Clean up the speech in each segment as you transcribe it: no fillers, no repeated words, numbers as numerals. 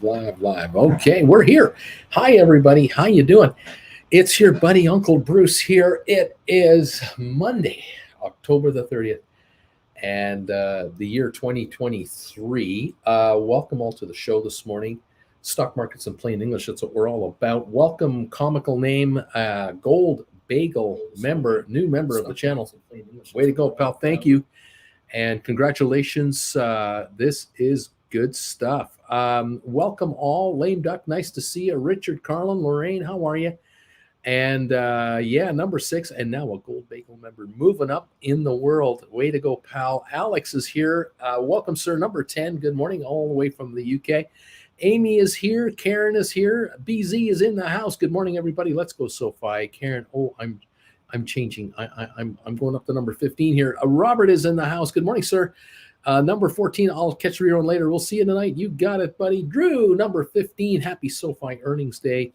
Live. Okay, we're here. Hi, everybody. How you doing? It's your buddy Uncle Bruce here. It is Monday, October the 30th, and the year 2023. Welcome all to the show this morning. Stock markets in plain English. That's what we're all about. Welcome, comical name, Gold Bagel member, new member of the channel. Way to go, pal. Thank you. And congratulations. This is good stuff. Welcome all. Lame Duck, nice to see you. Richard, Carlin, Lorraine, how are you? And number 6, and now a Gold Bagel member moving up in the world. Way to go, pal. Alex is here. Welcome, sir. Number 10, good morning, all the way from the UK. Amy is here. Karen is here. BZ is in the house. Good morning, everybody. Let's go, Sofi. Karen, I'm changing. I'm going up to number 15 here. Robert is in the house. Good morning, sir. Number 14, I'll catch your own later. We'll see you tonight. You got it, buddy. Drew, number 15. Happy SoFi earnings day.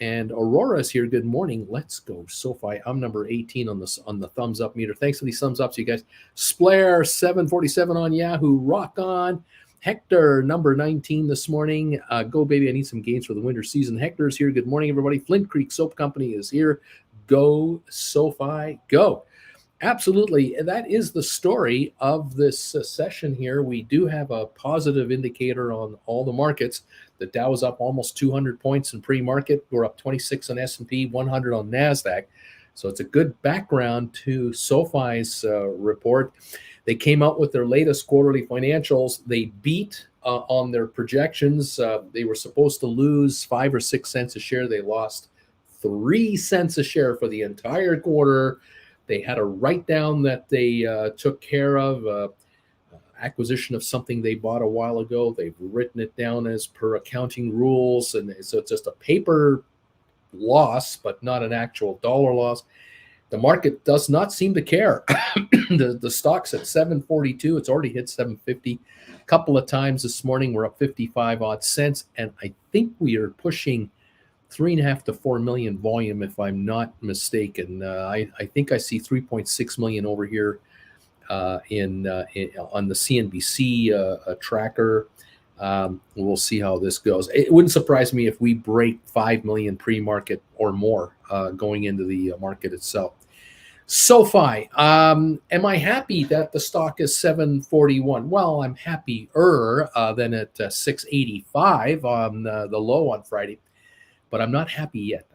And Aurora's here. Good morning. Let's go, SoFi. I'm number 18 on the thumbs up meter. Thanks for these thumbs ups, you guys. Splair, 747 on Yahoo. Rock on. Hector, number 19 this morning. Go, baby. I need some gains for the winter season. Hector's here. Good morning, everybody. Flint Creek Soap Company is here. Go, SoFi, go. Absolutely. That is the story of this session here. We do have a positive indicator on all the markets. The Dow is up almost 200 points in pre-market. We're up 26 on S&P, 100 on NASDAQ. So it's a good background to SoFi's report. They came out with their latest quarterly financials. They beat on their projections. They were supposed to lose 5 or 6 cents a share. They lost 3 cents a share for the entire quarter. They had a write-down that they took care of, acquisition of something they bought a while ago. They've written it down as per accounting rules, and so it's just a paper loss, but not an actual dollar loss. The market does not seem to care. The stock's at 742. It's already hit 750 a couple of times this morning. We're up 55 odd cents, and I think we are pushing 3.5 to 4 million volume, if I'm not mistaken. I think I see 3.6 million over here on the CNBC tracker. We'll see how this goes. It wouldn't surprise me if we break 5 million pre-market or more going into the market itself. SoFi, am I happy that the stock is 741? Well, I'm happier than at 685 on the low on Friday. But I'm not happy yet.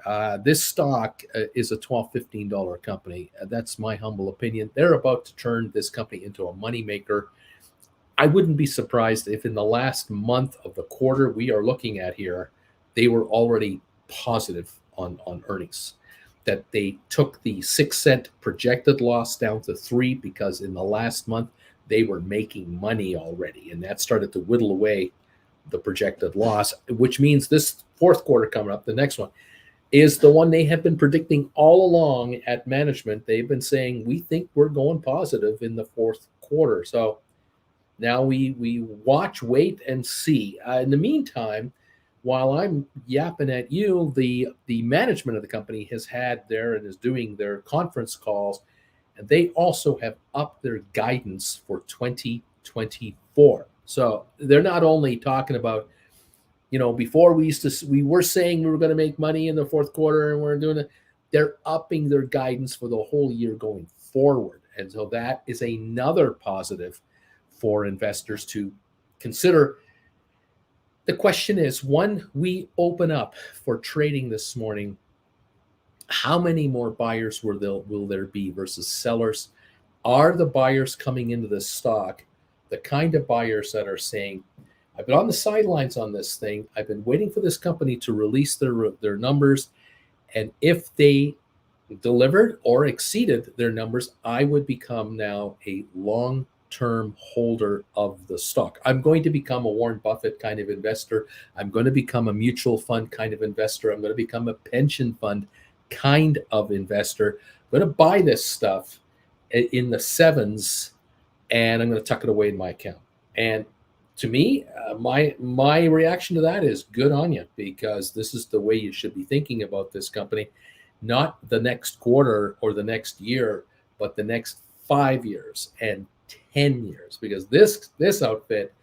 This stock is a $12, $15 company. That's my humble opinion. They're about to turn this company into a moneymaker. I wouldn't be surprised if in the last month of the quarter we are looking at here, they were already positive on earnings. That they took the 6 cent projected loss down to 3 because in the last month they were making money already. And that started to whittle away the projected loss, which means this fourth quarter coming up, the next one, is the one they have been predicting all along at management. They've been saying, we think we're going positive in the fourth quarter. So now we watch, wait, and see. In the meantime, while I'm yapping at you, the management of the company has had and is doing their conference calls, and they also have upped their guidance for 2024. So they're not only talking about, before we were saying we were going to make money in the fourth quarter and we're doing it. They're upping their guidance for the whole year going forward. And so that is another positive for investors to consider. The question is, when we open up for trading this morning, how many more buyers will there be versus sellers? Are the buyers coming into this stock the kind of buyers that are saying, I've been on the sidelines on this thing. I've been waiting for this company to release their numbers. And if they delivered or exceeded their numbers, I would become now a long-term holder of the stock. I'm going to become a Warren Buffett kind of investor. I'm going to become a mutual fund kind of investor. I'm going to become a pension fund kind of investor. I'm going to buy this stuff in the 7s, and I'm going to tuck it away in my account. And to me, my reaction to that is good on you, because this is the way you should be thinking about this company, not the next quarter or the next year, but the next 5 years and 10 years, because this outfit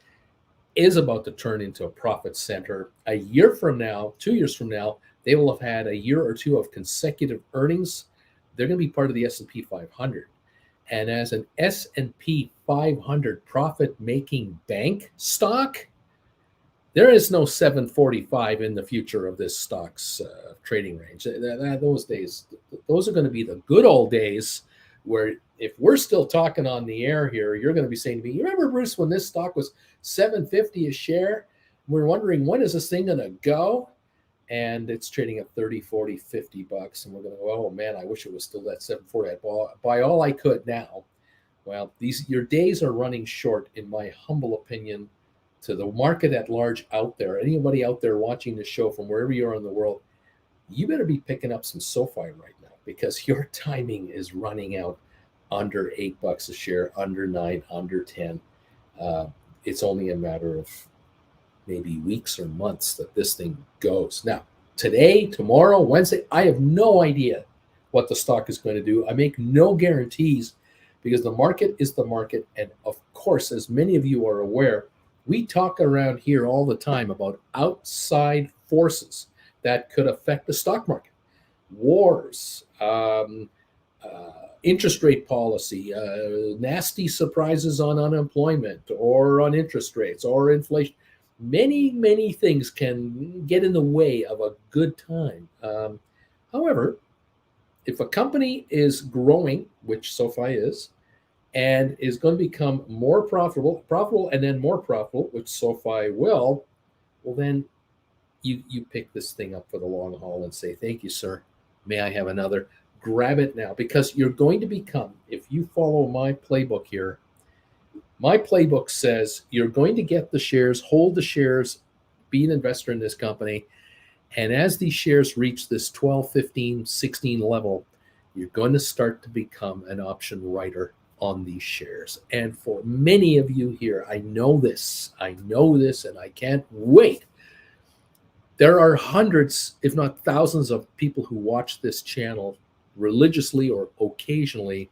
is about to turn into a profit center. A year from now, 2 years from now, they will have had a year or two of consecutive earnings. They're going to be part of the S&P 500. And as an S&P 500 profit-making bank stock, there is no 745 in the future of this stock's trading range. Those days, those are going to be the good old days where if we're still talking on the air here, you're going to be saying to me, you remember, Bruce, when this stock was 750 a share? We're wondering, when is this thing going to go? And it's trading at 30, 40, 50 bucks. And we're going to go, oh, man, I wish it was still that 740. I'd buy all I could now. Well, your days are running short, in my humble opinion, to the market at large out there. Anybody out there watching the show from wherever you are in the world, you better be picking up some Sofi right now, because your timing is running out under $8 a share, under 9, under 10. It's only a matter of maybe weeks or months that this thing goes. Now, today, tomorrow, Wednesday, I have no idea what the stock is going to do. I make no guarantees, because the market is the market. And of course, as many of you are aware, we talk around here all the time about outside forces that could affect the stock market. Wars, interest rate policy, nasty surprises on unemployment or on interest rates or inflation. Many, many things can get in the way of a good time. However, if a company is growing, which Sofi is, and is going to become more profitable, and then more profitable, which Sofi will, well, then you pick this thing up for the long haul and say, thank you, sir. May I have another? Grab it now, because you're going to become, if you follow my playbook here, my playbook says you're going to get the shares, hold the shares, be an investor in this company. And as these shares reach this 12, 15, 16 level, you're going to start to become an option writer on these shares. And for many of you here, I know this, and I can't wait. There are hundreds, if not thousands, of people who watch this channel religiously or occasionally,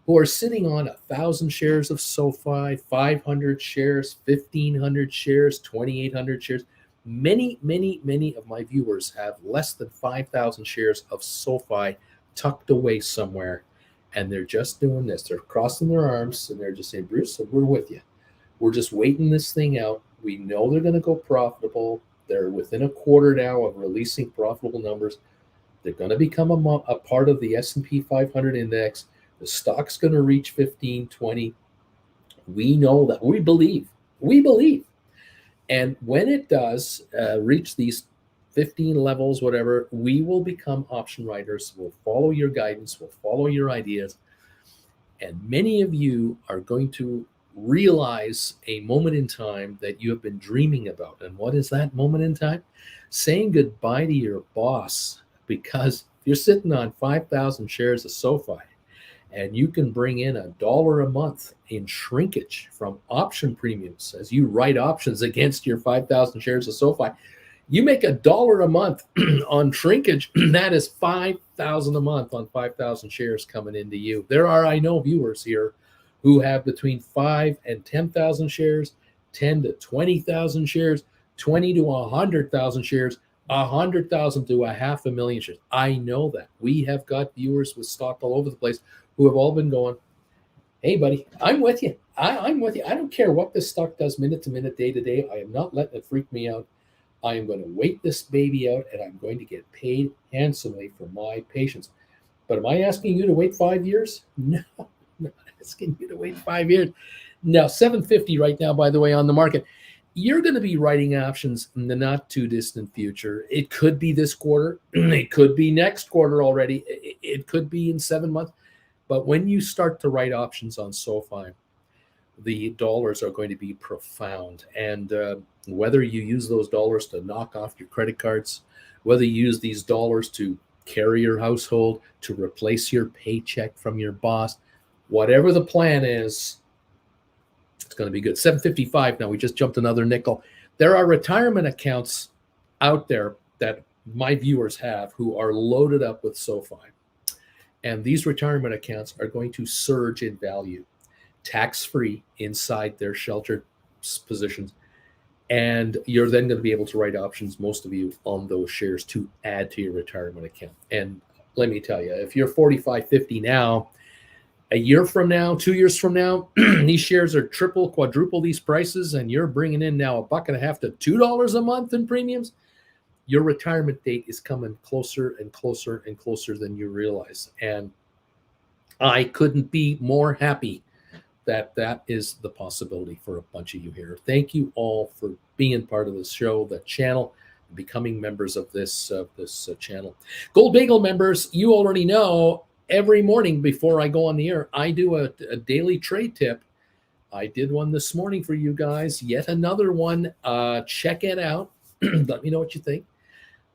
who are sitting on 1,000 shares of Sofi, 500 shares, 1,500 shares, 2,800 shares. Many, many, many of my viewers have less than 5,000 shares of Sofi tucked away somewhere. And they're just doing this. They're crossing their arms and they're just saying, Bruce, we're with you. We're just waiting this thing out. We know they're going to go profitable. They're within a quarter now of releasing profitable numbers. They're going to become a part of the S&P 500 index. The stock's going to reach 15, 20. We know that. We believe. And when it does reach these 15 levels, whatever, we will become option writers. We'll follow your guidance. We'll follow your ideas. And many of you are going to realize a moment in time that you have been dreaming about. And what is that moment in time? Saying goodbye to your boss, because if you're sitting on 5,000 shares of Sofi and you can bring in $1 a month in shrinkage from option premiums as you write options against your 5,000 shares of Sofi, you make $1 a month on shrinkage. That is $5,000 a month on 5,000 shares coming into you. There are, I know, viewers here who have between 5 and 10,000 shares, 10 to 20,000 shares, 20 to 100,000 shares, 100,000 to 500,000 shares. I know that. We have got viewers with stock all over the place who have all been going, hey, buddy, I'm with you. I'm with you. I don't care what this stock does minute to minute, day to day. I am not letting it freak me out. I am going to wait this baby out, and I'm going to get paid handsomely for my patience. But am I asking you to wait 5 years? No, I'm not asking you to wait 5 years. Now, 750 right now, by the way, on the market. You're going to be writing options in the not too distant future. It could be this quarter. It could be next quarter already. It could be in 7 months. But when you start to write options on Sofi, the dollars are going to be profound. And whether you use those dollars to knock off your credit cards, whether you use these dollars to carry your household, to replace your paycheck from your boss, whatever the plan is, it's going to be good. 755 now. We just jumped another nickel. There are retirement accounts out there that my viewers have who are loaded up with Sofi. And these retirement accounts are going to surge in value, tax-free inside their sheltered positions. And you're then going to be able to write options, most of you, on those shares to add to your retirement account. And let me tell you, if you're 45, 50 now, a year from now, 2 years from now, these shares are triple, quadruple these prices, and you're bringing in now $1.50 to $2 a month in premiums. Your retirement date is coming closer and closer and closer than you realize. And I couldn't be more happy that that is the possibility for a bunch of you here. Thank you all for being part of the show, the channel, becoming members of this channel. Gold Bagel members, you already know, every morning before I go on the air, I do a daily trade tip. I did one this morning for you guys, yet another one. Check it out. Let me know what you think.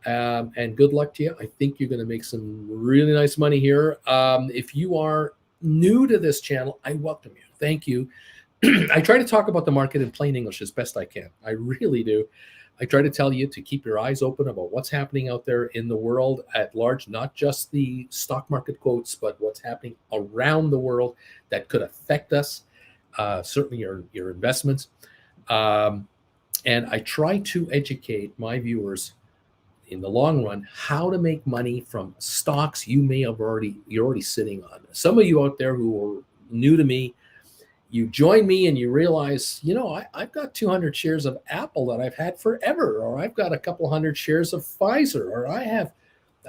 And good luck to you. I think you're going to make some really nice money here. If you are new to this channel, I welcome you. Thank you. I try to talk about the market in plain English as best I can. I really do. I try to tell you to keep your eyes open about what's happening out there in the world at large, not just the stock market quotes, but what's happening around the world that could affect us, certainly your investments. And I try to educate my viewers in the long run how to make money from stocks you're already sitting on. Some of you out there who are new to me, you join me and you realize, I've got 200 shares of Apple that I've had forever, or I've got a couple hundred shares of Pfizer, or I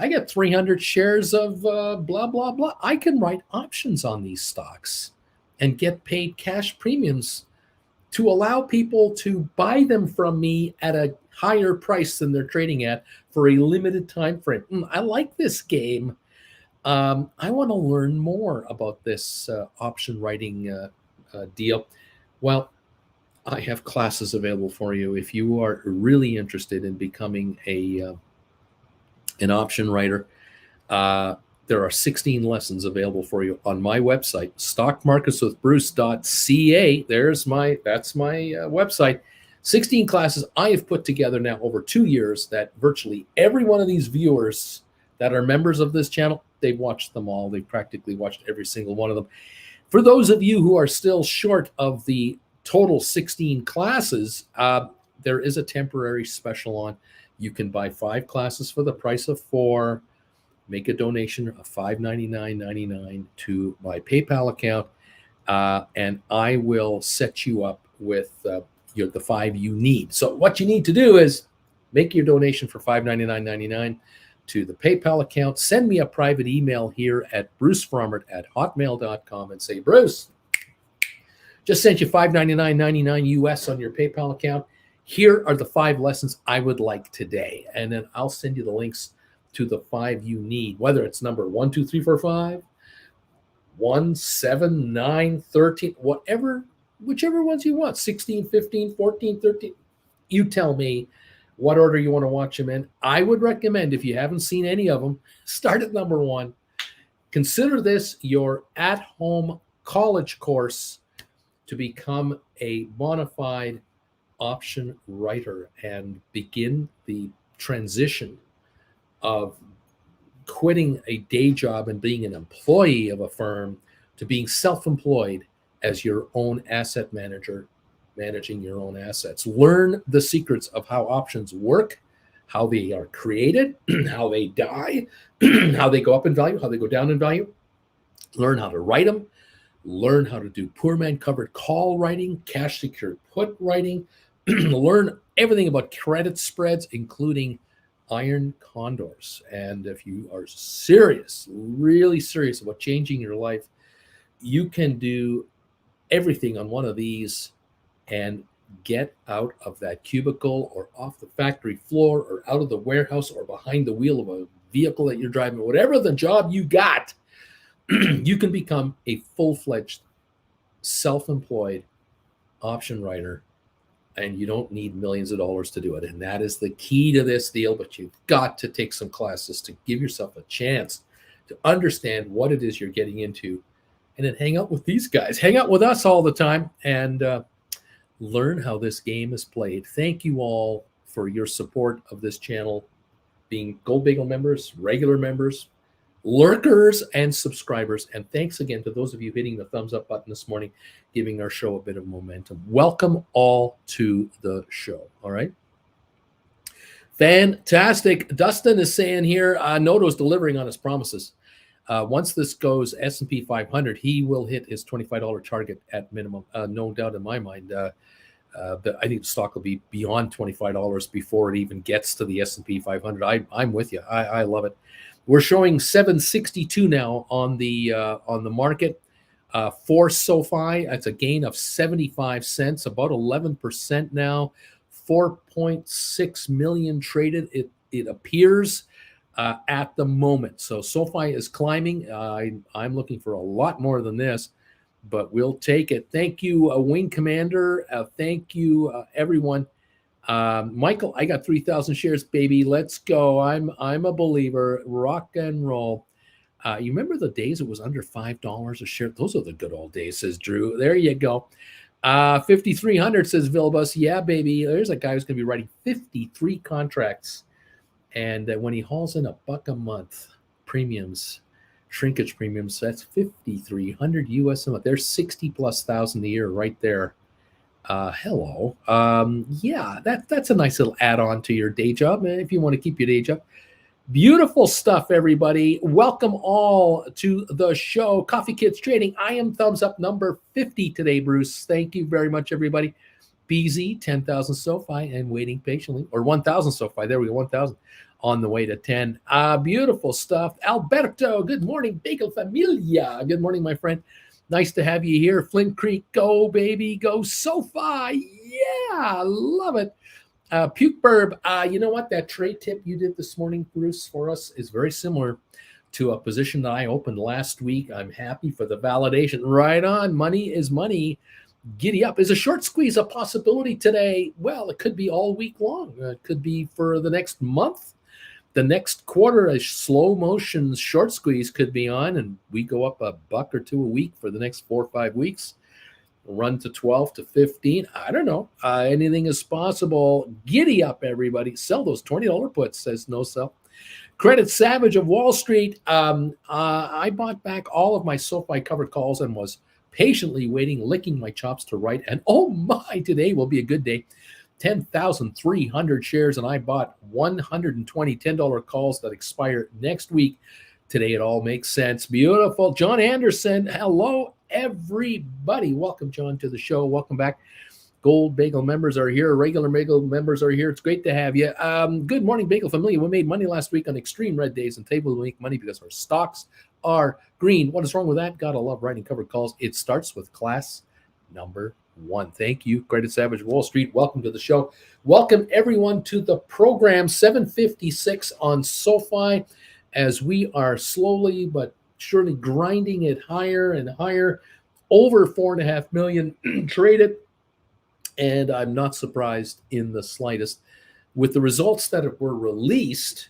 got 300 shares of blah, blah, blah. I can write options on these stocks and get paid cash premiums to allow people to buy them from me at a higher price than they're trading at for a limited time frame. I like this game. I want to learn more about this option writing deal. Well, I have classes available for you. If you are really interested in becoming an option writer, there are 16 lessons available for you on my website, stockmarketswithbruce.ca. That's my website. 16 classes I have put together now over 2 years that virtually every one of these viewers that are members of this channel, they've watched them all. They've practically watched every single one of them. For those of you who are still short of the total 16 classes, there is a temporary special on. You can buy 5 classes for the price of 4. Make a donation of $599.99 to my PayPal account, and I will set you up with the 5 you need. So what you need to do is make your donation for $599.99 to the PayPal account. Send me a private email here at brucefrommert@hotmail.com and say, Bruce, just sent you $599.99 US on your PayPal account. Here are the 5 lessons I would like today. And then I'll send you the links to the 5 you need, whether it's number 1, 2, 3, 4, 5, 1, 7, 9, 13, whichever ones you want, 16, 15, 14, 13. You tell me what order you want to watch them in. I would recommend, if you haven't seen any of them, start at number 1. Consider this your at-home college course to become a bona fide option writer and begin the transition of quitting a day job and being an employee of a firm to being self-employed as your own asset manager, managing your own assets. Learn the secrets of how options work, how they are created, how they die, how they go up in value, how they go down in value. Learn how to write them. Learn how to do poor man covered call writing, cash secured put writing. Learn everything about credit spreads, including iron condors. And if you are serious, really serious about changing your life, you can do everything on one of these and get out of that cubicle or off the factory floor or out of the warehouse or behind the wheel of a vehicle that you're driving, whatever the job you got. You can become a full-fledged self-employed option writer, and you don't need millions of dollars to do it. And that is the key to this deal. But you've got to take some classes to give yourself a chance to understand what it is you're getting into, and then hang out with these guys, hang out with us all the time, and learn how this game is played. Thank you all for your support of this channel, being Gold Bagel members, regular members, lurkers and subscribers. And thanks again to those of you hitting the thumbs up button this morning, giving our show a bit of momentum. Welcome all to the show. All right. Fantastic. Dustin is saying here, Noto's delivering on his promises. Once this goes S&P 500, he will hit his $25 target at minimum. No doubt in my mind. But I think the stock will be beyond $25 before it even gets to the S&P 500. I'm with you. I love it. We're showing 762 now on the market for SoFi. That's a gain of 75 cents, about 11% now. 4.6 million traded. It appears at the moment. So SoFi is climbing. I'm looking for a lot more than this, but we'll take it. Thank you, Wing Commander. Thank you, everyone. Michael, I got 3,000 shares, baby. Let's go. I'm a believer. Rock and roll. You remember the days it was under $5 a share? Those are the good old days, says Drew. There you go. 5,300 says Vilbus. Yeah, baby. There's a guy who's going to be writing 53 contracts. And when he hauls in $1 a month premiums, shrinkage premiums, that's 5,300 US a month. There's 60,000+ a year right there. Hello. Yeah, that's a nice little add-on to your day job, if you want to keep your day job. Beautiful stuff, everybody. Welcome all to the show. Coffee Kids Trading. I am thumbs up number 50 today, Bruce. Thank you very much, everybody. BZ, 10,000 SoFi and waiting patiently. Or 1,000 SoFi. There we go, 1,000 on the way to 10. Beautiful stuff. Alberto, good morning. Bagel Familia. Good morning, my friend. Nice to have you here. Flint Creek, go, baby. Go SoFi. Yeah, love it. Puke Burb, you know what? That trade tip you did this morning, Bruce, for us is very similar to a position that I opened last week. I'm happy for the validation. Right on. Money is money. Giddy up. Is a short squeeze a possibility today? Well, it could be all week long. It could be for the next month. The next quarter, a slow motion short squeeze could be on, and we go up $1 or $2 a week for the next 4 or 5 weeks. Run to 12 to 15. I don't know. Anything is possible. Giddy up, everybody. Sell those $20 puts, says no sell. Credit Savage of Wall Street. I bought back all of my SoFi covered calls and was patiently waiting, licking my chops to write. And oh my, today will be a good day. 10,300 shares, and I bought 120 $10 calls that expire next week. Today it all makes sense. Beautiful. John Anderson, hello, everybody. Welcome, John, to the show. Welcome back. Gold Bagel members are here. Regular Bagel members are here. It's great to have you. Good morning, Bagel Familia. We made money last week on extreme red days, and Table will make money because our stocks are green. What is wrong with that? Gotta love writing covered calls. It starts with class number 1. Thank you, Credit Savage Wall Street. Welcome to the show. Welcome, everyone, to the program. 756 on SoFi as we are slowly but surely grinding it higher and higher. Over 4.5 million traded. And I'm not surprised in the slightest. With the results that were released,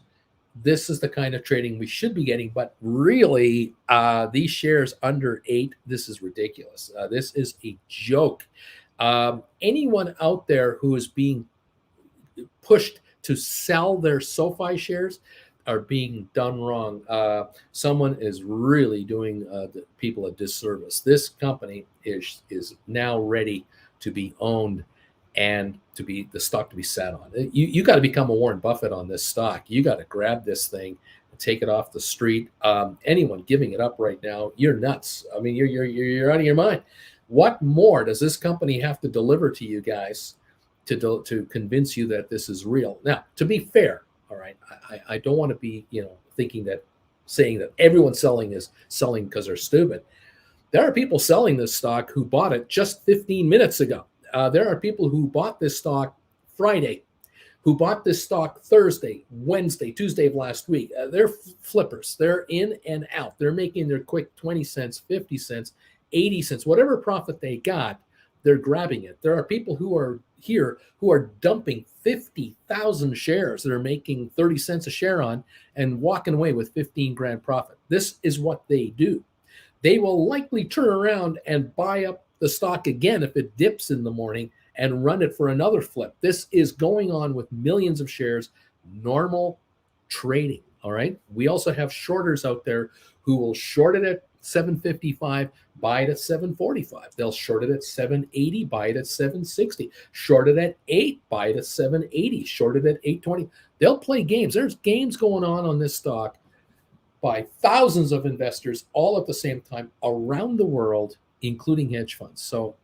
this is the kind of trading we should be getting. But really, these shares under 8, this is ridiculous. This is a joke. Anyone out there who is being pushed to sell their SoFi shares are being done wrong. Someone is really doing the people a disservice. This company is now ready to be owned and to be the stock to be sat on. You got to become a Warren Buffett on this stock. You got to grab this thing and take it off the street. Anyone giving it up right now, you're nuts. I mean, you're out of your mind. What more does this company have to deliver to you guys to convince you that this is real? Now, to be fair, all right, I don't want to be saying that everyone selling is selling because they're stupid. There are people selling this stock who bought it just 15 minutes ago. There are people who bought this stock Friday, who bought this stock Thursday, Wednesday, Tuesday of last week. They're flippers. They're in and out. They're making their quick 20 cents, 50 cents, 80 cents, whatever profit they got, they're grabbing it. There are people who are here who are dumping 50,000 shares that are making 30 cents a share on and walking away with 15 grand profit. This is what they do. They will likely turn around and buy up the stock again if it dips in the morning and run it for another flip. This is going on with millions of shares, normal trading. All right. We also have shorters out there who will short it at 755, buy it at 745. They'll short it at 780, buy it at 760. Short it at 8, buy it at 780. Short it at 820. They'll play games. There's games going on this stock by thousands of investors all at the same time around the world, including hedge funds. So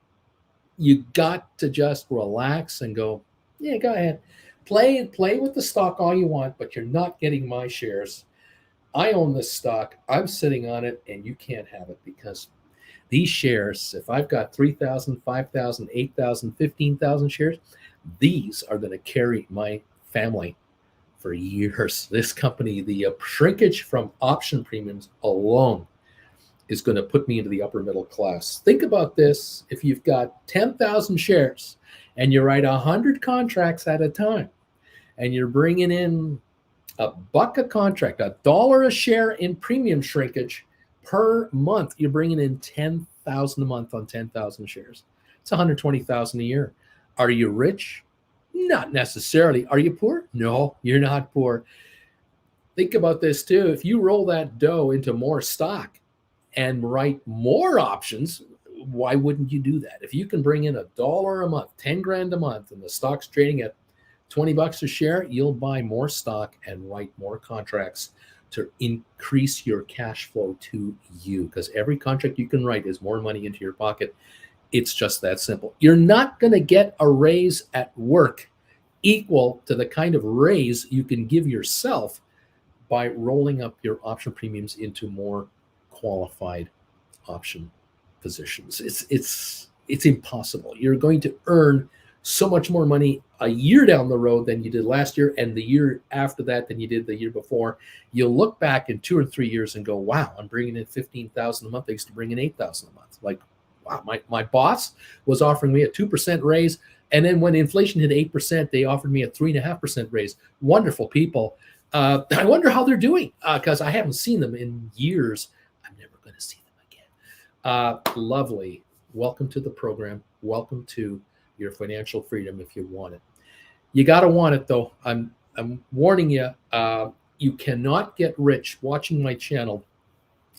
you got to just relax and go, yeah, go ahead. Play with the stock all you want, but you're not getting my shares. I own this stock. I'm sitting on it, and you can't have it because these shares, if I've got 3,000, 5,000, 8,000, 15,000 shares, these are going to carry my family for years. This company, the shrinkage from option premiums alone is going to put me into the upper middle class. Think about this. If you've got 10,000 shares and you write 100 contracts at a time and you're bringing in $1 a contract, $1 a share in premium shrinkage per month, you're bringing in 10,000 a month on 10,000 shares. It's 120,000 a year. Are you rich? Not necessarily. Are you poor? No, you're not poor. Think about this too. If you roll that dough into more stock and write more options, why wouldn't you do that? If you can bring in $1 a month, 10 grand a month, and the stock's trading at $20 a share, you'll buy more stock and write more contracts to increase your cash flow to you, because every contract you can write is more money into your pocket. It's just that simple. You're not going to get a raise at work equal to the kind of raise you can give yourself by rolling up your option premiums into more qualified option positions. It's impossible. You're going to earn so much more money a year down the road than you did last year, and the year after that than you did the year before. You'll look back in 2 or 3 years and go, wow, I'm bringing in 15,000 a month. I used to bring in 8,000 a month. Like, wow, my boss was offering me a 2% raise. And then when inflation hit 8%, they offered me a 3.5% raise. Wonderful people. I wonder how they're doing, because I haven't seen them in years. I'm never going to see them again. Lovely. Welcome to the program. Welcome to your financial freedom if you want it. You got to want it, though. I'm warning you, you cannot get rich watching my channel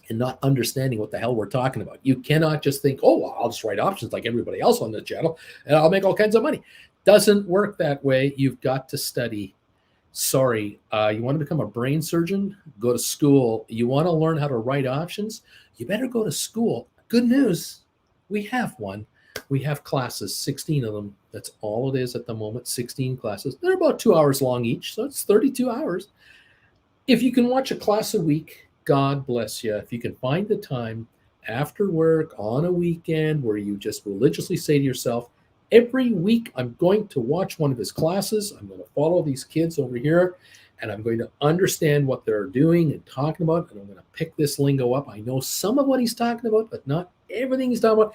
and not understanding what the hell we're talking about. You cannot just think, oh, well, I'll just write options like everybody else on the channel and I'll make all kinds of money. Doesn't work that way. You've got to study. Sorry, you want to become a brain surgeon? Go to school. You want to learn how to write options? You better go to school. Good news, we have one. We have classes, 16 of them. That's all it is at the moment, 16 classes. They're about 2 hours long each, so it's 32 hours. If you can watch a class a week, God bless you. If you can find the time after work on a weekend where you just religiously say to yourself, every week I'm going to watch one of his classes. I'm going to follow these kids over here, and I'm going to understand what they're doing and talking about, and I'm going to pick this lingo up. I know some of what he's talking about, but not everything he's talking about.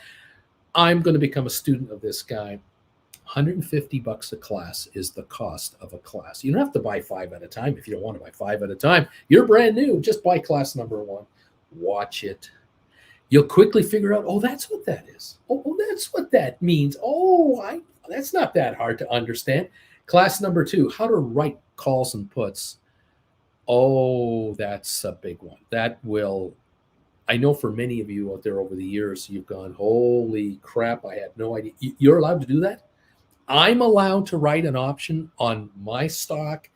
I'm going to become a student of this guy. $150 a class is the cost of a class. You don't have to buy 5 at a time if you don't want to buy 5 at a time. You're brand new. Just buy class number 1. Watch it. You'll quickly figure out, oh, that's what that is. Oh, that's what that means. Oh, that's not that hard to understand. Class number 2, how to write calls and puts. Oh, that's a big one. That will, I know for many of you out there over the years, you've gone, holy crap, I had no idea. You're allowed to do that? I'm allowed to write an option on my stock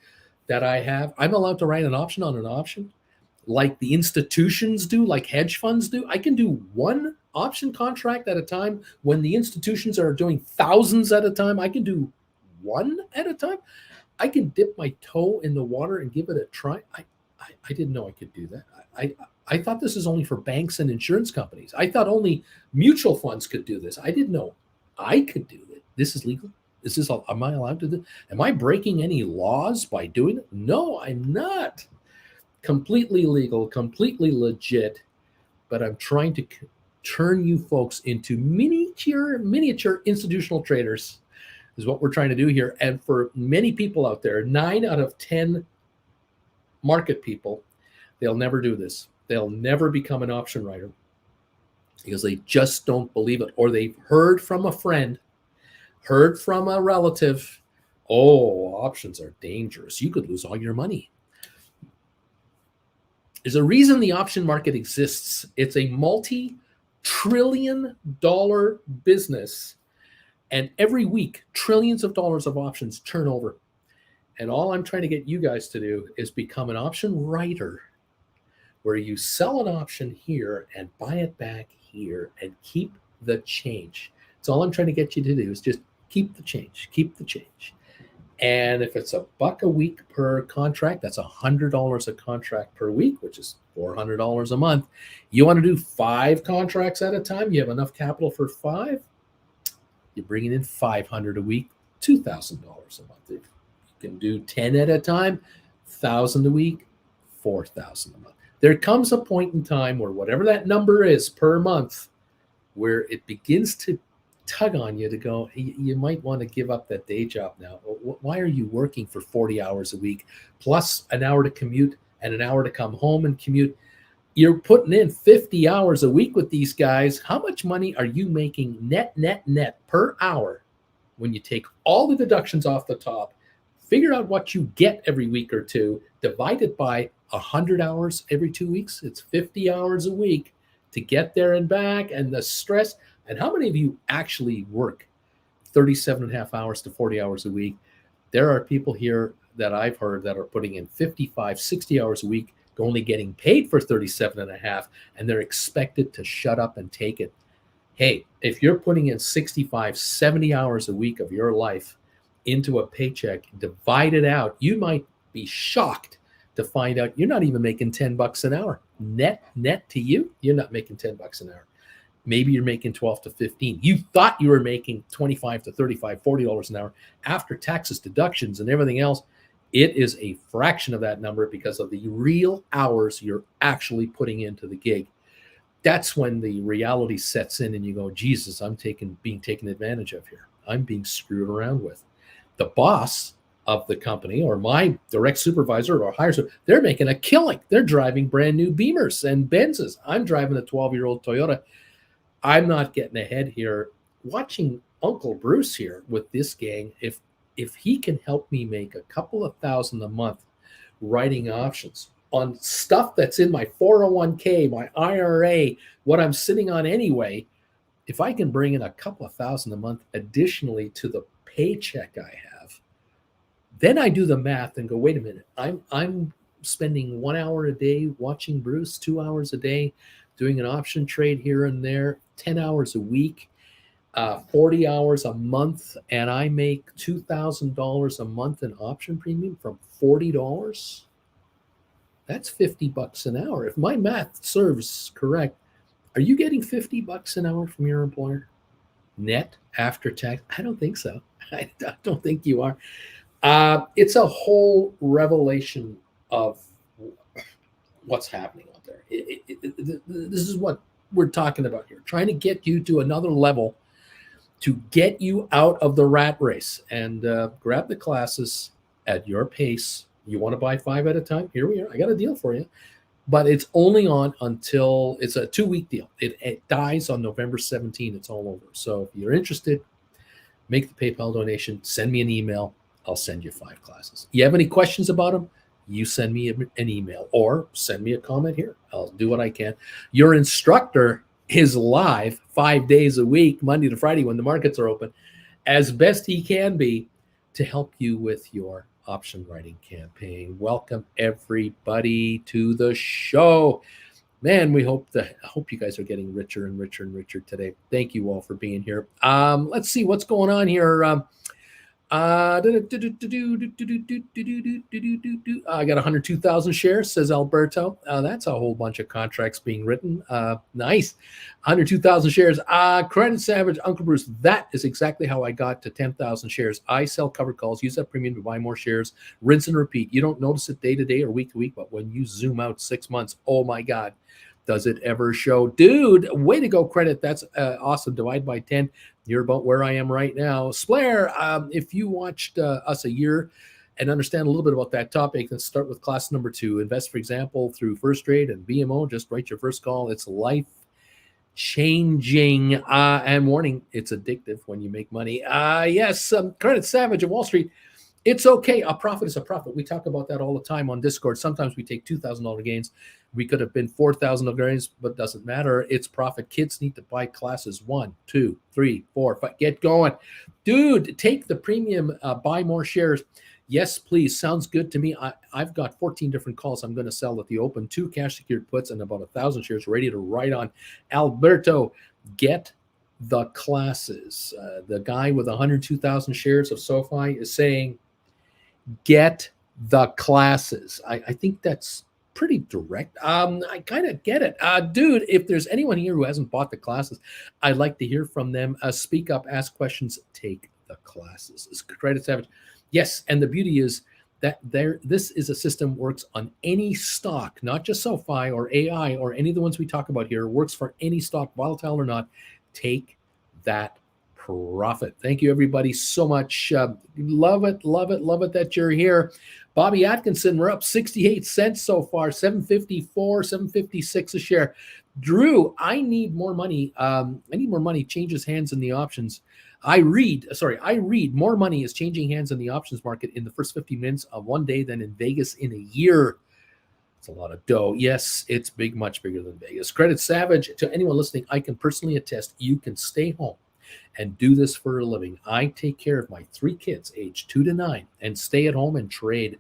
that I have. I'm allowed to write an option on an option like the institutions do, like hedge funds do. I can do one option contract at a time when the institutions are doing thousands at a time. I can do one at a time. I can dip my toe in the water and give it a try. I didn't know I could do that. I thought this is only for banks and insurance companies. I thought only mutual funds could do this. I didn't know I could do it. This is legal. Am I allowed to do? Am I breaking any laws by doing it? No, I'm not. Completely legal, completely legit, but I'm trying to turn you folks into miniature institutional traders is what we're trying to do here. And for many people out there, 9 out of 10 market people, they'll never do this. They'll never become an option writer because they just don't believe it, or they've heard from a friend, heard from a relative, oh, options are dangerous. You could lose all your money. There's a reason the option market exists. It's a multi-trillion-dollar business, and every week, trillions of dollars of options turn over. And all I'm trying to get you guys to do is become an option writer, where you sell an option here and buy it back here and keep the change. That's all I'm trying to get you to do, is just keep the change, keep the change. And if it's $1 a week per contract, that's $100 a contract per week, which is $400 a month. You want to do 5 contracts at a time? You have enough capital for 5? You're bringing in $500 a week, $2,000 a month. If you can do 10 at a time, $1,000 a week, $4,000 a month. There comes a point in time where whatever that number is per month, where it begins to tug on you to go, you might want to give up that day job now. Why are you working for 40 hours a week plus an hour to commute and an hour to come home and commute? You're putting in 50 hours a week with these guys. How much money are you making net per hour when you take all the deductions off the top, figure out what you get every week or two, divide it by 100 hours every 2 weeks? It's 50 hours a week to get there and back, and the stress. And how many of you actually work 37 and a half hours to 40 hours a week? There are people here that I've heard that are putting in 55, 60 hours a week, only getting paid for 37 and a half, and they're expected to shut up and take it. Hey, if you're putting in 65, 70 hours a week of your life into a paycheck, divide it out, you might be shocked to find out you're not even making $10 an hour. Net to you, you're not making $10 an hour. Maybe you're making 12 to 15. You thought you were making 25 to 35, $40 an hour. After taxes, deductions, and everything else, it is a fraction of that number because of the real hours you're actually putting into the gig. That's when the reality sets in and you go, Jesus, I'm being taken advantage of here. I'm being screwed around with. The boss of the company, or my direct supervisor or higher, they're making a killing. They're driving brand new Beamers and Benzes. I'm driving a 12-year-old Toyota. I'm not getting ahead here. Watching Uncle Bruce here with this gang, if he can help me make a couple of $1,000 a month writing options on stuff that's in my 401k, my IRA, what I'm sitting on anyway, if I can bring in a couple of $1,000 a month additionally to the paycheck I have, then I do the math and go, wait a minute, I'm spending 1 hour a day watching Bruce, 2 hours a day doing an option trade here and there, 10 hours a week, 40 hours a month, and I make $2,000 a month in option premium from $40. That's $50 an hour. If my math serves correct, are you getting $50 an hour from your employer? Net after tax? I don't think so. I don't think you are. It's a whole revelation of what's happening out there. This is what we're talking about here, trying to get you to another level to get you out of the rat race, and grab the classes at your pace. You want to buy 5 at a time? Here we are. I got a deal for you, but it's only on until it's a 2-week deal. It dies on November 17th. It's all over. So if you're interested, make the PayPal donation, send me an email. I'll send you 5 classes. You have any questions about them? You send me an email or send me a comment here. I'll do what I can. Your instructor is live 5 days a week, Monday to Friday when the markets are open, as best he can be to help you with your option writing campaign. Welcome everybody to the show. Man, we hope you guys are getting richer and richer and richer today. Thank you all for being here. Let's see what's going on here. I got 102,000 shares, says Alberto. That's a whole bunch of contracts being written. Nice. 102,000 shares. Credit Savage, Uncle Bruce. That is exactly how I got to 10,000 shares. I sell covered calls, use that premium to buy more shares, rinse and repeat. You don't notice it day to day or week to week, but when you zoom out 6 months, oh my God, does it ever show? Dude, way to go, Credit. That's awesome. Divide by 10. You're about where I am right now. Splair, if you watched us a year and understand a little bit about that topic, let's start with class number 2. Invest, for example, through First Trade and BMO. Just write your first call. It's life-changing. And warning, it's addictive when you make money. Yes, Credit Savage of Wall Street. It's okay. A profit is a profit. We talk about that all the time on Discord. Sometimes we take $2,000 gains. We could have been 4,000 gains, but doesn't matter. It's profit. Kids need to buy classes 1, 2, 3, 4, 5. Get going. Dude, take the premium, buy more shares. Yes, please. Sounds good to me. I've got 14 different calls I'm going to sell at the open, 2 cash secured puts, and about 1,000 shares ready to ride on. Alberto, get the classes. The guy with 102,000 shares of SoFi is saying, get the classes. I think that's pretty direct. I kind of get it. Dude, if there's anyone here who hasn't bought the classes, I'd like to hear from them. Speak up, ask questions, take the classes. It's Credit Savage. Yes, and the beauty is that this is a system works on any stock, not just SoFi or AI or any of the ones we talk about here. It works for any stock, volatile or not. Take that profit. Thank you, everybody, so much. Love it that you're here. Bobby Atkinson, we're up 68 cents so far, 754, 756 a share. Drew, I need more money. Changes hands in the options. I read more money is changing hands in the options market in the first 50 minutes of one day than in Vegas in a year. It's a lot of dough. Yes, it's big, much bigger than Vegas. Credit Savage, to anyone listening, I can personally attest you can stay home and do this for a living. I take care of my 3 kids, age 2 to 9, and stay at home and trade.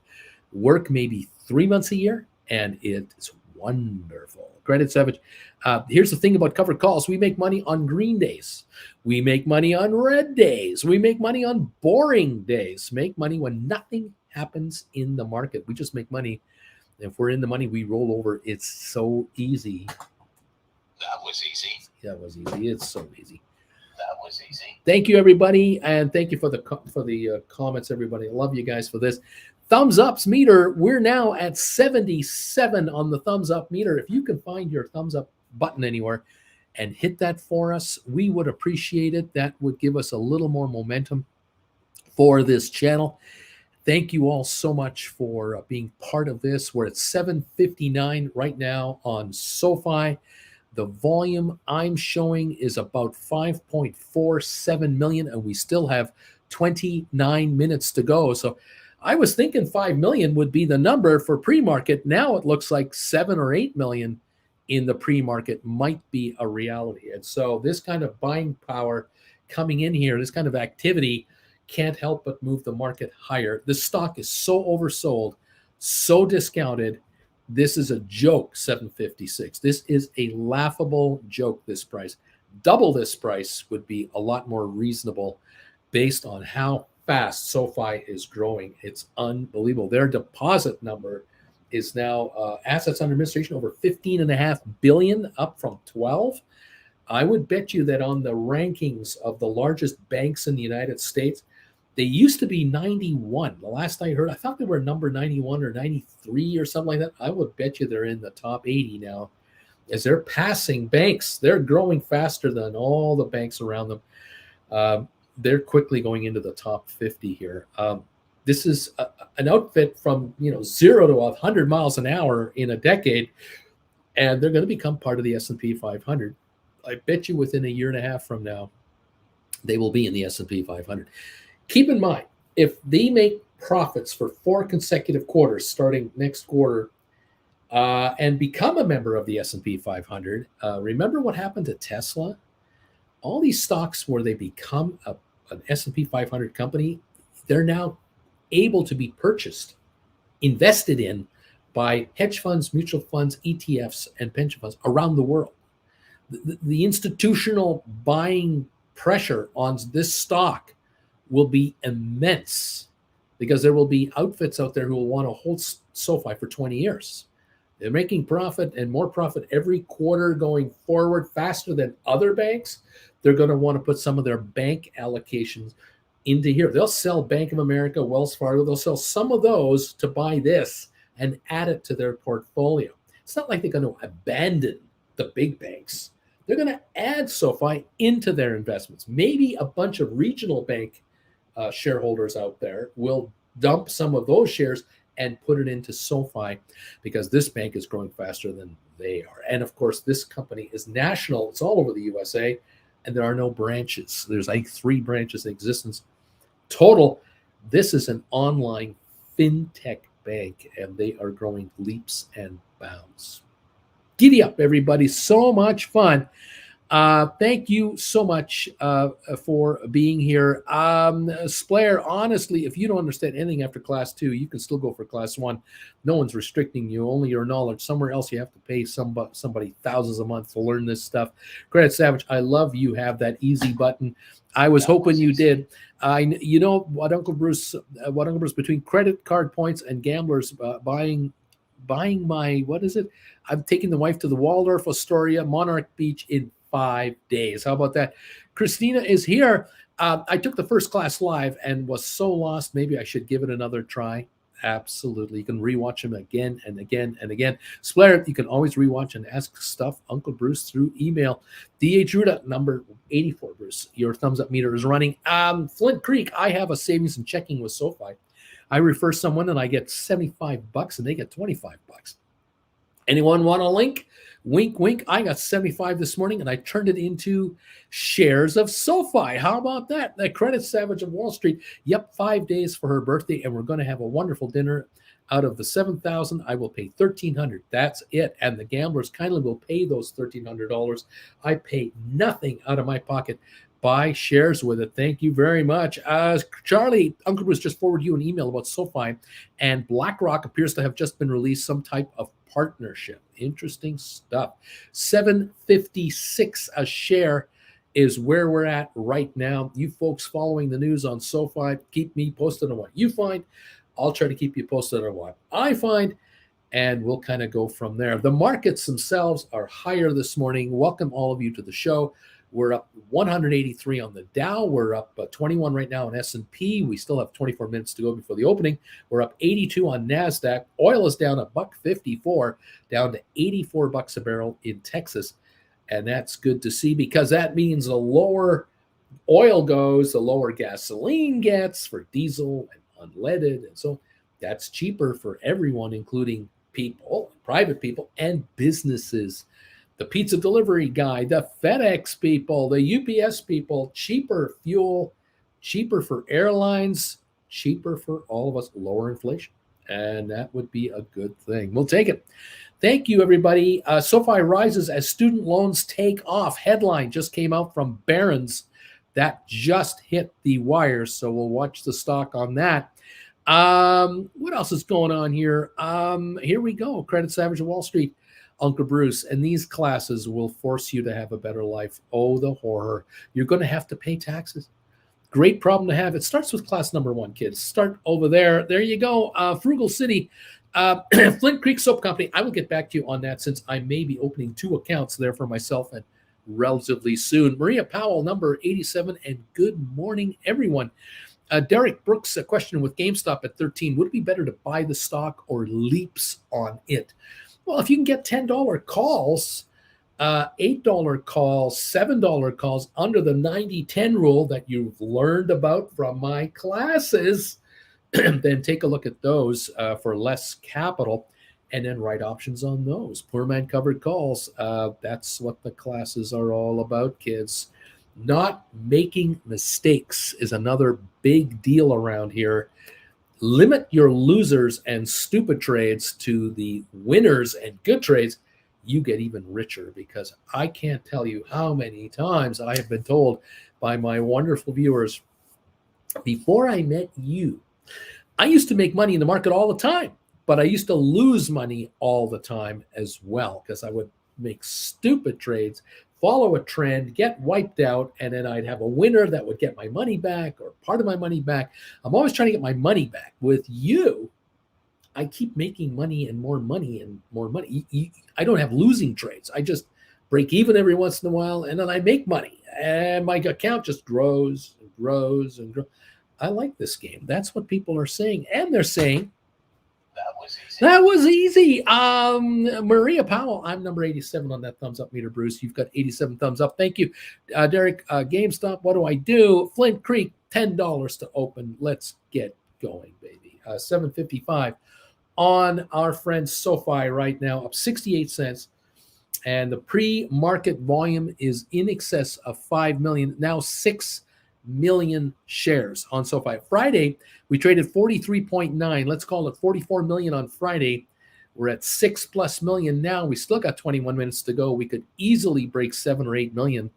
Work maybe 3 months a year, and it's wonderful. Credit Savage. Here's the thing about covered calls. We make money on green days. We make money on red days. We make money on boring days. Make money when nothing happens in the market. We just make money. If we're in the money, we roll over. It's so easy. That was easy. It's so easy. That was easy. Thank you, everybody, and thank you for the comments, everybody. I love you guys for this. Thumbs ups meter. We're now at 77 on the thumbs up meter. If you can find your thumbs up button anywhere and hit that for us, we would appreciate it. That would give us a little more momentum for this channel. Thank you all so much for being part of this. We're at 759 right now on SoFi. The volume I'm showing is about 5.47 million, and we still have 29 minutes to go. So I was thinking 5 million would be the number for pre-market. Now it looks like 7 or 8 million in the pre-market might be a reality. And so this kind of buying power coming in here, this kind of activity can't help but move the market higher. This stock is so oversold, so discounted. This is a joke, 756. This is a laughable joke, this price. Double this price would be a lot more reasonable based on how fast SoFi is growing. It's unbelievable. Their deposit number is now assets under administration over 15.5 billion, up from 12. I would bet you that on the rankings of the largest banks in the United States, they used to be 91. The last I heard, I thought they were number 91 or 93 or something like that. I would bet you they're in the top 80 now as they're passing banks. They're growing faster than all the banks around them. They're quickly going into the top 50 here. This is an outfit from 0 to 100 miles an hour in a decade, and they're going to become part of the S&P 500. I bet you within a year and a half from now, they will be in the S&P 500. Keep in mind, if they make profits for 4 consecutive quarters starting next quarter and become a member of the S&P 500, remember what happened to Tesla? All these stocks where they become an S&P 500 company, they're now able to be purchased, invested in by hedge funds, mutual funds, ETFs, and pension funds around the world. The institutional buying pressure on this stock will be immense because there will be outfits out there who will want to hold SoFi for 20 years. They're making profit and more profit every quarter going forward faster than other banks. They're going to want to put some of their bank allocations into here. They'll sell Bank of America, Wells Fargo. They'll sell some of those to buy this and add it to their portfolio. It's not like they're going to abandon the big banks. They're going to add SoFi into their investments. Maybe a bunch of regional bank shareholders out there will dump some of those shares and put it into SoFi because this bank is growing faster than they are. And of course, this company is national. It's all over the USA, and there are no branches. There's, I think, 3 branches in existence total. This is an online fintech bank, and they are growing leaps and bounds. Giddy up, everybody. So much fun. Thank you so much for being here. Splair, honestly, if you don't understand anything after class 2, you can still go for class 1. No one's restricting you, only your knowledge. Somewhere else, you have to pay somebody thousands a month to learn this stuff. Credit Savage, I love you have that easy button. I was hoping you did. You know what, Uncle Bruce? Between credit card points and gamblers buying my, what is it? I'm taking the wife to the Waldorf Astoria Monarch Beach in 5 days. How about that? Christina is here. I took the first class live and was so lost. Maybe I should give it another try. Absolutely. You can rewatch them again and again and again. Splair, you can always rewatch and ask stuff Uncle Bruce through email. D.H. Ruda, number 84, Bruce. Your thumbs up meter is running. Flint Creek, I have a savings and checking with Sofi. I refer someone and I get $75 and they get $25. Anyone want a link? Wink, wink. I got 75 this morning and I turned it into shares of Sofi. How about that? The Credit Savage of Wall Street. Yep, 5 days for her birthday, and we're going to have a wonderful dinner. Out of the 7,000, I will pay $1,300. That's it. And the gamblers kindly will pay those $1,300. I pay nothing out of my pocket. Buy shares with it. Thank you very much. Charlie, Uncle Bruce just forwarded you an email about Sofi, and BlackRock appears to have just been released some type of partnership. Interesting stuff. $7.56 a share is where we're at right now. You folks following the news on Sofi, keep me posted on what you find. I'll try to keep you posted on what I find, and we'll kind of go from there. The markets themselves are higher this morning. Welcome all of you to the show. We're up 183 on the Dow. We're up 21 right now on S&P. We still have 24 minutes to go before the opening. We're up 82 on NASDAQ. Oil is down $1.54, down to $84 a barrel in Texas. And that's good to see, because that means the lower oil goes, the lower gasoline gets for diesel and unleaded. And so that's cheaper for everyone, including people, private people, and businesses. The pizza delivery guy, the FedEx people, the UPS people, cheaper fuel, cheaper for airlines, cheaper for all of us, lower inflation. And that would be a good thing. We'll take it. Thank you, everybody. Sofi rises as student loans take off. Headline just came out from Barron's. That just hit the wires, so we'll watch the stock on that. What else is going on here? Here we go. Credit Savage of Wall Street. Uncle Bruce, and these classes will force you to have a better life. Oh, the horror. You're going to have to pay taxes. Great problem to have. It starts with class number 1, kids. Start over there. There you go. Frugal City. Flint Creek Soap Company. I will get back to you on that, since I may be opening 2 accounts there for myself and relatively soon. Maria Powell, number 87, and good morning, everyone. Derek Brooks, a question with GameStop at 13. Would it be better to buy the stock or leaps on it? Well, if you can get $10 calls, $8 calls, $7 calls under the 90-10 rule that you've learned about from my classes, then take a look at those for less capital, and then write options on those. Poor man covered calls. That's what the classes are all about, kids. Not making mistakes is another big deal around here. Limit your losers and stupid trades to the winners and good trades. You get even richer, because I can't tell you how many times I have been told by my wonderful viewers, before I met you, I used to make money in the market all the time, but I used to lose money all the time as well, because I would make stupid trades, follow a trend, get wiped out, and then I'd have a winner that would get my money back or part of my money back. I'm always trying to get my money back. With you, I keep making money and more money and more money. I don't have losing trades. I just break even every once in a while, and then I make money, and my account just grows and grows and grows. I like this game. That's what people are saying, and they're saying, that was easy. Maria Powell, I'm number 87 on that thumbs up meter, Bruce. You've got 87 thumbs up. Thank you. Derek, GameStop, what do I do? Flint Creek, $10 to open. Let's get going, baby. $7.55 on our friend Sofi right now, up 68 cents. And the pre-market volume is in excess of 5 million, now 6 million shares on SoFi. Friday, we traded 43.9. Let's call it 44 million on Friday. We're at 6+ million now. We still got 21 minutes to go. We could easily break 7 or 8 million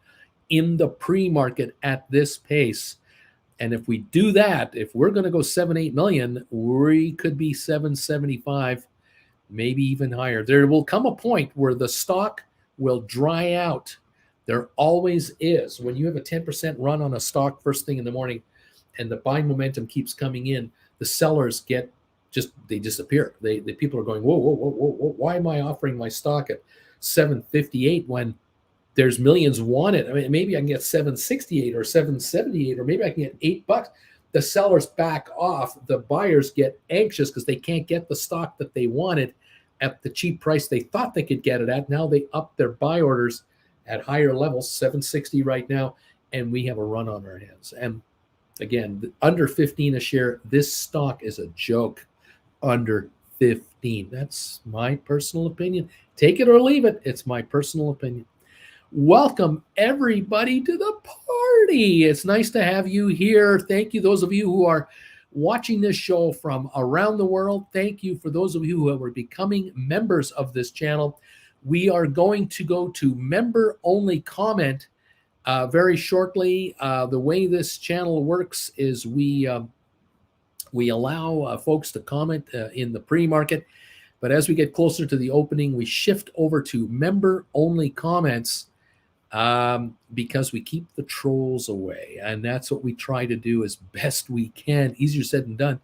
in the pre-market at this pace. And if we do that, if we're going to go 7-8 million, we could be 775, maybe even higher. There will come a point where the stock will dry out. There always is. When you have a 10% run on a stock first thing in the morning and the buying momentum keeps coming in, the sellers they disappear. The people are going, whoa, why am I offering my stock at 758 when there's millions wanted? I mean, maybe I can get 768 or 778, or maybe I can get $8. The sellers back off. The buyers get anxious because they can't get the stock that they wanted at the cheap price they thought they could get it at. Now they up their buy orders at higher levels, 760 right now, and we have a run on our hands. And again, under 15 a share, this stock is a joke. Under 15. That's my personal opinion. Take it or leave it. It's my personal opinion. Welcome, everybody, to the party. It's nice to have you here. Thank you, those of you who are watching this show from around the world. Thank you for those of you who are becoming members of this channel. We are going to go to member-only comment very shortly. The way this channel works is we allow folks to comment in the pre-market, but as we get closer to the opening, we shift over to member-only comments because we keep the trolls away, and that's what we try to do as best we can. Easier said than done.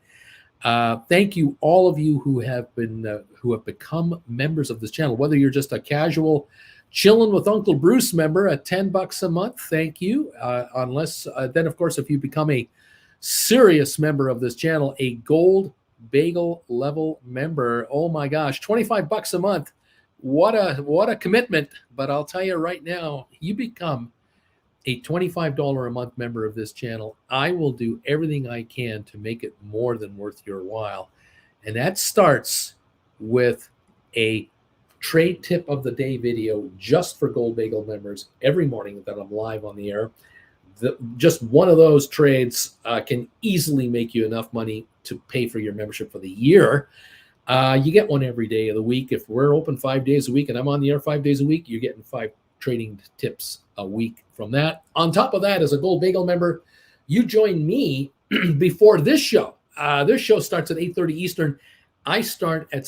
Thank you, all of you who have become members of this channel. Whether you're just a casual chilling with Uncle Bruce member at $10 a month, thank you. Then of course, if you become a serious member of this channel, a gold bagel level member, oh my gosh, $25 a month. What a commitment. But I'll tell you right now, you become a $25 a month member of this channel, I will do everything I can to make it more than worth your while. And that starts with a trade tip of the day video just for Gold Bagel members every morning that I'm live on the air. Just one of those trades can easily make you enough money to pay for your membership for the year. You get one every day of the week. If we're open 5 days a week and I'm on the air 5 days a week, you're getting 5 trading tips a week from that. On top of that, as a Gold Bagel member, you join me before this show. This show starts at 8:30 Eastern. I start at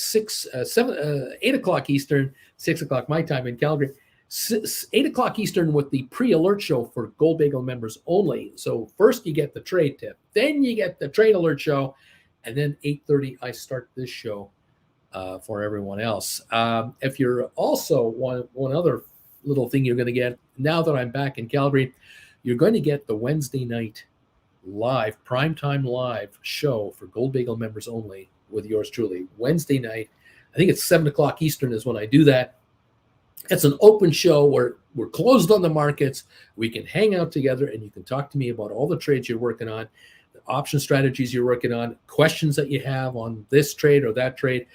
8 o'clock Eastern, 6 o'clock my time in Calgary. 8 o'clock Eastern with the pre-alert show for Gold Bagel members only. So first you get the trade tip, then you get the trade alert show, and then 8:30 I start this show for everyone else. If you're also one other little thing you're going to get, now that I'm back in Calgary, you're going to get the Wednesday night live, primetime live show for Gold Bagel members only with yours truly. Wednesday night, I think it's 7 o'clock Eastern is when I do that. It's an open show where we're closed on the markets. We can hang out together and you can talk to me about all the trades you're working on, the option strategies you're working on, questions that you have on this trade or that trade.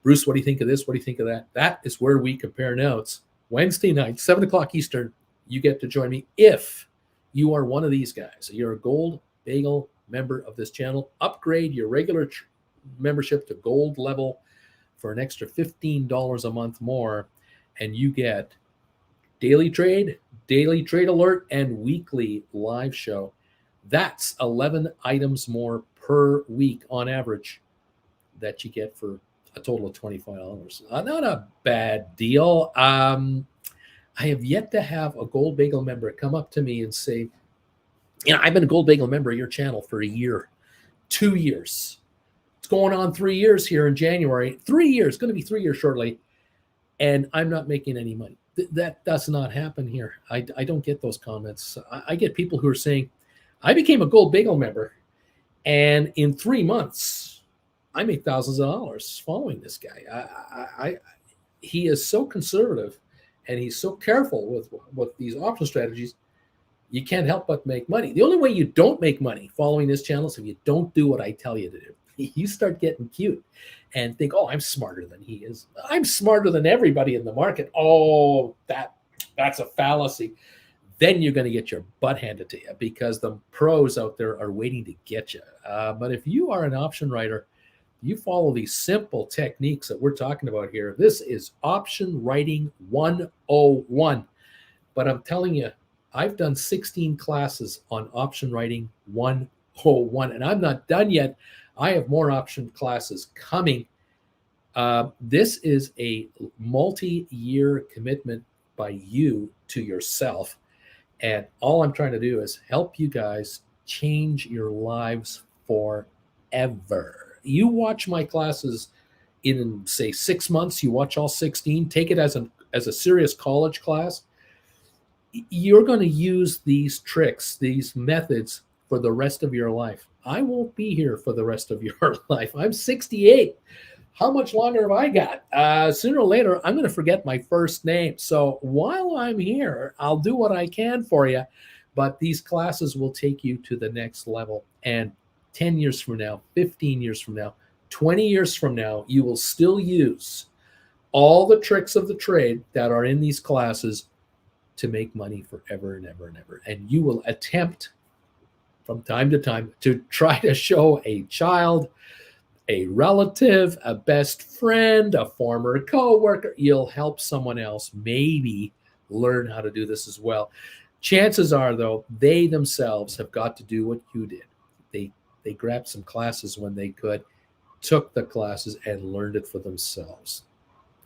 Bruce, what do you think of this? What do you think of that? That is where we compare notes. Wednesday night, 7 o'clock Eastern, you get to join me if you are one of these guys. You're a Gold Bagel member of this channel. Upgrade your regular membership to gold level for an extra $15 a month more, and you get daily trade alert, and weekly live show. That's 11 items more per week on average that you get for a total of $25. Not a bad deal. I have yet to have a Gold Bagel member come up to me and say, I've been a Gold Bagel member of your channel for a year, 2 years. It's going on 3 years here in January. 3 years, going to be 3 years shortly. And I'm not making any money. That does not happen here. I don't get those comments. I get people who are saying, I became a Gold Bagel member, and in 3 months, I made thousands of dollars following this guy. He is so conservative, and he's so careful with these option strategies. You can't help but make money. The only way you don't make money following this channel is if you don't do what I tell you to do. You start getting cute and think, oh, I'm smarter than he is. I'm smarter than everybody in the market. Oh, that's a fallacy. then you're going to get your butt handed to you because the pros out there are waiting to get you. But if you are an option writer, you follow these simple techniques that we're talking about here. This is option writing 101. But I'm telling you, I've done 16 classes on option writing 101, and I'm not done yet. I have more option classes coming. This is a multi-year commitment by you to yourself. And all I'm trying to do is help you guys change your lives forever. You watch my classes in, say, 6 months, you watch all 16, take it as a serious college class. You're going to use these tricks, these methods for the rest of your life. I won't be here for the rest of your life. I'm 68. How much longer have I got? Sooner or later, I'm going to forget my first name. So while I'm here, I'll do what I can for you. But these classes will take you to the next level. And 10 years from now, 15 years from now, 20 years from now, you will still use all the tricks of the trade that are in these classes to make money forever and ever and ever. And you will attempt from time to time to try to show a child, a relative, a best friend, a former coworker, you'll help someone else maybe learn how to do this as well. Chances are, though, they themselves have got to do what you did. They grabbed some classes when they could, took the classes and learned it for themselves.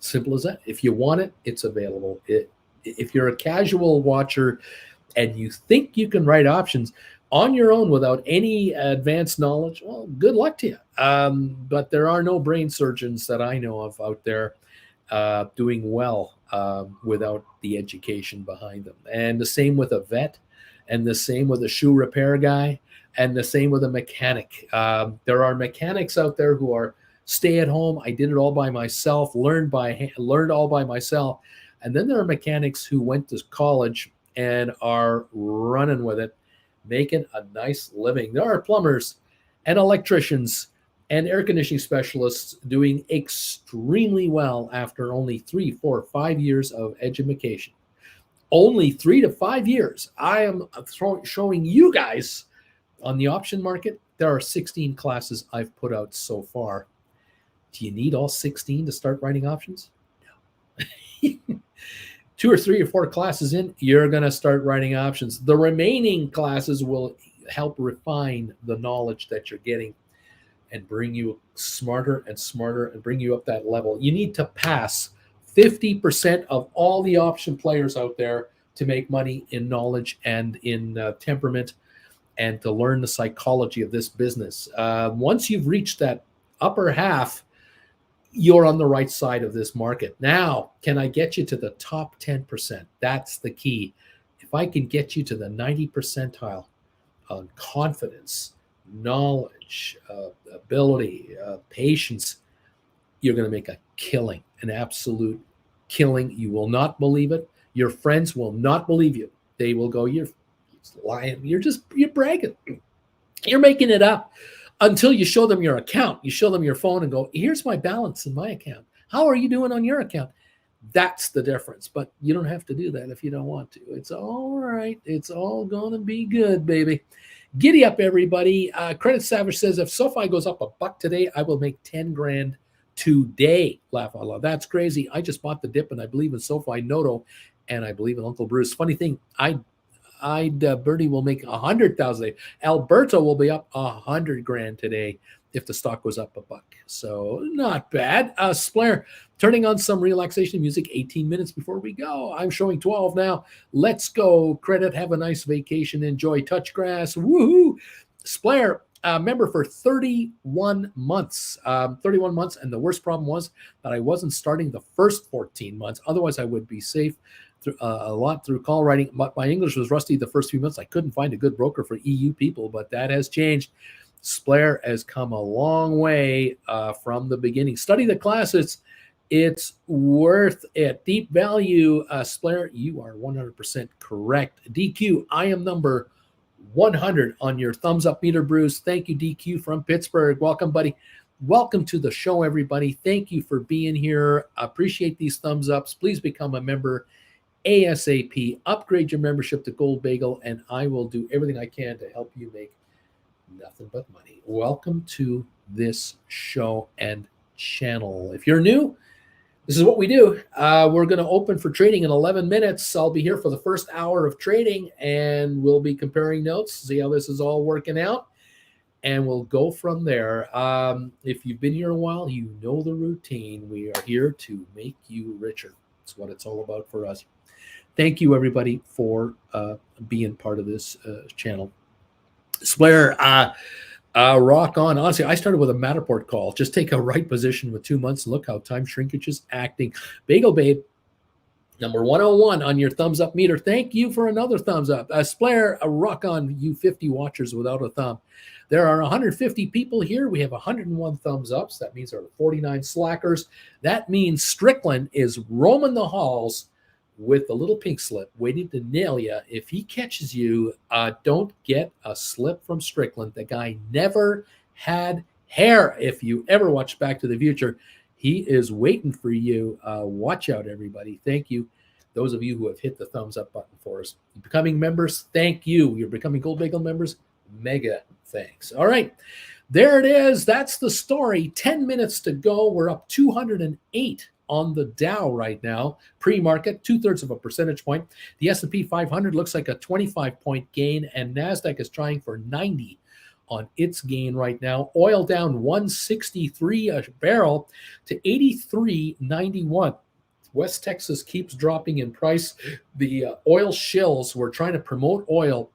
Simple as that. If you want it, it's available. If you're a casual watcher and you think you can write options on your own without any advanced knowledge, well, good luck to you. But there are no brain surgeons that I know of out there doing well without the education behind them. And the same with a vet, and the same with a shoe repair guy, and the same with a mechanic. There are mechanics out there who are stay at home. I did it all by myself, learned all by myself. And then there are mechanics who went to college and are running with it, making a nice living. There are plumbers and electricians and air conditioning specialists doing extremely well after only 3, 4, 5 years of education. Only 3 to 5 years. I am showing you guys on the option market. There are 16 classes I've put out so far. Do you need all 16 to start writing options? No. 2 or 3 or 4 classes in, you're going to start writing options. The remaining classes will help refine the knowledge that you're getting and bring you smarter and smarter and bring you up that level. You need to pass 50% of all the option players out there to make money in knowledge and in temperament and to learn the psychology of this business. Once you've reached that upper half, you're on the right side of this market. Now, can I get you to the top 10%? That's the key. If I can get you to the 90 percentile on confidence, knowledge, ability, patience, you're going to make a killing, an absolute killing. You will not believe it. Your friends will not believe you. They will go, you're lying. You're bragging. You're making it up. Until you show them your account, you show them your phone and go, here's my balance in my account. How are you doing on your account? That's the difference. But you don't have to do that if you don't want to. It's all right. It's all going to be good, baby. Giddy up, everybody. Credit Savage says, if SoFi goes up $1 today, I will make 10 grand today. Laugh out loud. That's crazy. I just bought the dip and I believe in SoFi Noto and I believe in Uncle Bruce. Funny thing, Bertie will make 100,000. Alberto will be up 100 grand today if the stock goes up $1. So not bad. Splair, turning on some relaxation music 18 minutes before we go. I'm showing 12 now. Let's go. Credit. Have a nice vacation. Enjoy. Touch grass. Woohoo. Splair, member for 31 months. 31 months. And the worst problem was that I wasn't starting the first 14 months. Otherwise, I would be safe. A lot through call writing. My English was rusty the first few months. I couldn't find a good broker for EU people, but that has changed. Splair has come a long way from the beginning. Study the classes. It's worth it. Deep value. Splair, you are 100% correct. DQ, I am number 100 on your thumbs up meter, Bruce. Thank you, DQ from Pittsburgh. Welcome, buddy. Welcome to the show, everybody. Thank you for being here. Appreciate these thumbs ups. Please become a member ASAP. Upgrade your membership to Gold Bagel, and I will do everything I can to help you make nothing but money. Welcome to this show and channel. If you're new, this is what we do. We're going to open for trading in 11 minutes. I'll be here for the first hour of trading, and we'll be comparing notes, see how this is all working out, and we'll go from there. If you've been here a while, you know the routine. We are here to make you richer. That's what it's all about for us. Thank you, everybody, for being part of this channel. Splair, rock on. Honestly, I started with a Matterport call. Just take a right position with 2 months. Look how time shrinkage is acting. Bagel Babe, number 101 on your thumbs up meter. Thank you for another thumbs up. Splair, a rock on, you 50 watchers without a thumb. There are 150 people here. We have 101 thumbs ups. That means there are 49 slackers. That means Strickland is roaming the halls with a little pink slip waiting to nail you. If he catches you, don't get a slip from Strickland. The guy never had hair. If you ever watch Back to the Future, he is waiting for you. Watch out, everybody. Thank you. Those of you who have hit the thumbs up button for us. Becoming members, thank you. You're becoming Gold Bagel members. Mega thanks. All right. There it is. That's the story. 10 minutes to go. We're up 208 on the Dow right now. Pre-market, 2/3 of a percentage point. The S&P 500 looks like a 25-point gain, and NASDAQ is trying for 90 on its gain right now. Oil down 163 a barrel to 83.91. West Texas keeps dropping in price. The oil shills were trying to promote oil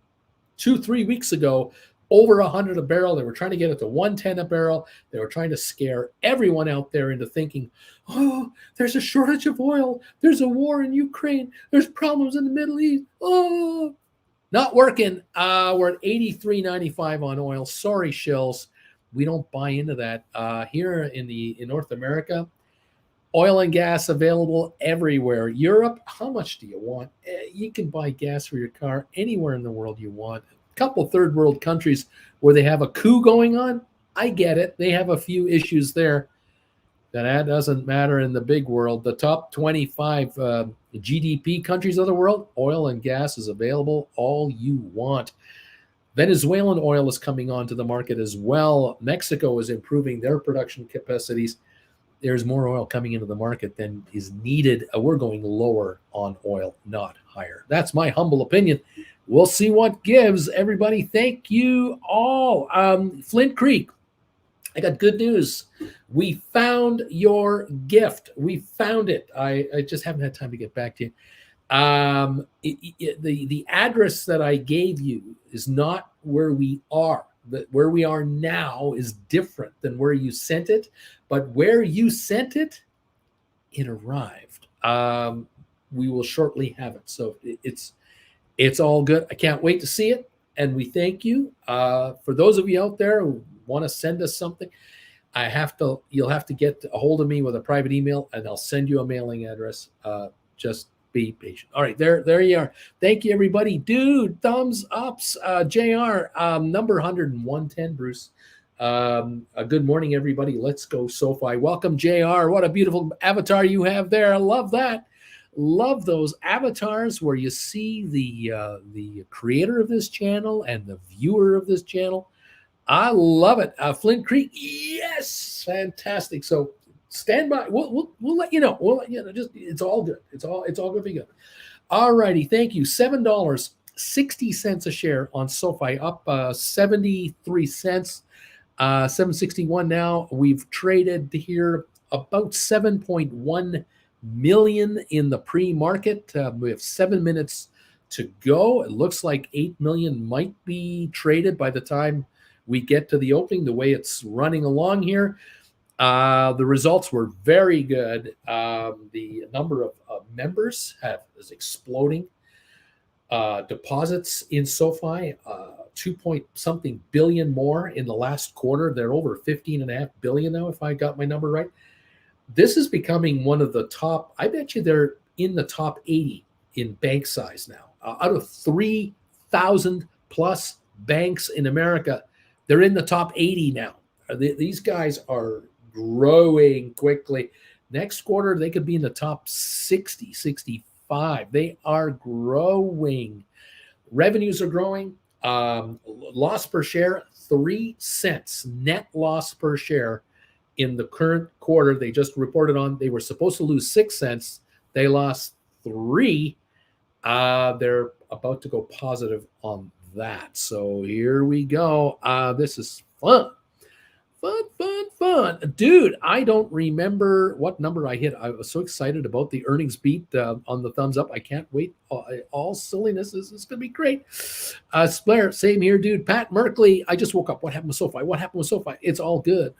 2-3 weeks ago over 100 a barrel. They were trying to get it to 110 a barrel. They were trying to scare everyone out there into thinking, oh, there's a shortage of oil. There's a war in Ukraine. There's problems in the Middle East. Oh, not working. We're at 83.95 on oil. Sorry, shills. We don't buy into that. Here in North America, oil and gas available everywhere. Europe, how much do you want? You can buy gas for your car anywhere in the world you want. A couple third world countries where they have a coup going on, I get it. They have a few issues there. That doesn't matter in the big world. The top 25 GDP countries of the world, oil and gas is available all you want. Venezuelan oil is coming onto the market as well. Mexico is improving their production capacities. There's more oil coming into the market than is needed. We're going lower on oil, not higher. That's my humble opinion. We'll see what gives. Everybody, thank you all. Flint Creek, I got good news. We found your gift. We found it. I just haven't had time to get back to you. The address that I gave you is not where we are. Where we are now is different than where you sent it, but where you sent it, it arrived. We will shortly have it. So it's all good. I can't wait to see it. And we thank you. For those of you out there who want to send us something, you'll have to get a hold of me with a private email, and I'll send you a mailing address. Just be patient. All right, there you are. Thank you, everybody. Dude, thumbs ups. JR, number 10110, Bruce. Good morning, everybody. Let's go, Sofi. Welcome, JR. What a beautiful avatar you have there. I love that. Love those avatars where you see the creator of this channel and the viewer of this channel. I love it. Flint Creek, yes, fantastic. So stand by. We'll let you know. We'll let you know. Just it's all good. It's all gonna be good. All righty. Thank you. $7.60 a share on SoFi, up 73 cents. 761 now. We've traded here about 7.1 million in the pre-market. We have 7 minutes to go. It looks like 8 million might be traded by the time we get to the opening, the way it's running along here. The results were very good. The number of members is exploding. Deposits in SoFi, 2-point-something billion more in the last quarter. They're over 15.5 billion now, if I got my number right. This is becoming one of the top, I bet you they're in the top 80 in bank size now. Out of 3,000 plus banks in America, they're in the top 80 now. These guys are growing quickly. Next quarter, they could be in the top 60, 65 5. They are growing. Revenues are growing. Loss per share, 3 cents. Net loss per share in the current quarter. They just reported on, they were supposed to lose 6 cents. They lost 3. They're about to go positive on that. So here we go. This is fun. Fun. Dude, I don't remember what number I hit. I was so excited about the earnings beat on the thumbs up. I can't wait. All silliness is going to be great. Blair, same here, dude. Pat Merkley, I just woke up. What happened with SoFi? It's all good.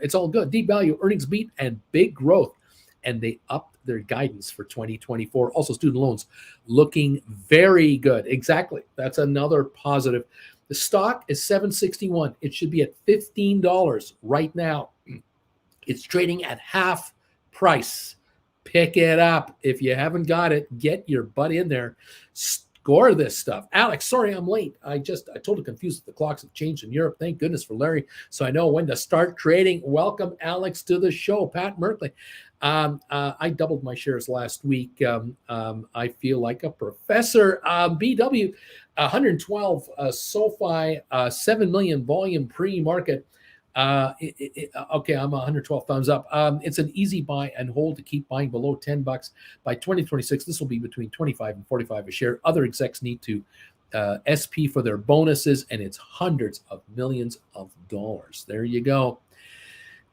Deep value, earnings beat, and big growth. And they upped their guidance for 2024. Also, student loans looking very good. Exactly. That's another positive. The stock is $7.61. It should be at $15 right now. It's trading at half price. Pick it up. If you haven't got it, get your butt in there. Score this stuff. Alex, sorry I'm late. I totally confused. The clocks have changed in Europe. Thank goodness for Larry, so I know when to start trading. Welcome, Alex, to the show. Pat Merkley. I doubled my shares last week. I feel like a professor. BW, 112 SoFi, 7 million volume pre-market. Okay, I'm 112 thumbs up. It's an easy buy and hold to keep buying below $10. By 2026, this will be between 25 and 45 a share. Other execs need to SP for their bonuses, and it's hundreds of millions of dollars. There you go.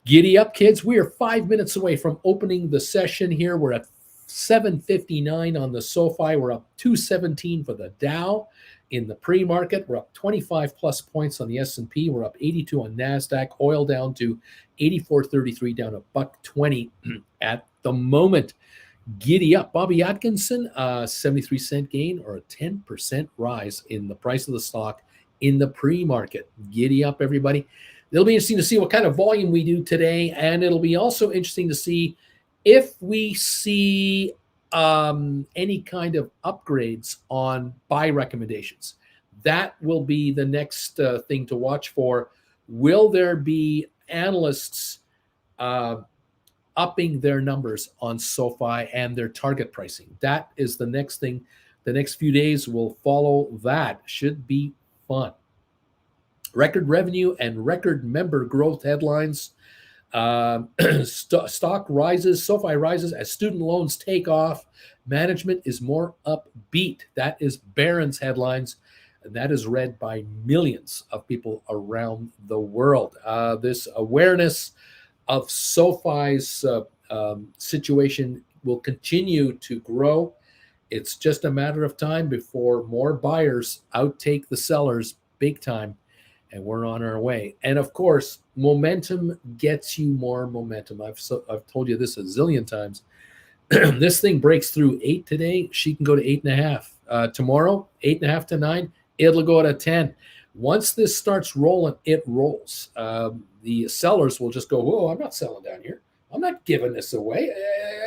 Giddy up, kids. We are 5 minutes away from opening the session here. We're at 759 on the SoFi. We're up 217 for the Dow. In the pre-market, we're up 25 plus points on the S&P. We're up 82 on NASDAQ. Oil down to 84.33, down $1.20 at the moment. Giddy up. Bobby Atkinson, 73-cent gain or a 10% rise in the price of the stock in the pre-market. Giddy up, everybody. It'll be interesting to see what kind of volume we do today, and it'll be also interesting to see if we see any kind of upgrades on buy recommendations. That will be the next thing to watch for. Will there be analysts upping their numbers on SoFi and their target pricing? That is the next thing. The next few days will follow that. Should be fun. Record revenue and record member growth headlines. Stock rises, SoFi rises as student loans take off. Management is more upbeat. That is Barron's headlines, and that is read by millions of people around the world. This awareness of SoFi's situation will continue to grow. It's just a matter of time before more buyers outtake the sellers big time. And we're on our way. And of course, momentum gets you more momentum. I've told you this a zillion times. This thing breaks through 8 today. She can go to 8.5. Tomorrow, 8.5 to 9. It'll go to 10. Once this starts rolling, it rolls. The sellers will just go, whoa, I'm not selling down here. I'm not giving this away.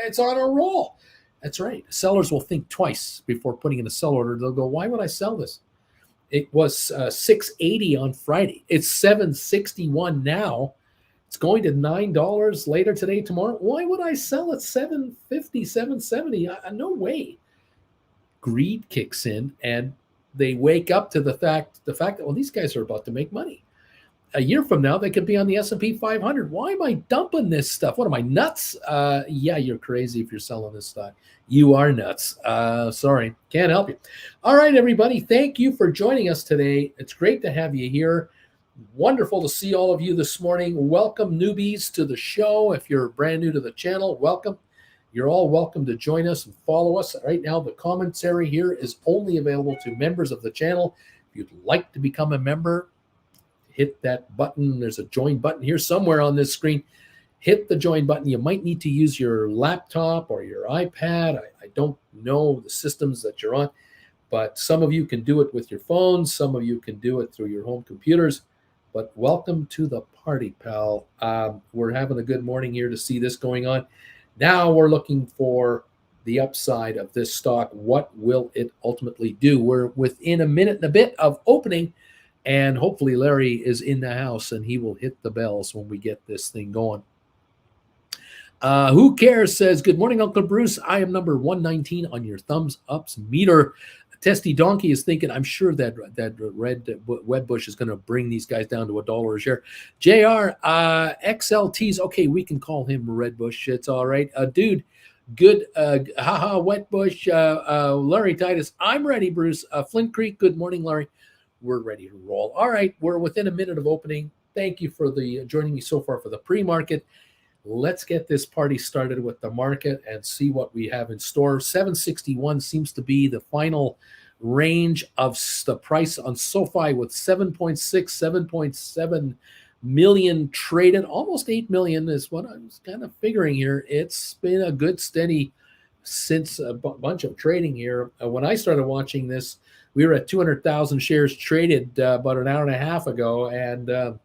It's on a roll. That's right. Sellers will think twice before putting in a sell order. They'll go, why would I sell this? It was $6.80 on Friday. It's $7.61 now. It's going to $9 later today, tomorrow. Why would I sell at $7.50, $7.70? No way. Greed kicks in, and they wake up to the fact that, well, these guys are about to make money. A year from now, they could be on the S&P 500. Why am I dumping this stuff? What am I, nuts? Yeah, you're crazy if you're selling this stock. You are nuts. Sorry, can't help you. All right, everybody, thank you for joining us today. It's great to have you here. Wonderful to see all of you this morning. Welcome, newbies, to the show. If you're brand new to the channel, welcome. You're all welcome to join us and follow us. Right now, the commentary here is only available to members of the channel. If you'd like to become a member, hit that button. There's a join button here somewhere on this screen. Hit the join button. You might need to use your laptop or your iPad. I don't know the systems that you're on, but some of you can do it with your phones. Some of you can do it through your home computers. But welcome to the party, pal. We're having a good morning here to see this going on. Now we're looking for the upside of this stock. What will it ultimately do? We're within a minute and a bit of opening. And hopefully Larry is in the house and he will hit the bells when we get this thing going. Who cares says, good morning, Uncle Bruce. I am number 119 on your thumbs ups meter. Testy Donkey is thinking, I'm sure that red Wedbush is going to bring these guys down to $1 a share. JR, XLTs, okay, we can call him Redbush. It's all right. Dude, good. Haha, Wetbush. Larry Titus, I'm ready, Bruce. Flint Creek, good morning, Larry. We're ready to roll. All right, we're within a minute of opening. Thank you for the joining me so far for the pre-market. Let's get this party started with the market and see what we have in store. 761 seems to be the final range of the price on SoFi with 7.6, 7.7 million traded. Almost 8 million is what I was kind of figuring here. It's been a good steady since a bunch of trading here. When I started watching this, we were at 200,000 shares traded about an hour and a half ago, and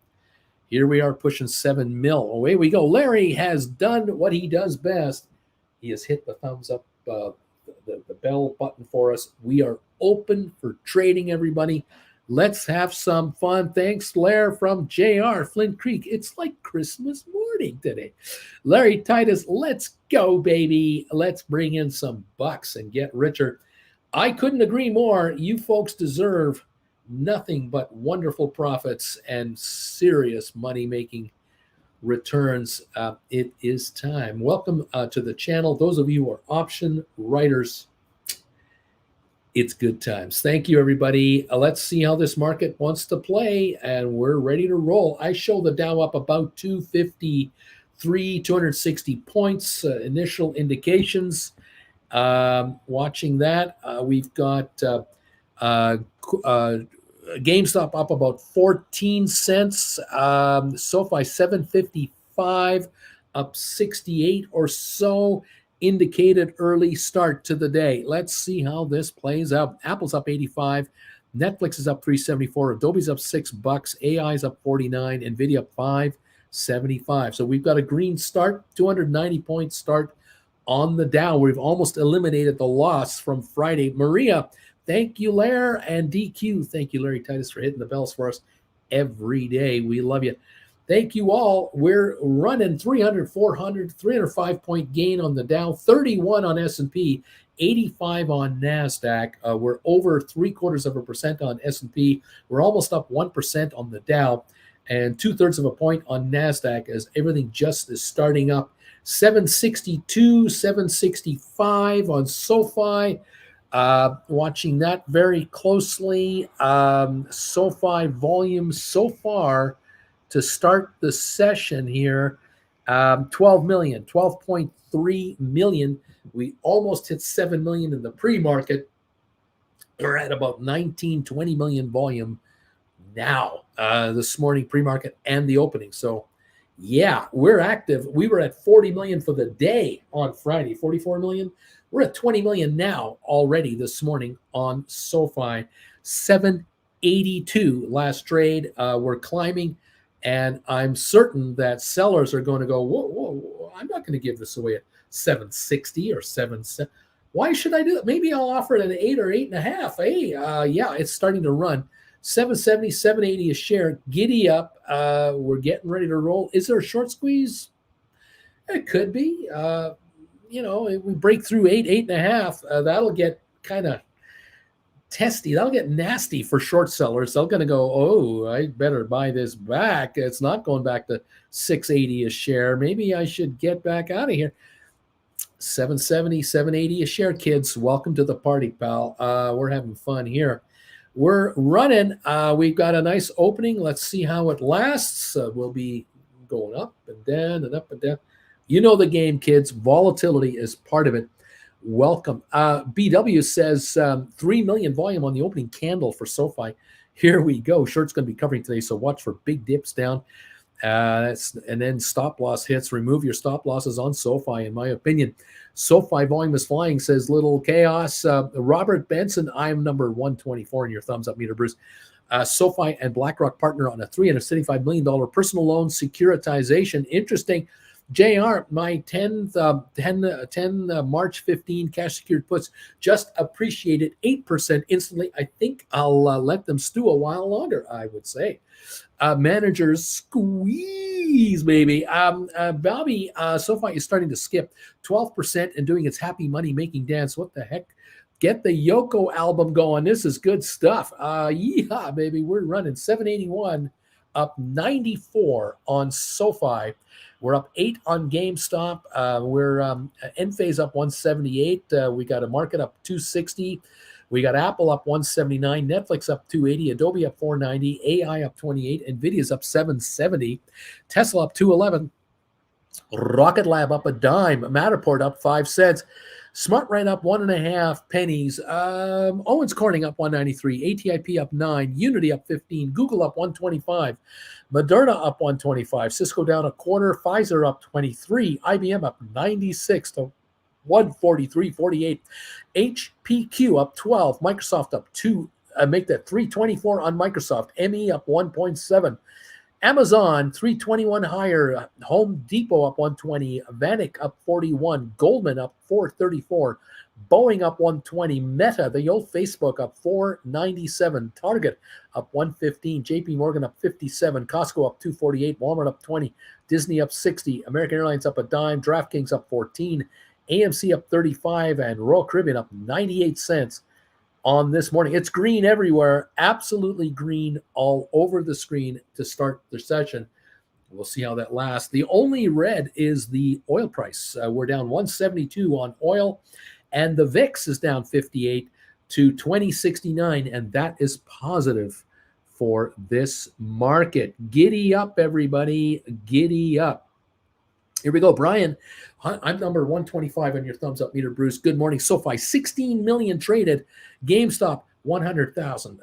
here we are pushing 7 mil. Away we go. Larry has done what he does best. He has hit the thumbs up, the bell button for us. We are open for trading, everybody. Let's have some fun. Thanks, Lair from JR Flint Creek. It's like Christmas morning today. Larry Titus, let's go, baby. Let's bring in some bucks and get richer. I couldn't agree more. You folks deserve nothing but wonderful profits and serious money-making returns. It is time. Welcome to the channel. Those of you who are option writers, it's good times. Thank you, everybody. Let's see how this market wants to play, and we're ready to roll. I show the Dow up about 253, 260 points, initial indications. Watching that, we've got GameStop up about 14 cents. SoFi 755, up 68 or so. Indicated early start to the day. Let's see how this plays out. Apple's up 85. Netflix is up 374. Adobe's up $6. AI's up 49. Nvidia up 575. So we've got a green start, 290 point start on the Dow. We've almost eliminated the loss from Friday. Maria, thank you, Lair, and DQ. Thank you, Larry Titus, for hitting the bells for us every day. We love you. Thank you all. We're running 300, 400, 305 point gain on the Dow, 31 on S&P, 85 on NASDAQ. We're over 0.75% on S&P. We're almost up 1% on the Dow, and 2/3 of a point on NASDAQ as everything just is starting up. 762, 765 on SoFi. Watching that very closely. SoFi volume so far to start the session here, 12 million, 12.3 million. We almost hit 7 million in the pre-market. We're at about 19, 20 million volume now, this morning, pre-market and the opening. So yeah, we're active. We were at 40 million for the day on Friday, 44 million. We're at 20 million now already this morning on SoFi. 782 last trade. We're climbing, and I'm certain that sellers are going to go, whoa, I'm not going to give this away at 760 or 770. Why should I do it? Maybe I'll offer it at 8 or 8.5. Hey, yeah, it's starting to run. 770, 780 a share. Giddy up. We're getting ready to roll. Is there a short squeeze? It could be. If we break through 8, 8.5, that'll get kind of testy. That'll get nasty for short sellers. They're going to go, oh, I better buy this back. It's not going back to 680 a share. Maybe I should get back out of here. 770, 780 a share, kids. Welcome to the party, pal. We're having fun here. We're running. We've got a nice opening. Let's see how it lasts. We'll be going up and down and up and down. You know the game, kids. Volatility is part of it. Welcome. BW says 3 million volume on the opening candle for SoFi. Here we go. Short's going to be covering today, so watch for big dips down. And then stop loss hits. Remove your stop losses on SoFi, in my opinion. SoFi volume is flying, says Little Chaos. Robert Benson, I'm number 124 in your thumbs up meter, Bruce. SoFi and BlackRock partner on a $375 million personal loan securitization. Interesting. JR, my 10 March 15 cash secured puts just appreciated 8% instantly. I think I'll let them stew a while longer, I would say. managers squeeze, baby. Bobby, Sofi is starting to skip 12% and doing its happy money making dance. What the heck? Get the Yoko album going. This is good stuff. Yeehaw, baby. We're running 781, up 94 on SoFi. We're up 8 on GameStop. We're Enphase up 178. We got a market up 260. We got Apple up 179, Netflix up 280, Adobe up 490, AI up 28, Nvidia's up 770, Tesla up 211, Rocket Lab up a dime, Matterport up 5 cents, SmartRent up 1.5 pennies, Owens Corning up 193, ATIP up 9, Unity up 15, Google up 125, Moderna up 125, Cisco down a quarter, Pfizer up 23, IBM up 96 to 143.48, HPQ up 12, Microsoft up 2, make that 324 on Microsoft, ME up 1.7, Amazon 321 higher, Home Depot up 120, Vanik up 41, Goldman up 434, Boeing up 120, Meta, the old Facebook, up 497, Target up 115, JP Morgan up 57, Costco up 248, Walmart up 20, Disney up 60, American Airlines up a dime, DraftKings up 14, AMC up 35, and Royal Caribbean up 98 cents on this morning. It's green everywhere, absolutely green all over the screen to start the session. We'll see how that lasts. The only red is the oil price. We're down 172 on oil, and the VIX is down 58 to 2069, and that is positive for this market. Giddy up, everybody. Giddy up. Here we go, Brian. I'm number 125 on your thumbs up meter, Bruce. Good morning. SoFi, 16 million traded. GameStop, 100,000.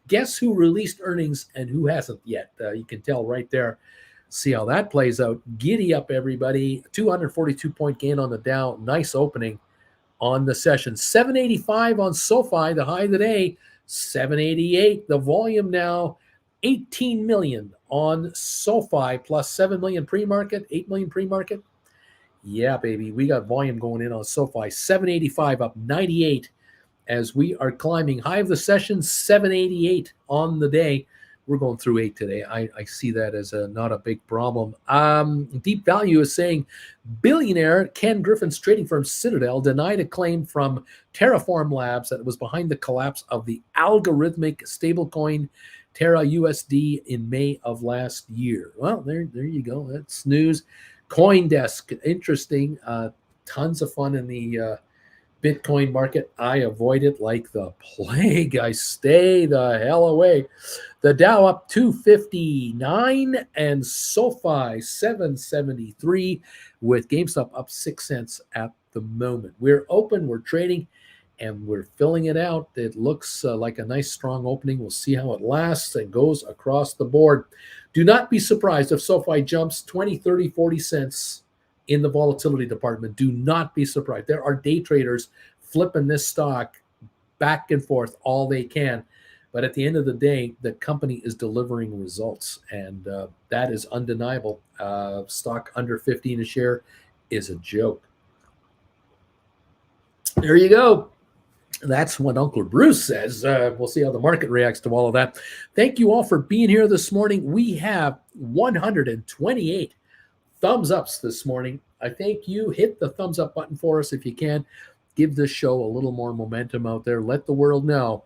Guess who released earnings and who hasn't yet? You can tell right there. See how that plays out. Giddy up, everybody. 242-point gain on the Dow. Nice opening on the session. 785 on SoFi, the high of the day. 788. The volume now. 18 million on SoFi plus 7 million pre-market, 8 million pre-market. Yeah, baby, we got volume going in on SoFi. 785 up 98 as we are climbing. High of the session, 788 on the day. We're going through 8 today. I see that as not a big problem. Deep Value is saying billionaire Ken Griffin's trading firm Citadel denied a claim from Terraform Labs that it was behind the collapse of the algorithmic stablecoin Terra USD in May of last year. Well, there you go. That's news. CoinDesk, interesting. Tons of fun in the Bitcoin market. I avoid it like the plague. I stay the hell away. The Dow up 259 and SoFi 773 with GameStop up 6 cents at the moment. We're open. We're trading. And we're filling it out. It looks like a nice, strong opening. We'll see how it lasts and goes across the board. Do not be surprised if SoFi jumps 20, 30, 40 cents in the volatility department. Do not be surprised. There are day traders flipping this stock back and forth all they can. But at the end of the day, the company is delivering results. And that is undeniable. Stock under 15 a share is a joke. There you go. That's what Uncle Bruce says. We'll see how the market reacts to all of that. Thank you all for being here this morning. We have 128 thumbs ups this morning. I thank you. Hit the thumbs up button for us if you can. Give this show a little more momentum out there. Let the world know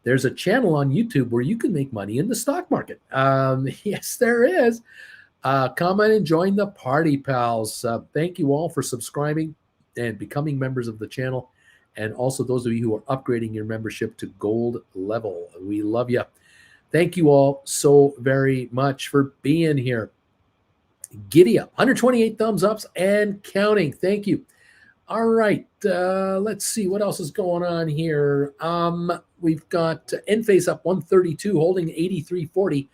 there's a channel on YouTube where you can make money in the stock market. Yes, there is. Come on and join the party, pals. Thank you all for subscribing and becoming members of the channel. And also those of you who are upgrading your membership to gold level. We love you. Thank you all so very much for being here. Giddy up. 128 thumbs ups and counting. Thank you. All right. Let's see what else is going on here. We've got Enphase up 132, holding 83.40.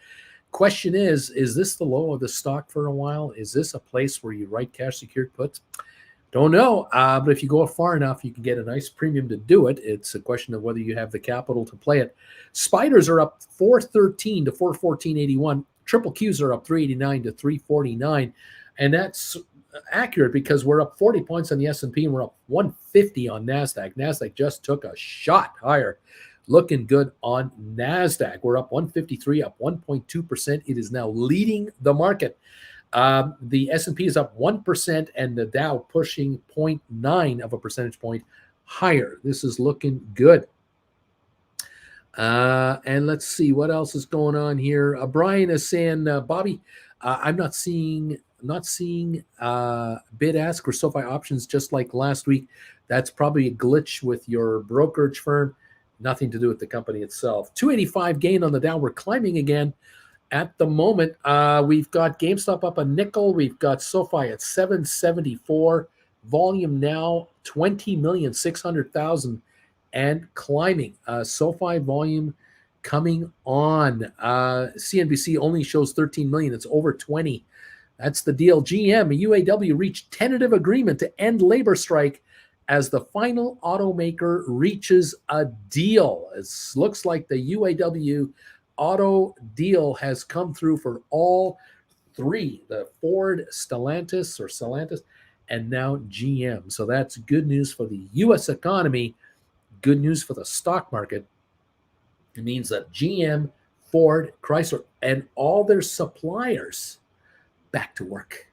Question is this the low of the stock for a while? Is this a place where you write cash secured puts? Don't know, but if you go far enough, you can get a nice premium to do it. It's a question of whether you have the capital to play it. Spiders are up 413 to 414.81. Triple Qs are up 389 to 349, and that's accurate because we're up 40 points on the S&P and we're up 150 on NASDAQ. NASDAQ just took a shot higher. Looking good on NASDAQ. We're up 153, up 1.2%. It is now leading the market. The S&P is up 1% and the Dow pushing 0.9 of a percentage point higher. This is looking good. And let's see what else is going on here. Brian is saying, Bobby, I'm not seeing bid ask for SoFi options just like last week. That's probably a glitch with your brokerage firm. Nothing to do with the company itself. 285 gain on the Dow. We're climbing again. At the moment, we've got GameStop up a nickel. We've got SoFi at 774. Volume now 20,600,000 and climbing. SoFi volume coming on. CNBC only shows 13 million. It's over 20. That's the deal. GM, UAW reached tentative agreement to end labor strike as the final automaker reaches a deal. It looks like the UAW auto deal has come through for all three, the Ford, Stellantis, and now GM. So that's good news for the U.S. economy, good news for the stock market. It means that GM, Ford, Chrysler, and all their suppliers back to work.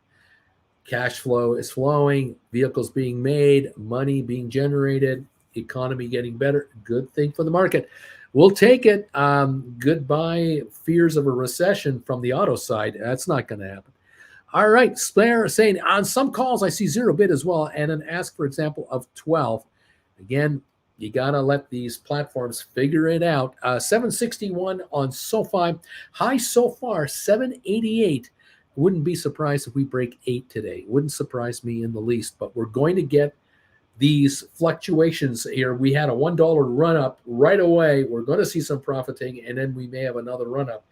Cash flow is flowing, vehicles being made, money being generated, economy getting better. Good thing for the market. We'll take it. Goodbye fears of a recession from the auto side. That's not going to happen. All right. Spare saying on some calls I see zero bid as well and an ask, for example, of 12. Again, you got to let these platforms figure it out. 761 on SoFi. High so far, 788. Wouldn't be surprised if we break 8 today. Wouldn't surprise me in the least, but we're going to get these fluctuations here. We had a $1 run up right away. We're going to see some profiting, and then we may have another run up.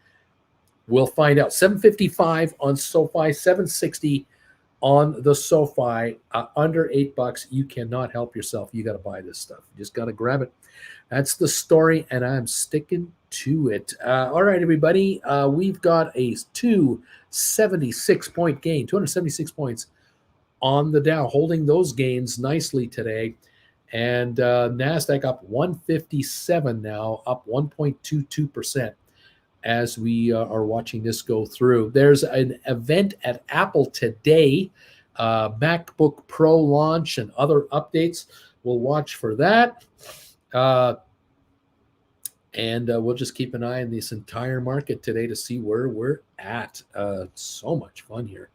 We'll find out. 755 on SoFi, 760 on the SoFi, under $8. You cannot help yourself. You got to buy this stuff. You just got to grab it. That's the story, and I'm sticking to it. All right, everybody. We've got a 276-point gain, 276 points on the Dow, holding those gains nicely today. And NASDAQ up 157 now, up 1.22% as we are watching this go through. There's an event at Apple today, MacBook Pro launch and other updates. We'll watch for that. And we'll just keep an eye on this entire market today to see where we're at. So much fun here.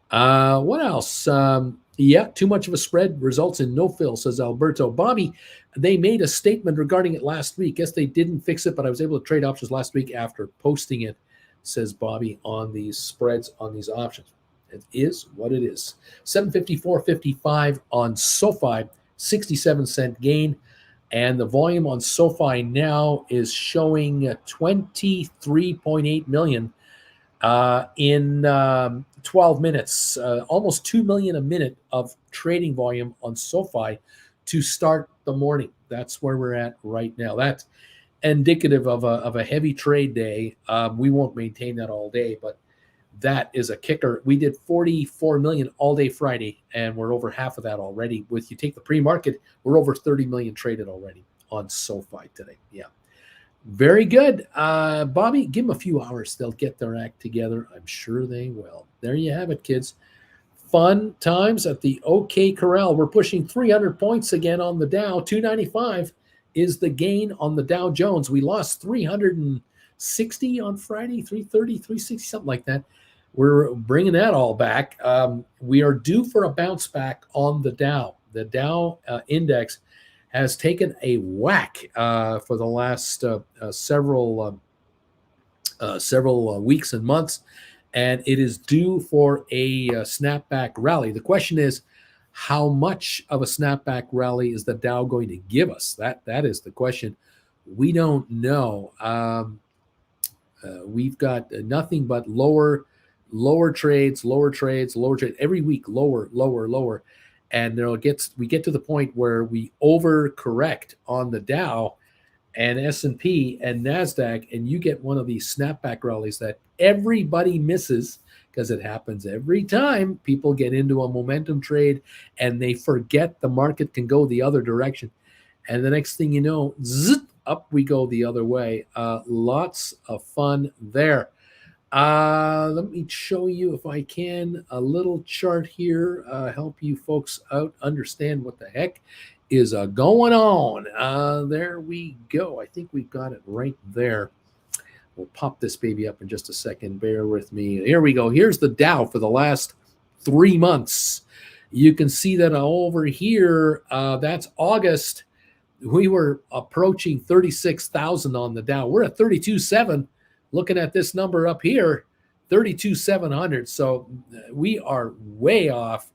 What else? Too much of a spread results in no fill, says Alberto. Bobby, they made a statement regarding it last week. Guess they didn't fix it, but I was able to trade options last week after posting it, says Bobby, on these spreads on these options. It is what it is. 754.55 on SoFi, 67-cent gain. And the volume on SoFi now is showing 23.8 million in 12 minutes, almost 2 million a minute of trading volume on SoFi to start the morning. That's where we're at right now. That's indicative of a heavy trade day. We won't maintain that all day, but that is a kicker. We did 44 million all day Friday, and we're over half of that already. With you take the pre-market, we're over 30 million traded already on SoFi today. Yeah. Very good. Bobby, give them a few hours. They'll get their act together. I'm sure they will. There you have it, kids. Fun times at the OK Corral. We're pushing 300 points again on the Dow. 295 is the gain on the Dow Jones. We lost 360 on Friday, 330, 360, something like that. We're bringing that all back. We are due for a bounce back on the Dow. The Dow index has taken a whack for the last several weeks and months, and it is due for a snapback rally. The question is, how much of a snapback rally is the Dow going to give us? That is the question. We don't know. We've got nothing but lower trades every week, lower. And we get to the point where we overcorrect on the Dow and S&P and NASDAQ, and you get one of these snapback rallies that everybody misses because it happens every time. People get into a momentum trade and they forget the market can go the other direction. And the next thing you know, up we go the other way. Lots of fun there. Let me show you, if I can, a little chart here, help you folks out understand what the heck is going on. There we go. I think we've got it right there. We'll pop this baby up in just a second. Bear with me. Here we go. Here's the Dow for the last 3 months. You can see that over here, that's August. We were approaching 36,000 on the Dow. We're at 32.7. Looking at this number up here, 32,700. So we are way off.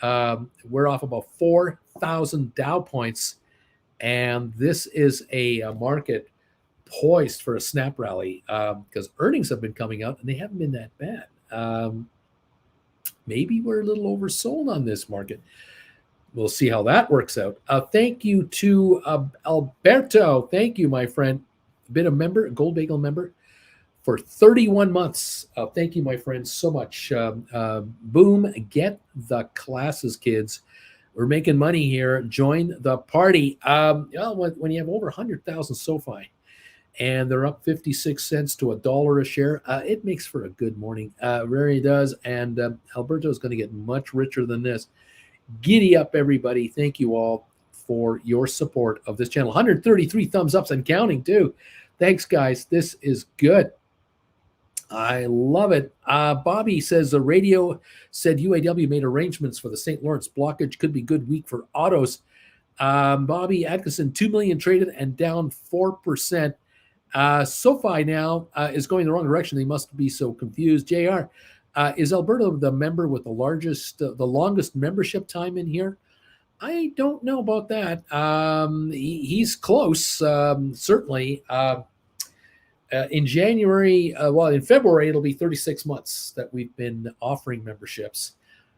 We're off about 4,000 Dow points. And this is a market poised for a snap rally because earnings have been coming out and they haven't been that bad. Maybe we're a little oversold on this market. We'll see how that works out. Thank you to Alberto. Thank you, my friend. Been a member, a Gold Bagel member for 31 months. Thank you, my friend, so much. Boom, get the classes, kids. We're making money here. Join the party. When you have over 100,000 Sofi and they're up 56 cents to $1 a share, it makes for a good morning. Really does. And Alberto is going to get much richer than this. Giddy up, everybody. Thank you all for your support of this channel. 133 thumbs ups and counting, too. Thanks, guys. This is good. I love it. Bobby says the radio said UAW made arrangements for the St. Lawrence blockage. Could be good week for autos. Bobby Atkinson, 2 million traded and down 4%. SoFi now is going the wrong direction. They must be so confused. JR, is Alberto the member with the longest membership time in here? I don't know about that. He's close, certainly. In January, in February, it'll be 36 months that we've been offering memberships.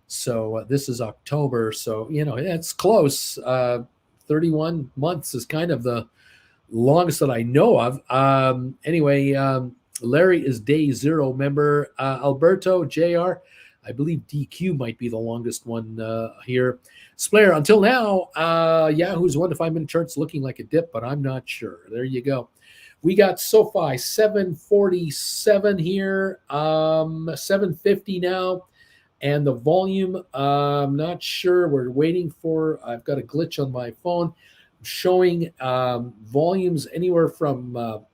So this is October. So, it's close. 31 months is kind of the longest that I know of. Anyway, Larry is day 0 member. Alberto, JR, I believe DQ might be the longest one here. Splayer, until now, Yahoo's 1 to 5 minute charts looking like a dip, but I'm not sure. There you go. We got SoFi 747 here, 750 now. And the volume, I'm not sure. We're waiting for, I've got a glitch on my phone showing volumes anywhere from,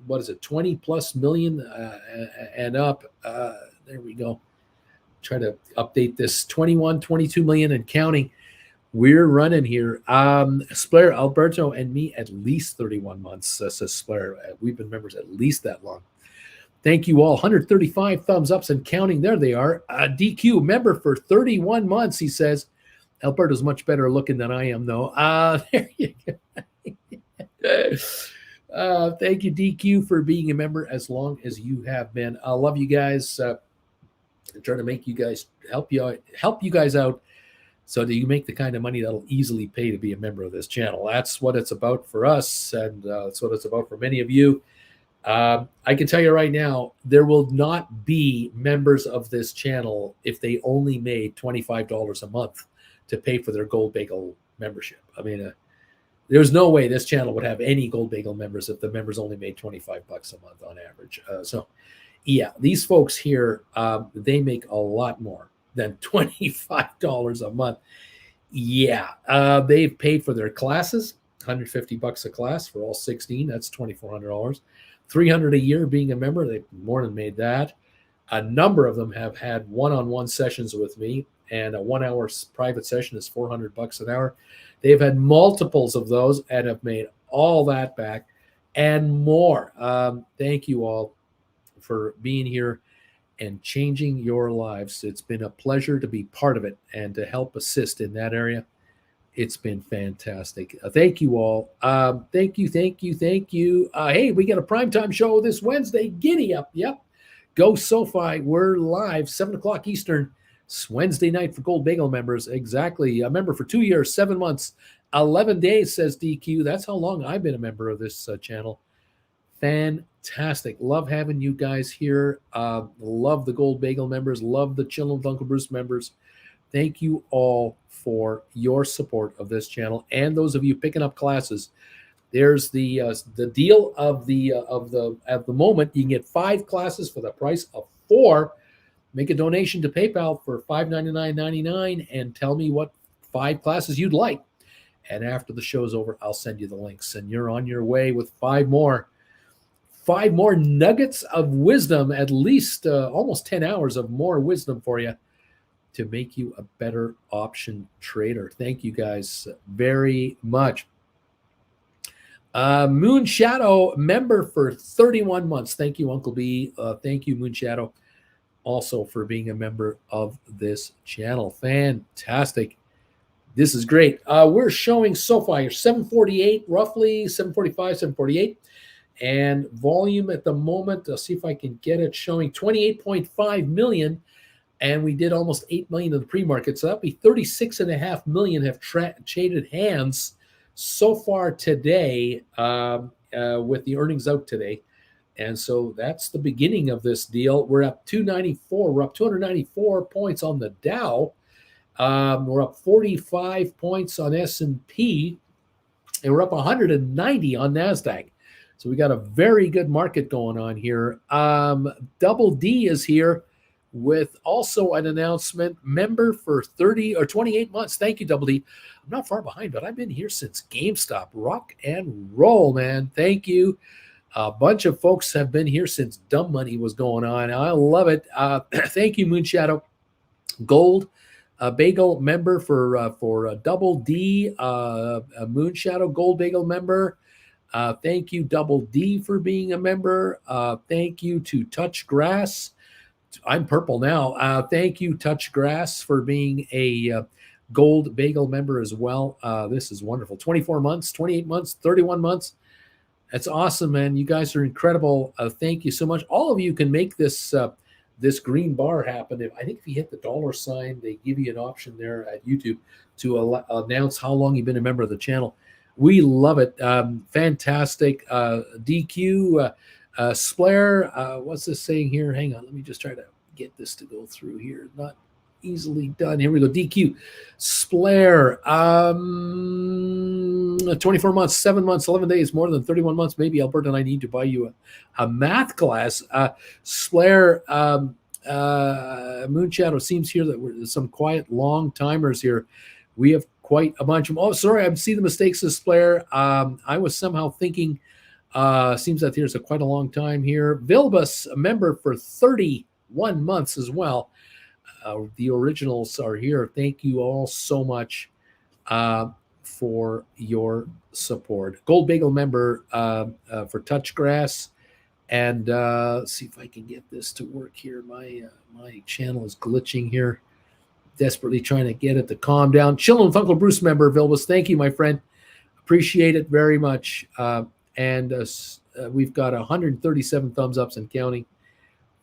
20 plus million and up. There we go. Try to update this. 21, 22 million and counting. We're running here. Splayer, Alberto, and me at least 31 months, says Splayer. We've been members at least that long. Thank you all. 135 thumbs ups and counting. There they are. DQ, member for 31 months, he says. Alberto's much better looking than I am, though. There you go. Thank you, DQ, for being a member as long as you have been. I love you guys. I'm trying to make you guys help you guys out so that you make the kind of money that'll easily pay to be a member of this channel. That's what it's about for us, and that's what it's about for many of you. I can tell you right now, there will not be members of this channel if they only made $25 a month to pay for their Gold Bagel membership. I mean, there's no way this channel would have any Gold Bagel members if the members only made $25 a month on average. So, yeah, these folks here, they make a lot more than $25 a month. Yeah, they've paid for their classes, $150 a class for all 16. That's $2,400. $300 a year being a member. They've more than made that. A number of them have had one-on-one sessions with me, and a 1 hour private session is $400 an hour. They've had multiples of those and have made all that back and more. Thank you all for being here and changing your lives. It's been a pleasure to be part of it and to help assist in that area. It's been fantastic. Thank you all. Thank you. Hey, we got a primetime show this Wednesday. Giddy up. Yep. Go SoFi. We're live, 7 o'clock Eastern. It's Wednesday night for Gold Bagel members. Exactly. A member for 2 years, 7 months, 11 days, says DQ. That's how long I've been a member of this channel. Fantastic. Love having you guys here. Love the Gold Bagel members. Love the Chillin' with Uncle Bruce members. Thank you all for your support of this channel and those of you picking up classes. There's the deal of the at the moment. You can get 5 classes for the price of 4. Make a donation to PayPal for $599.99 and tell me what 5 classes you'd like. And after the show's over, I'll send you the links, and you're on your way with 5 more nuggets of wisdom, at least almost 10 hours of more wisdom for you to make you a better option trader. Thank you guys very much. Moon Shadow member for 31 months. Thank you, Uncle B. Thank you, Moon Shadow, also for being a member of this channel. Fantastic. This is great. We're showing Sofi 748, roughly 745, 748. And volume at the moment, I'll see if I can get it, showing 28.5 million. And we did almost 8 million in the pre-market. So that'll be 36.5 million have traded hands so far today with the earnings out today. And so that's the beginning of this deal. We're up 294. We're up 294 points on the Dow. We're up 45 points on S&P. And we're up 190 on NASDAQ. So we got a very good market going on here. Double D is here with also an announcement, member for 30 or 28 months. Thank you, Double D. I'm not far behind, but I've been here since GameStop. Rock and roll, man. Thank you. A bunch of folks have been here since Dumb Money was going on. I love it. Thank you, Moonshadow. Gold Bagel member for Double D. Moonshadow Gold Bagel member. Thank you, Double D, for being a member. Thank you to Touch Grass. I'm purple now. Thank you, Touch Grass, for being a Gold Bagel member as well. This is wonderful. 24 months, 28 months, 31 months. That's awesome, man. You guys are incredible. Thank you so much. All of you can make this this green bar happen. I think if you hit the $sign, they give you an option there at YouTube to announce how long you've been a member of the channel. We love it. Fantastic. DQ, Splair, what's this saying here? Hang on. Let me just try to get this to go through here. Not easily done. Here we go. DQ, Splair, 24 months, 7 months, 11 days, more than 31 months. Maybe, Alberta, and I need to buy you a math class. Splair, Moonshadow, seems here that we're some quiet long timers here. We have quite a bunch of them. Oh, sorry, I see the mistakes of Splair. I was somehow thinking, seems that there's quite a long time here. Vilbus, a member for 31 months as well. The originals are here. Thank you all so much for your support. Gold Bagel member for Touchgrass. And let's see if I can get this to work here. My channel is glitching here. Desperately trying to get it to calm down. Chillin' with Uncle Bruce member, Vilbus. Thank you, my friend. Appreciate it very much. And we've got 137 thumbs ups and counting.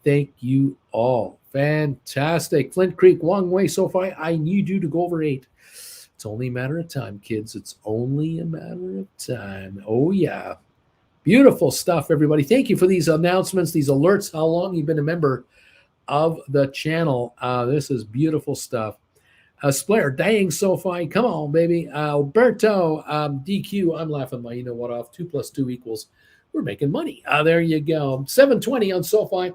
Thank you all. Fantastic. Flint Creek, Wong Wei, Sofi, I need you to go over 8. It's only a matter of time, kids. It's only a matter of time. Oh, yeah. Beautiful stuff, everybody. Thank you for these announcements, these alerts, how long you've been a member of the channel. This is beautiful stuff. Splair, dang, Sofi, come on, baby. Alberto, DQ, I'm laughing my you know what off. 2 + 2 =, we're making money. There you go. 720 on Sofi.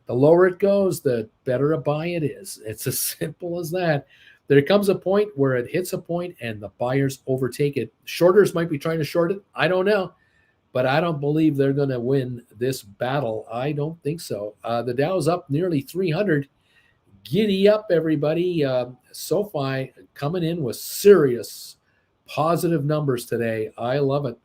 The lower it goes, the better a buy it is. It's as simple as that. There comes a point where it hits a point and the buyers overtake it. Shorters might be trying to short it. I don't know. But I don't believe they're going to win this battle. I don't think so. The Dow's up nearly 300. Giddy up, everybody. Sofi coming in with serious positive numbers today. I love it.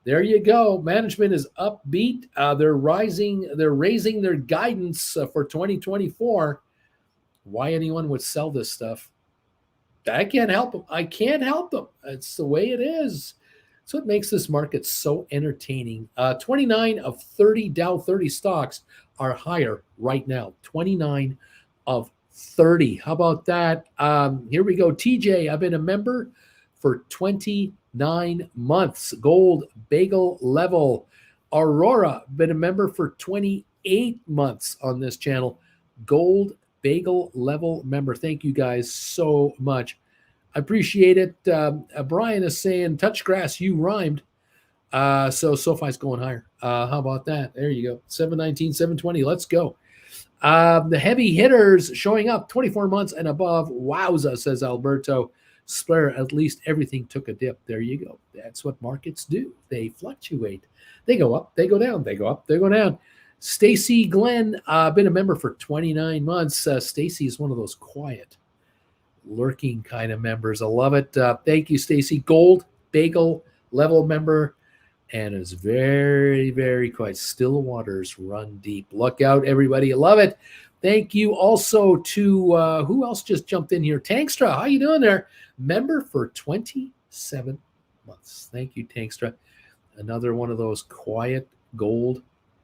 There you go. Management is upbeat. They're raising their guidance for 2024. Why anyone would sell this stuff? I can't help them. I can't help them. It's the way it is. So it makes this market so entertaining. 29 of 30 Dow 30 stocks are higher right now. 29 of 30. How about that? Here we go. TJ, I've been a member for 29 months. Gold Bagel level. Aurora, been a member for 28 months on this channel. Gold Bagel level member. Thank you guys so much. I appreciate it. Brian is saying, touch grass, you rhymed. So SoFi's going higher. How about that? There you go. 719, 720. Let's go. The heavy hitters showing up 24 months and above. Wowza, says Alberto. Splair, at least everything took a dip. There you go. That's what markets do. They fluctuate. They go up, they go down, they go up, they go down. Stacy Glenn, been a member for 29 months. Stacy is one of those quiet, lurking kind of members. I love it. Thank you, Stacy. Gold Bagel level member, and is very, very quiet. Still waters run deep. Look out, everybody. I love it. Thank you also to who else just jumped in here? Tankstra, how you doing there? Member for 27 months. Thank you, Tankstra. Another one of those quiet gold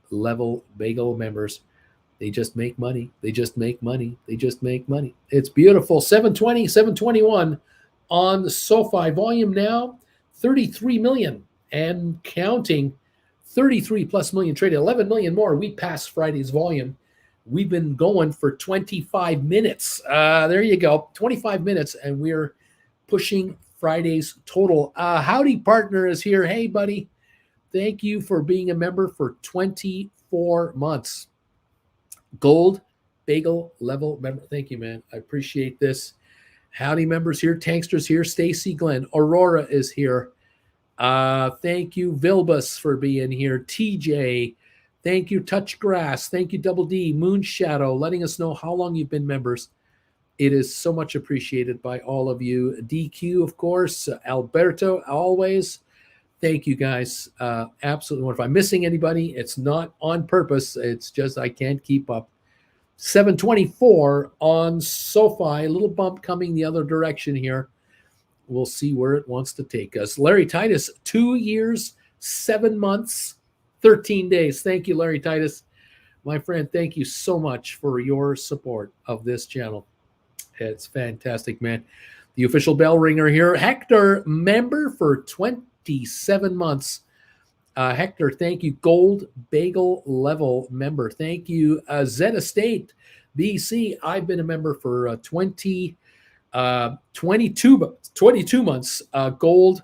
level bagel members. They just make money. They just make money. They just make money. It's beautiful. 720, 721 on the SoFi. Volume now 33 million and counting. 33 plus million traded. 11 million more. We passed Friday's volume. We've been going for 25 minutes. There you go. 25 minutes, and we're pushing Friday's total. Howdy Partner is here. Hey, buddy. Thank you for being a member for 24 months. Gold bagel level member. Thank you, man. I appreciate this. Howdy members here. Tanksters here. Stacy Glenn. Aurora is here. Thank you, Vilbus, for being here. TJ. Thank you, Touch Grass. Thank you, Double D. Moonshadow, letting us know how long you've been members. It is so much appreciated by all of you. DQ, of course. Alberto, always. Thank you, guys. Absolutely. If I'm missing anybody, it's not on purpose. It's just I can't keep up. 724 on SoFi. A little bump coming the other direction here. We'll see where it wants to take us. Larry Titus, 2 years, 7 months, 13 days. Thank you, Larry Titus. My friend, thank you so much for your support of this channel. It's fantastic, man. The official bell ringer here. Hector, member for 27 months. Hector, thank you. Gold bagel level member. Thank you. Zed Estate, BC. I've been a member for 22 months. Gold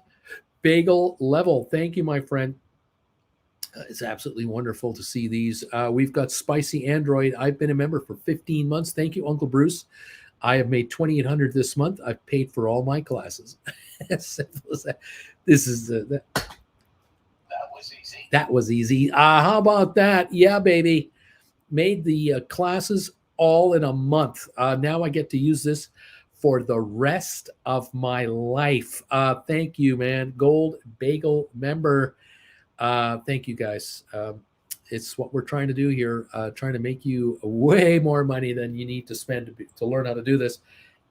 bagel level. Thank you, my friend. It's absolutely wonderful to see these. We've got Spicy Android. I've been a member for 15 months. Thank you, Uncle Bruce. I have made $2,800 this month. I've paid for all my classes. As simple as that. This is that was easy. That was easy. How about that? Yeah, baby. Made the classes all in a month. Now I get to use this for the rest of my life. Thank you, man. Gold bagel member. Thank you, guys. It's what we're trying to do here, trying to make you way more money than you need to spend to learn how to do this,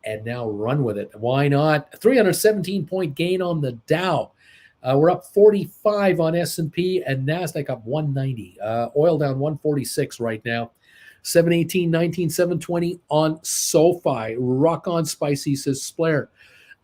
and now run with it. Why not? 317-point gain on the Dow. We're up 45 on S&P, and NASDAQ up 190. Oil down 146 right now. 718, 19, 720 on SoFi. Rock on spicy, says Splair.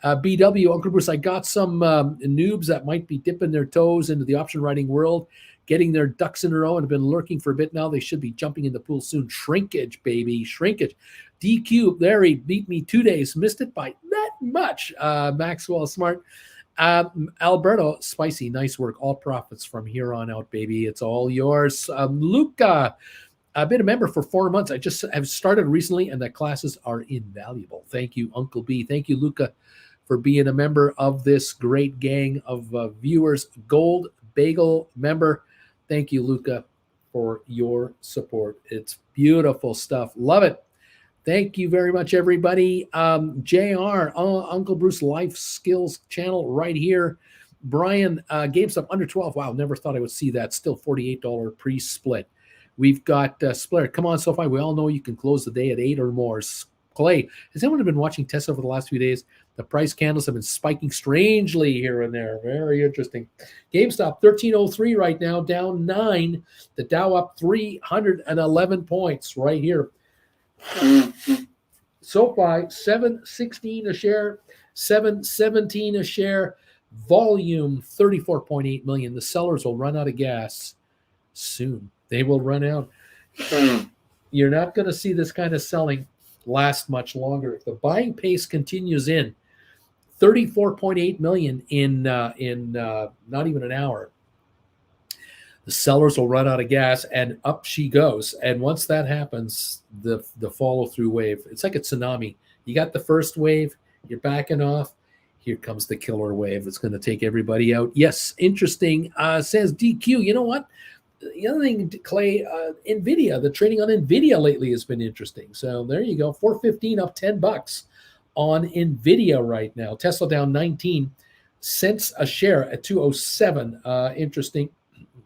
BW, Uncle Bruce, I got some noobs that might be dipping their toes into the option writing world, getting their ducks in a row, and have been lurking for a bit now. They should be jumping in the pool soon. Shrinkage, baby, shrinkage. DQ, Larry beat me 2 days. Missed it by that much. Maxwell Smart. Alberto, spicy, nice work. All profits from here on out, baby. It's all yours. Luca, I've been a member for 4 months. I just have started recently, and the classes are invaluable. Thank you, Uncle B. Thank you, Luca, for being a member of this great gang of viewers. Gold bagel member. Thank you, Luca, for your support. It's beautiful stuff. Love it. Thank you very much, everybody. JR, Uncle Bruce Life Skills channel right here. Brian, GameStop under 12. Wow, never thought I would see that. Still $48 pre-split. We've got Splair. Come on, SoFi. We all know you can close the day at 8 or more. Clay, has anyone been watching Tesla over the last few days? The price candles have been spiking strangely here and there. Very interesting. GameStop 1303 right now, down 9. The Dow up 311 points right here. SoFi 716 a share, 717 a share. Volume 34.8 million. The sellers will run out of gas soon. They will run out. You're not going to see this kind of selling last much longer. If the buying pace continues in 34.8 million in not even an hour, the sellers will run out of gas and up she goes. And once that happens, the follow through wave, it's like a tsunami. You got the first wave, you're backing off. Here comes the killer wave. It's going to take everybody out. Yes, interesting. Says DQ. You know what? The other thing, Clay, NVIDIA, the trading on NVIDIA lately has been interesting. So there you go. 415 up $10 on NVIDIA right now. Tesla down 19 cents a share at 207. Interesting.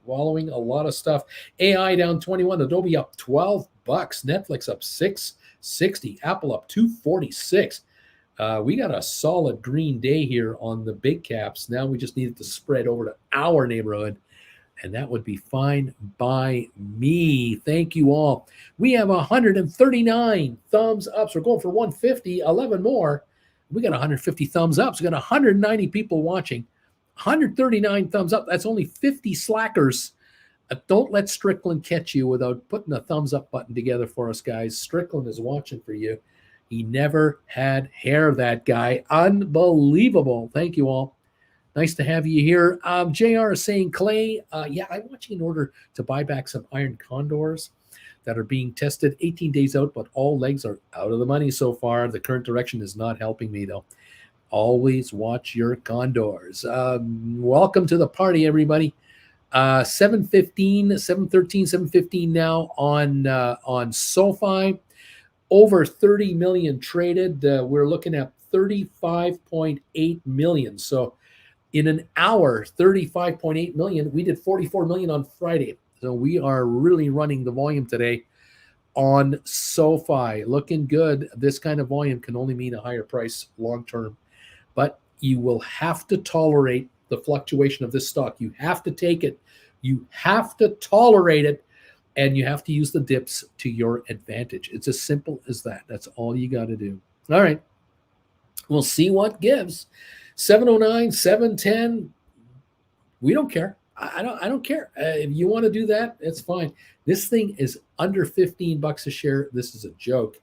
Following a lot of stuff. AI down 21. Adobe up $12. Netflix up 660. Apple up 246. We got a solid green day here on the big caps. Now we just need it to spread over to our neighborhood, and that would be fine by me. Thank you all. We have 139 thumbs ups. We're going for 150, 11 more. We got 150 thumbs ups. We got 190 people watching. 139 thumbs up. That's only 50 slackers. Don't let Strickland catch you without putting a thumbs up button together for us, guys. Strickland is watching for you. He never had hair, that guy. Unbelievable. Thank you all. Nice to have you here. JR is saying, Clay, yeah, I'm watching in order to buy back some iron condors that are being tested 18 days out, but all legs are out of the money so far. The current direction is not helping me, though. Always watch your condors. Welcome to the party, everybody. 7:15, 7:13, 7:15 now on SoFi. Over 30 million traded. We're looking at 35.8 million. So in an hour, 35.8 million. We did 44 million on Friday. So we are really running the volume today on SoFi. Looking good. This kind of volume can only mean a higher price long term. But you will have to tolerate the fluctuation of this stock. You have to take it. You have to tolerate it. And you have to use the dips to your advantage. It's as simple as that. That's all you got to do. All right. We'll see what gives. 709, 710. We don't care. I don't care. If you want to do that, it's fine. This thing is under $15 a share. This is a joke.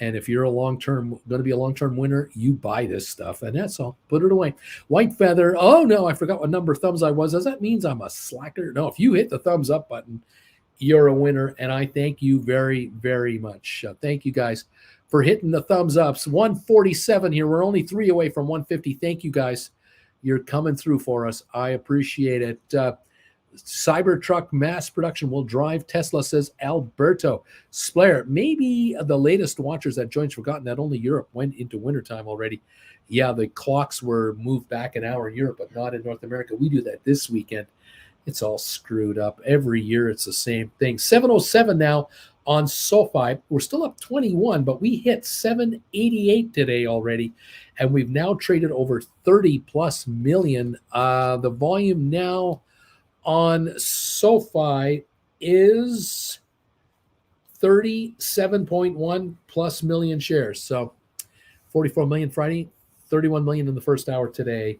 And if you're going to be a long-term winner, you buy this stuff. And that's all. Put it away. White feather. Oh, no, I forgot what number of thumbs I was. Does that mean I'm a slacker? No, if you hit the thumbs up button, you're a winner. And I thank you very, very much. Thank you guys for hitting the thumbs ups. 147 here. We're only 3 away from 150. Thank you guys. You're coming through for us. I appreciate it. Cybertruck mass production will drive Tesla, says Alberto. Splair, maybe the latest watchers that joined forgotten that only Europe went into wintertime already. Yeah, the clocks were moved back an hour in Europe, but not in North America. We do that this weekend. It's all screwed up. Every year it's the same thing. 707 now on SoFi. We're still up 21, but we hit 788 today already, and we've now traded over 30 plus million. The volume now on SoFi is 37.1 plus million shares. So 44 million Friday, 31 million in the first hour today.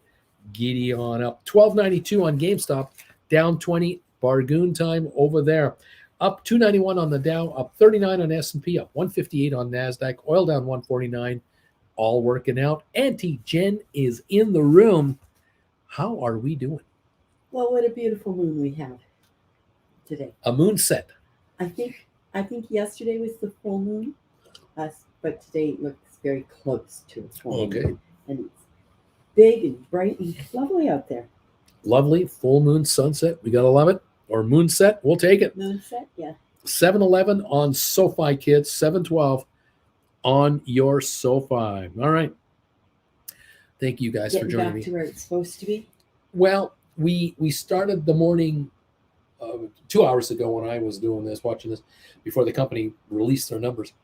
Giddy on up. 1292 on GameStop, down 20. Bargoon time over there. Up 291 on the Dow, up 39 on S&P, up 158 on NASDAQ. Oil down 149. All working out. Auntie Jen is in the room. How are we doing? Well, what a beautiful moon we have today. A moon set. I think yesterday was the full moon, but today it looks very close to its full moon. Okay. And it's big and bright and lovely out there. Lovely full moon sunset. We got to love it. Or moon set. We'll take it. Moon set, yeah. 7-11 on SoFi, kids. 712 on your SoFi. All right. Thank you guys for joining me. Getting back to where it's supposed to be. Well, we started the morning 2 hours ago when I was doing this, watching this, before the company released their numbers.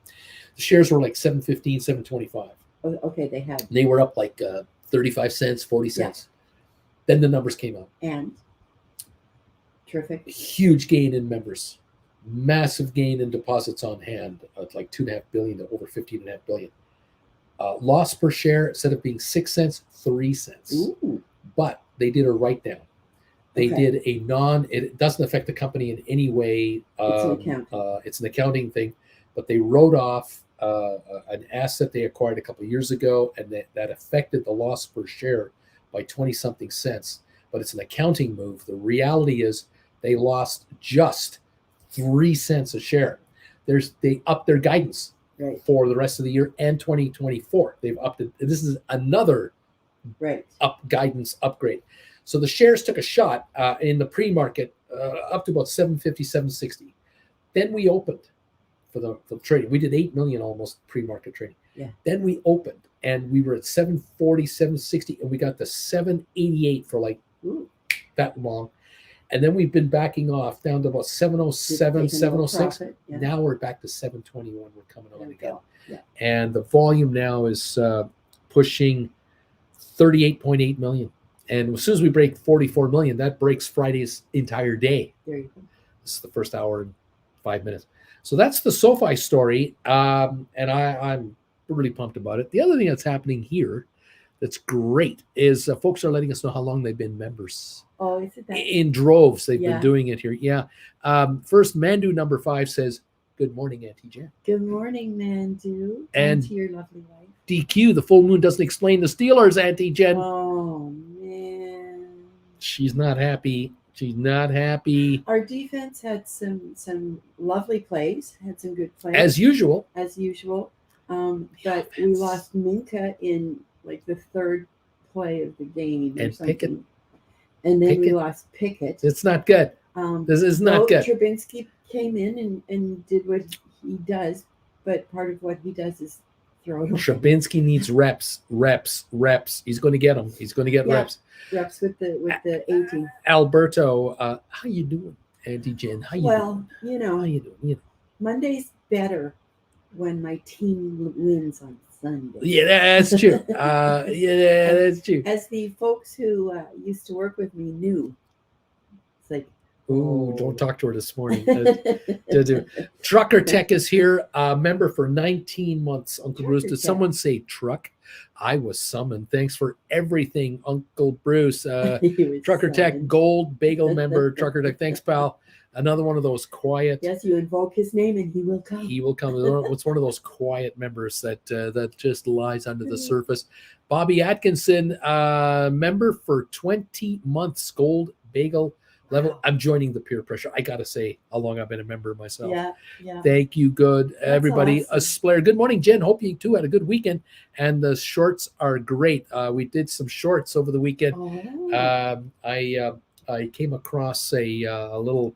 The shares were like 715, 725. Oh, okay, they have. They were up like 35 cents, 40 cents. Yeah. Then the numbers came out. And terrific. Huge gain in members. Massive gain in deposits on hand, like 2.5 billion to over 15.5 billion. Loss per share, instead of being 6 cents, 3 cents. Ooh. But they did a write down. They did it doesn't affect the company in any way. It's an accounting thing, but they wrote off an asset they acquired a couple of years ago, and that affected the loss per share by 20 something cents. But it's an accounting move. The reality is They lost just 3 cents a share. They upped their guidance Right. for the rest of the year and 2024. They've upped it. This is another Right. guidance upgrade. So the shares took a shot in the pre-market up to about 750, 760. Then we opened for the trading. We did 8 million almost pre-market trading. Yeah. Then we opened and we were at 740, 760, and we got to 788 for like that long. And then we've been backing off down to about 707, 706. Yeah. Now we're back to 721. We're coming on again. Yeah. And the volume now is pushing 38.8 million. And as soon as we break 44 million, that breaks Friday's entire day. There you go. This is the first hour and 5 minutes. So that's the Sofi story. And I'm really pumped about it. The other thing that's happening here that's great is folks are letting us know how long they've been members. Oh, is it that? In droves, they've Yeah. been doing it here. Yeah. First, Mandu number 5 says, "Good morning, Auntie Jen." Good morning, Mandu. And to your lovely wife. DQ, the full moon doesn't explain the Steelers, Auntie Jen. Oh, man. She's not happy. She's not happy. Our defense had some lovely plays, had some good plays. As usual. But we lost Minka in like the third play of the game or And something. Pickett. And then we Pickett. lost Pickett. It's not good. This is not good. Trubinsky came in and did what he does, but part of what he does is throw it away. Trubinsky needs reps. He's going to get them. He's going to get reps. Reps with the 18. Alberto, how you doing, Auntie Jen? How you doing? Well, you know, How you doing? You know. Monday's better when my team wins on Sunday. Yeah, that's true. That's true. As the folks who used to work with me knew, it's like, Ooh, don't talk to her this morning. Trucker Tech is here, member for 19 months. Uncle Bruce, did someone say truck? I was summoned. Thanks for everything, Uncle Bruce. Trucker Tech Gold Bagel member. Trucker Tech, thanks, pal. Another one of those quiet. Yes, you invoke his name and he will come. He will come. It's one of those quiet members that just lies under the surface. Bobby Atkinson, member for 20 months. Gold Bagel level. I'm joining the peer pressure. I gotta say how long I've been a member myself. Yeah. Thank you, good That's everybody. awesome. Blair, good morning, Jen. Hope you too had a good weekend. And the shorts are great. We did some shorts over the weekend. Oh. I came across a little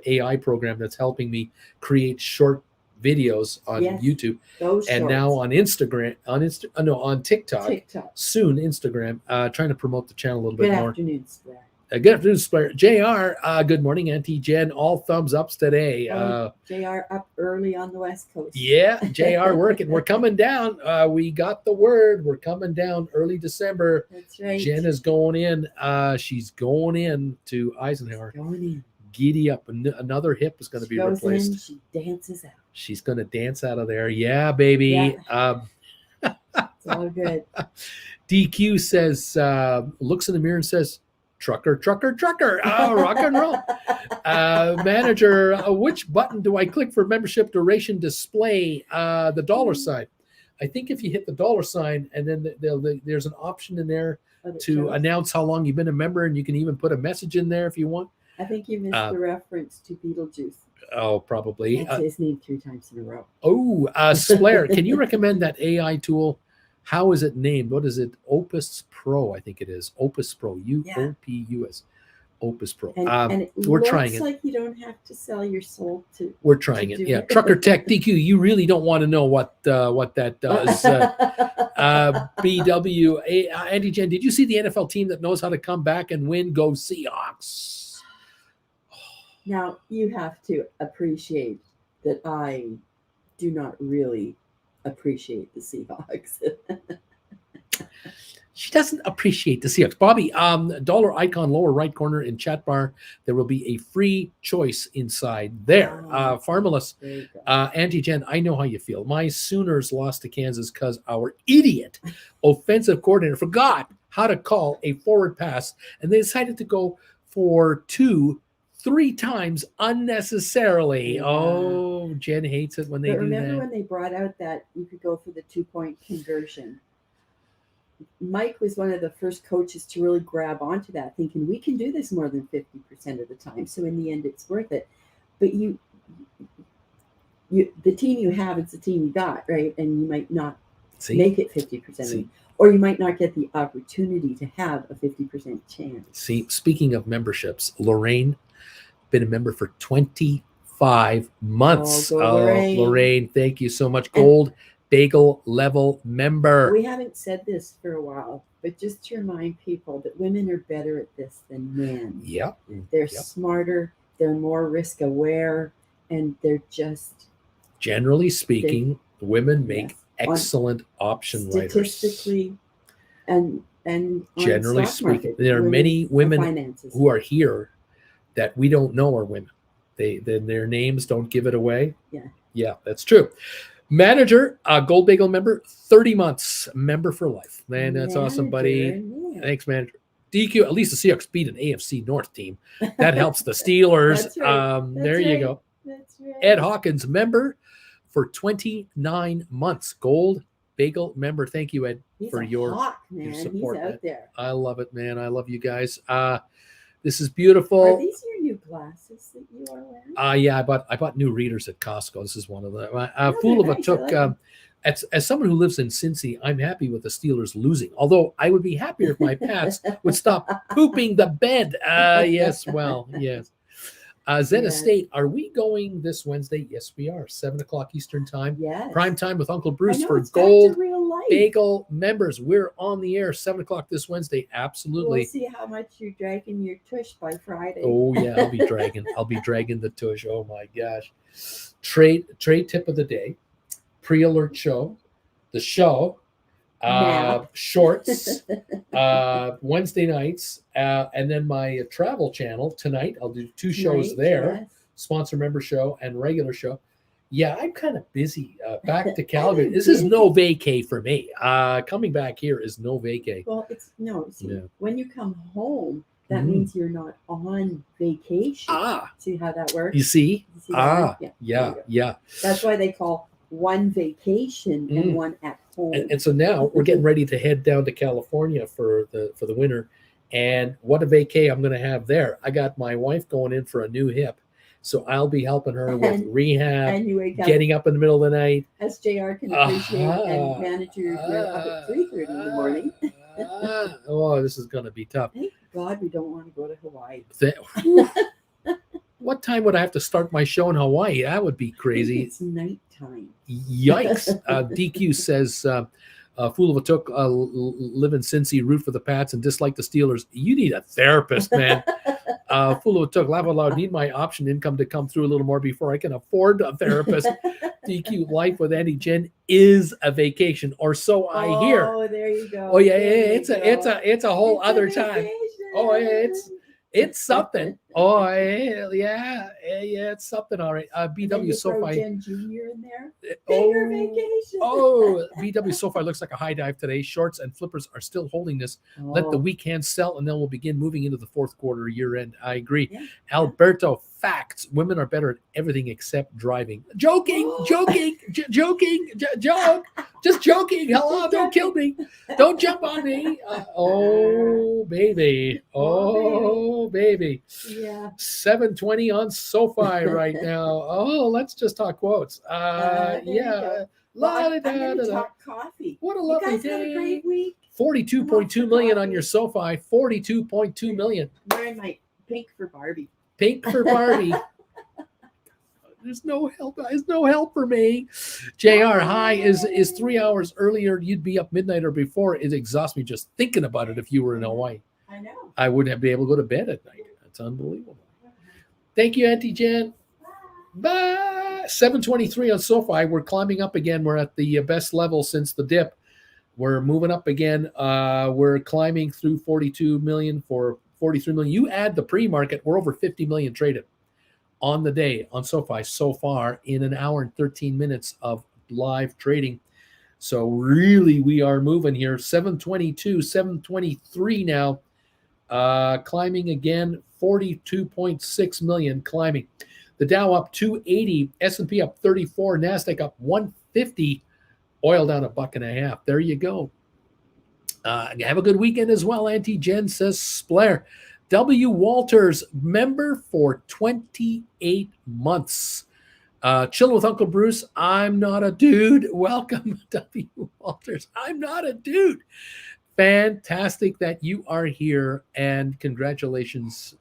AI program that's helping me create short videos on YouTube, and now on Instagram, on TikTok. Soon Instagram. Trying to promote the channel a little bit more. Good afternoon, Blair. Good afternoon, Blair. JR, good morning, Auntie Jen. All thumbs ups today. JR up early on the West Coast. Yeah, JR working. We're coming down. We got the word. We're coming down early December. That's right. Jen is going in. She's going in to Eisenhower. Going in. Giddy up. Another hip is going to be replaced. She dances out. She's going to dance out of there. Yeah, baby. Yeah. It's all good. DQ says, looks in the mirror and says, trucker. Oh, rock and roll. Manager, which button do I click for membership duration display? The dollar sign. I think if you hit the dollar sign and then there's an option in there to announce how long you've been a member, and you can even put a message in there if you want. I think you missed the reference to Beetlejuice. Oh, probably. That's his name 3 times in a row. Oh, Splair, can you recommend that AI tool? How is it named? What is it? Opus Pro, I think it is. Opus Pro. UOPUS. Opus Pro. And it we're trying it. Like you don't have to sell your soul to. We're trying it. Yeah. Trucker Tech DQ. You really don't want to know what that does. BW. Auntie Jen, did you see the NFL team that knows how to come back and win? Go Seahawks. Now you have to appreciate that I do not really appreciate the Seahawks. She doesn't appreciate the Seahawks. Bobby, dollar icon lower right corner in chat bar. There will be a free choice inside there. Farmalus, Auntie Jen, I know how you feel. My Sooners lost to Kansas because our idiot offensive coordinator forgot how to call a forward pass, and they decided to go for 3 times unnecessarily. Yeah. Oh, Jen hates it when they do that. Remember when they brought out that you could go for the 2-point conversion? Mike was one of the first coaches to really grab onto that, thinking we can do this more than 50% of the time. So in the end, it's worth it. But the team you have, it's the team you got, right? And you might not make it 50%, or you might not get the opportunity to have a 50% chance. See, speaking of memberships, Lorraine, been a member for 25 months. Lorraine, thank you so much. Gold bagel level member. We haven't said this for a while, but just to remind people that women are better at this than men. Yep. They're smarter, they're more risk aware, and they're just... Generally speaking, women make excellent option writers. Statistically and generally speaking, there are many women who are here that we don't know are women. Their names don't give it away. Yeah, that's true. Manager, gold bagel member, 30 months, member for life. Man, that's awesome, buddy. Yeah. Thanks, manager. DQ, at least the Seahawks beat an AFC North team. That helps the Steelers. That's right. There you go. That's right. Ed Hawkins, member for 29 months. Gold bagel member. Thank you, Ed, for your support. He's out there. I love it, man. I love you guys. This is beautiful. Are these your new glasses that you are wearing? Yeah, I bought new readers at Costco. This is one of them. Fool of a Took. As someone who lives in Cincy, I'm happy with the Steelers losing. Although I would be happier if my pets would stop pooping the bed. Yes. Zen Estate, are we going this Wednesday? Yes, we are. 7:00 Eastern time. Yes. Prime time with Uncle Bruce for gold bagel members. We're on the air 7:00 this Wednesday. Absolutely. We'll see how much you're dragging your tush by Friday. Oh yeah, I'll be dragging the tush. Oh my gosh. Trade tip of the day, pre-alert show, the show, shorts, Wednesday nights, and then my travel channel tonight. I'll do 2 shows there, sponsor member show and regular show. Yeah, I'm kind of busy. Back to Calgary. This is no vacay for me. Coming back here is no vacay. Well, it's no. See, when you come home, that means you're not on vacation. See how that works? You see? Yeah. That's why they call one vacation and one at home. And so now we're getting ready to head down to California for the winter. And what a vacay I'm going to have there. I got my wife going in for a new hip. So I'll be helping her with rehab, and you wake up, getting up in the middle of the night. As JR can appreciate, and manager, you're up at 3:30 in the morning. Oh, this is going to be tough. Thank God we don't want to go to Hawaii. What time would I have to start my show in Hawaii? That would be crazy. It's nighttime. Yikes. DQ says, Fool of a Took, live in Cincy, root for the Pats, and dislike the Steelers. You need a therapist, man. Fool of a Took, laugh out loud. Need my option income to come through a little more before I can afford a therapist. DQ, life with Andy Jen is a vacation, or so I hear. Oh, there you go. Oh yeah, it's a whole other time. Oh yeah, it's something. Oh yeah, it's something. All right. BW Sofi. Jen Jr. in there. Bigger vacation. BW Sofi looks like a high dive today. Shorts and flippers are still holding this. Let the weekend sell, and then we'll begin moving into the fourth quarter year end. I agree. Yeah. Alberto, facts. Women are better at everything except driving. Joking. Joke. Just joking. Hello, don't kill me. Don't jump on me. Baby. Oh, baby. Yeah. 7:20 on Sofi right now. Let's just talk quotes. Yeah. I'm going to talk coffee. What a lovely day. Have a great week. 42.2 million on your Sofi. 42.2 million. Wearing my pink for Barbie. There's no help. There's no help for me. JR, hi. Is 3 hours earlier? You'd be up midnight or before. It exhausts me just thinking about it. If you were in Hawaii, I know. I wouldn't have been able to go to bed at night. That's unbelievable. Thank you, Auntie Jen. Bye. 7:23 on Sofi. We're climbing up again. We're at the best level since the dip. We're moving up again. We're climbing through 42 million for 43 million. You add the pre-market, we're over 50 million traded on the day on Sofi so far in an hour and 13 minutes of live trading. So really, we are moving here. 722, 723 now. Climbing again, 42.6 million climbing. The Dow up 280, S&P up 34, NASDAQ up 150, oil down $1.50. There you go. Have a good weekend as well. Auntie Jen says Splair. W. Walters, member for 28 months. Chilling with Uncle Bruce. I'm not a dude. Welcome, W. Walters. I'm not a dude. Fantastic that you are here, and congratulations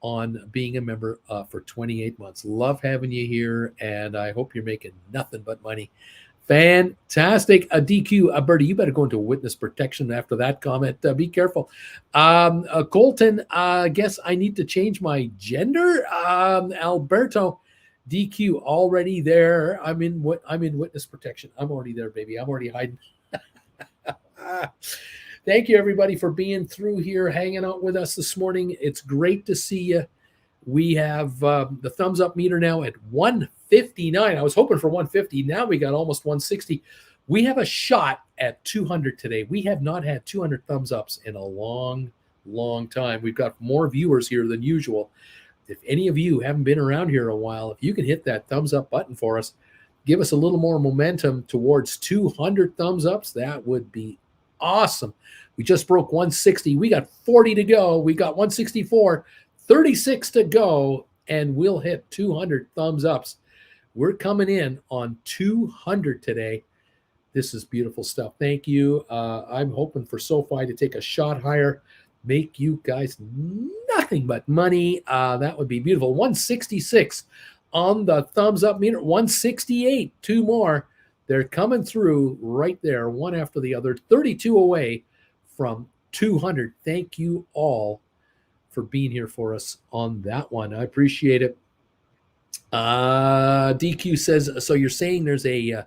on being a member for 28 months. Love having you here, and I hope you're making nothing but money. Fantastic. DQ, Bertie, you better go into witness protection after that comment. Be careful. Colton, guess I need to change my gender. Alberto, DQ, already there. I'm in witness protection. I'm already there, baby. I'm already hiding. Thank you, everybody, for being through here, hanging out with us this morning. It's great to see you. We have the thumbs up meter now at 159. I was hoping for 150. Now we got almost 160. We have a shot at 200 today. We have not had 200 thumbs ups in a long, long time. We've got more viewers here than usual. If any of you haven't been around here a while, if you can hit that thumbs up button for us, give us a little more momentum towards 200 thumbs ups, that would be awesome. We just broke 160. We got 40 to go. We got 164. 36 to go, and we'll hit 200 thumbs ups. We're coming in on 200 today. This is beautiful stuff. Thank you. I'm hoping for Sofi to take a shot higher, make you guys nothing but money. That would be beautiful. 166 on the thumbs up meter. 168, two more. They're coming through right there, one after the other. 32 away from 200. Thank you all for being here for us on that one. I appreciate it. DQ says, so you're saying there's a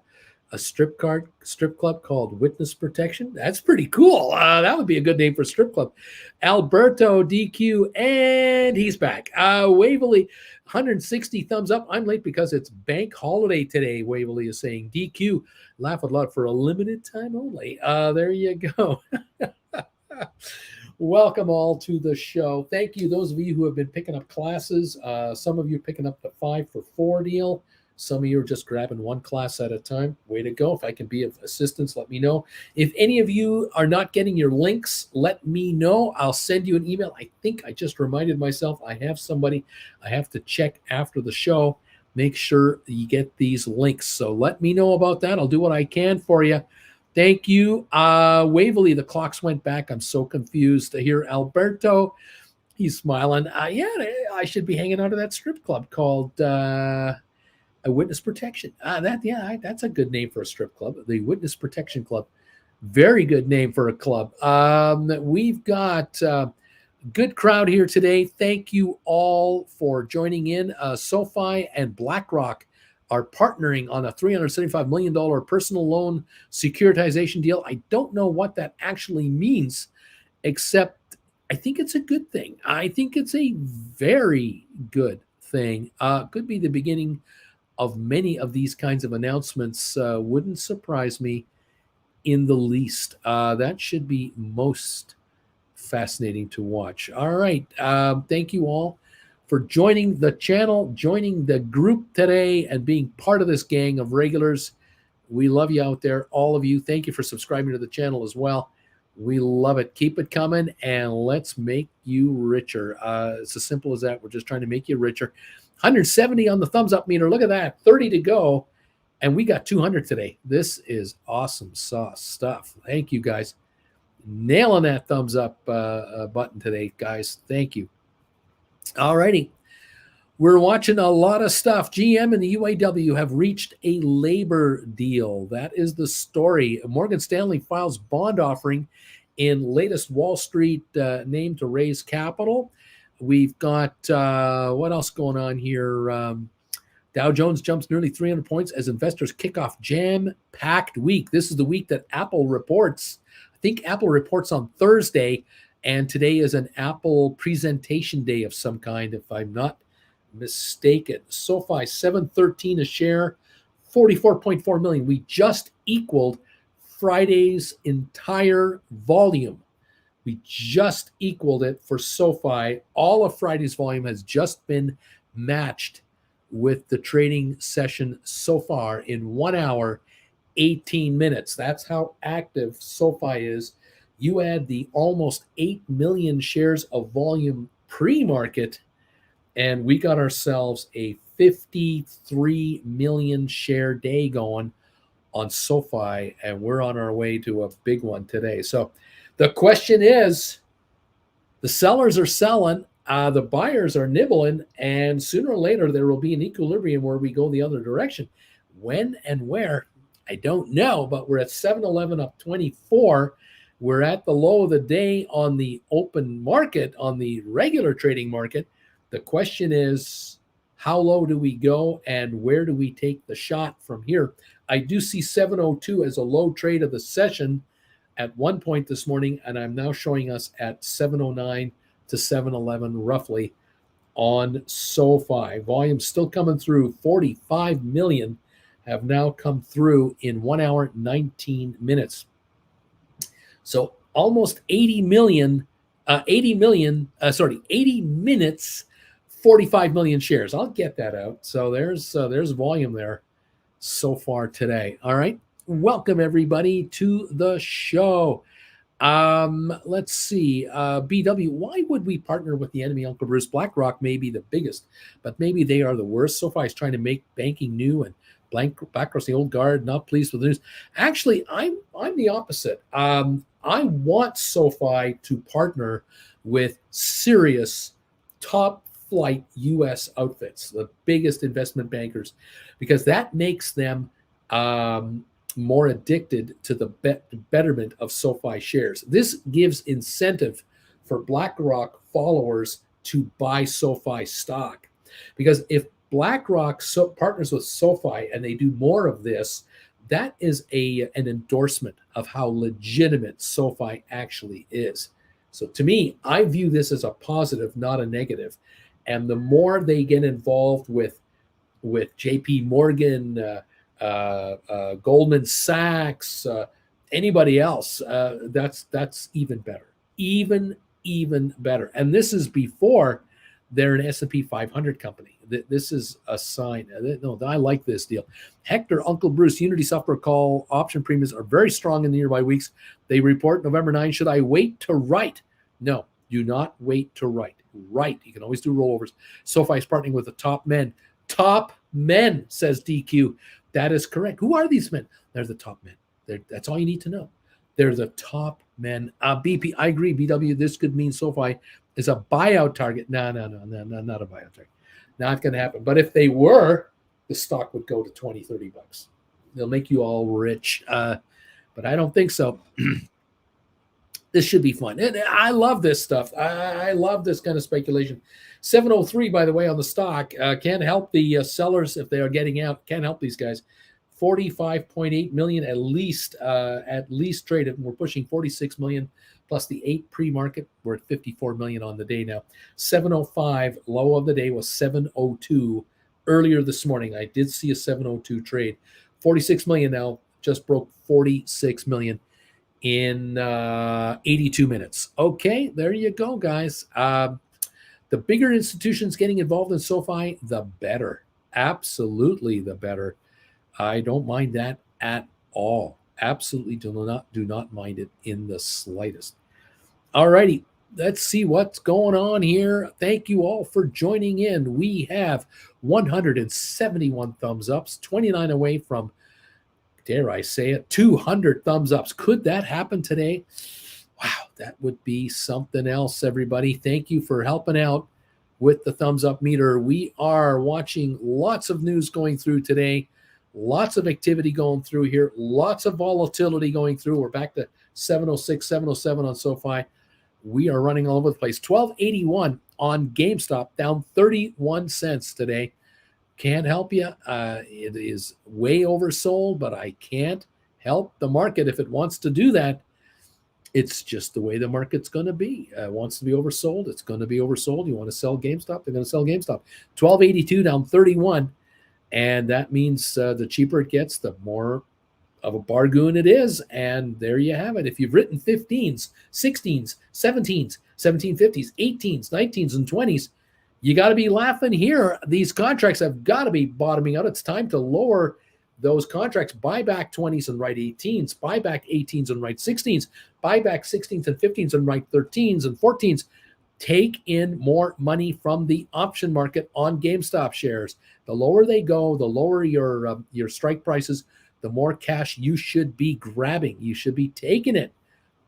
strip club called Witness Protection? That's pretty cool. That would be a good name for a strip club. Alberto, DQ, and he's back. Waverly, 160 thumbs up. I'm late because it's bank holiday today, Waverly is saying. DQ, laugh a lot for a limited time only. There you go. Welcome all to the show. Thank you, those of you who have been picking up classes. Some of you picking up the 5 for 4 deal. Some of you are just grabbing one class at a time. Way to go. If I can be of assistance, let me know. If any of you are not getting your links, let me know. I'll send you an email. I think I just reminded myself I have somebody I have to check after the show. Make sure you get these links. So let me know about that. I'll do what I can for you. Thank you. Waverly, the clocks went back. I'm so confused to hear Alberto. He's smiling. Yeah, I should be hanging out at that strip club called a Witness Protection. That's a good name for a strip club. The Witness Protection Club. Very good name for a club. We've got a good crowd here today. Thank you all for joining in. Sofi and BlackRock are partnering on a $375 million personal loan securitization deal. I don't know what that actually means, except I think it's a good thing. I think it's a very good thing. Could be the beginning of many of these kinds of announcements. Wouldn't surprise me in the least. That should be most fascinating to watch. All right. Thank you all for joining the channel, joining the group today, and being part of this gang of regulars. We love you out there, all of you. Thank you for subscribing to the channel as well. We love it. Keep it coming, and let's make you richer. It's as simple as that. We're just trying to make you richer. 170 on the thumbs up meter. Look at that. 30 to go, and we got 200 today. This is awesome sauce stuff. Thank you, guys. Nailing that thumbs up button today, guys. Thank you. All righty. We're watching a lot of stuff. GM and the UAW have reached a labor deal. That is the story. Morgan Stanley files bond offering in latest Wall Street name to raise capital. We've got, what else going on here? Dow Jones jumps nearly 300 points as investors kick off jam-packed week. This is the week that Apple reports. I think Apple reports on Thursday, and today is an Apple presentation day of some kind, if I'm not mistaken. SoFi, $7.13 a share, 44.4 million. We just equaled Friday's entire volume. We just equaled it for SoFi. All of Friday's volume has just been matched with the trading session so far in 1 hour, 18 minutes. That's how active SoFi is. You add the almost 8 million shares of volume pre-market, and we got ourselves a 53 million share day going on SoFi, and we're on our way to a big one today. So the question is, the sellers are selling, the buyers are nibbling, and sooner or later there will be an equilibrium where we go the other direction. When and where, I don't know, but we're at 7-Eleven up 24. We're at the low of the day on the open market, on the regular trading market. The question is, how low do we go and where do we take the shot from here? I do see 702 as a low trade of the session at one point this morning, and I'm now showing us at 709 to 711 roughly on SoFi. Volume still coming through. 45 million have now come through in 1 hour, 19 minutes. So almost 80 minutes, 45 million shares. I'll get that out. So there's volume there so far today. All right. Welcome everybody to the show. Let's see. BW, why would we partner with the enemy, Uncle Bruce? BlackRock may be the biggest, but maybe they are the worst. SoFi is trying to make banking new, and BlackRock's the old guard, not pleased with the news. Actually, I'm the opposite. I want SoFi to partner with serious top flight U.S. outfits, the biggest investment bankers, because that makes them more addicted to the betterment of SoFi shares. This gives incentive for BlackRock followers to buy SoFi stock, because if BlackRock partners with SoFi and they do more of this, that is an endorsement of how legitimate SoFi actually is. So to me, I view this as a positive, not a negative. And the more they get involved with JP Morgan, Goldman Sachs, anybody else, that's even better, even better. And this is before they're an S&P 500 company. This is a sign. No, I like this deal. Hector, Uncle Bruce, Unity Software call option premiums are very strong in the nearby weeks. They report November 9. Should I wait to write? No, do not wait to write. Write. You can always do rollovers. SoFi is partnering with the top men. Top men, says DQ. That is correct. Who are these men? They're the top men. That's all you need to know. They're the top men. BP, I agree, BW, this could mean SoFi is a buyout target. No, not a buyout target. Not going to happen. But if they were, the stock would go to 20, 30 bucks. They'll make you all rich. But I don't think so. This should be fun. And I love this stuff. I love this kind of speculation. 703, by the way, on the stock. Can't help the sellers if they are getting out. Can't help these guys. 45.8 million at least traded. We're pushing 46 million plus the 8 pre-market. We're at 54 million on the day now. 705, low of the day was 702 earlier this morning. I did see a 702 trade. 46 million now, just broke 46 million in 82 minutes. Okay, there you go, guys. The bigger institutions getting involved in SoFi, the better. Absolutely the better. I don't mind that at all. Absolutely do not mind it in the slightest. All righty, let's see what's going on here. Thank you all for joining in. We have 171 thumbs ups, 29 away from, dare I say it, 200 thumbs ups. Could that happen today? Wow, that would be something else, everybody. Thank you for helping out with the thumbs up meter. We are watching lots of news going through today. Lots of activity going through here. Lots of volatility going through. We're back to 706, 707 on SoFi. We are running all over the place. 1281 on GameStop, down 31 cents today. Can't help you. It is way oversold, but I can't help the market if it wants to do that. It's just the way the market's going to be. It wants to be oversold. It's going to be oversold. You want to sell GameStop? They're going to sell GameStop. 1282 down 31. And that means the cheaper it gets, the more of a bargain it is. And there you have it. If you've written 15s, 16s, 17s, 1750s, 18s, 19s, and 20s, you got to be laughing here. These contracts have got to be bottoming out. It's time to lower those contracts, buy back 20s and write 18s, buy back 18s and write 16s, buy back 16s and 15s and write 13s and 14s. Take in more money from the option market on GameStop shares. The lower they go, the lower your strike prices, the more cash you should be grabbing. You should be taking it.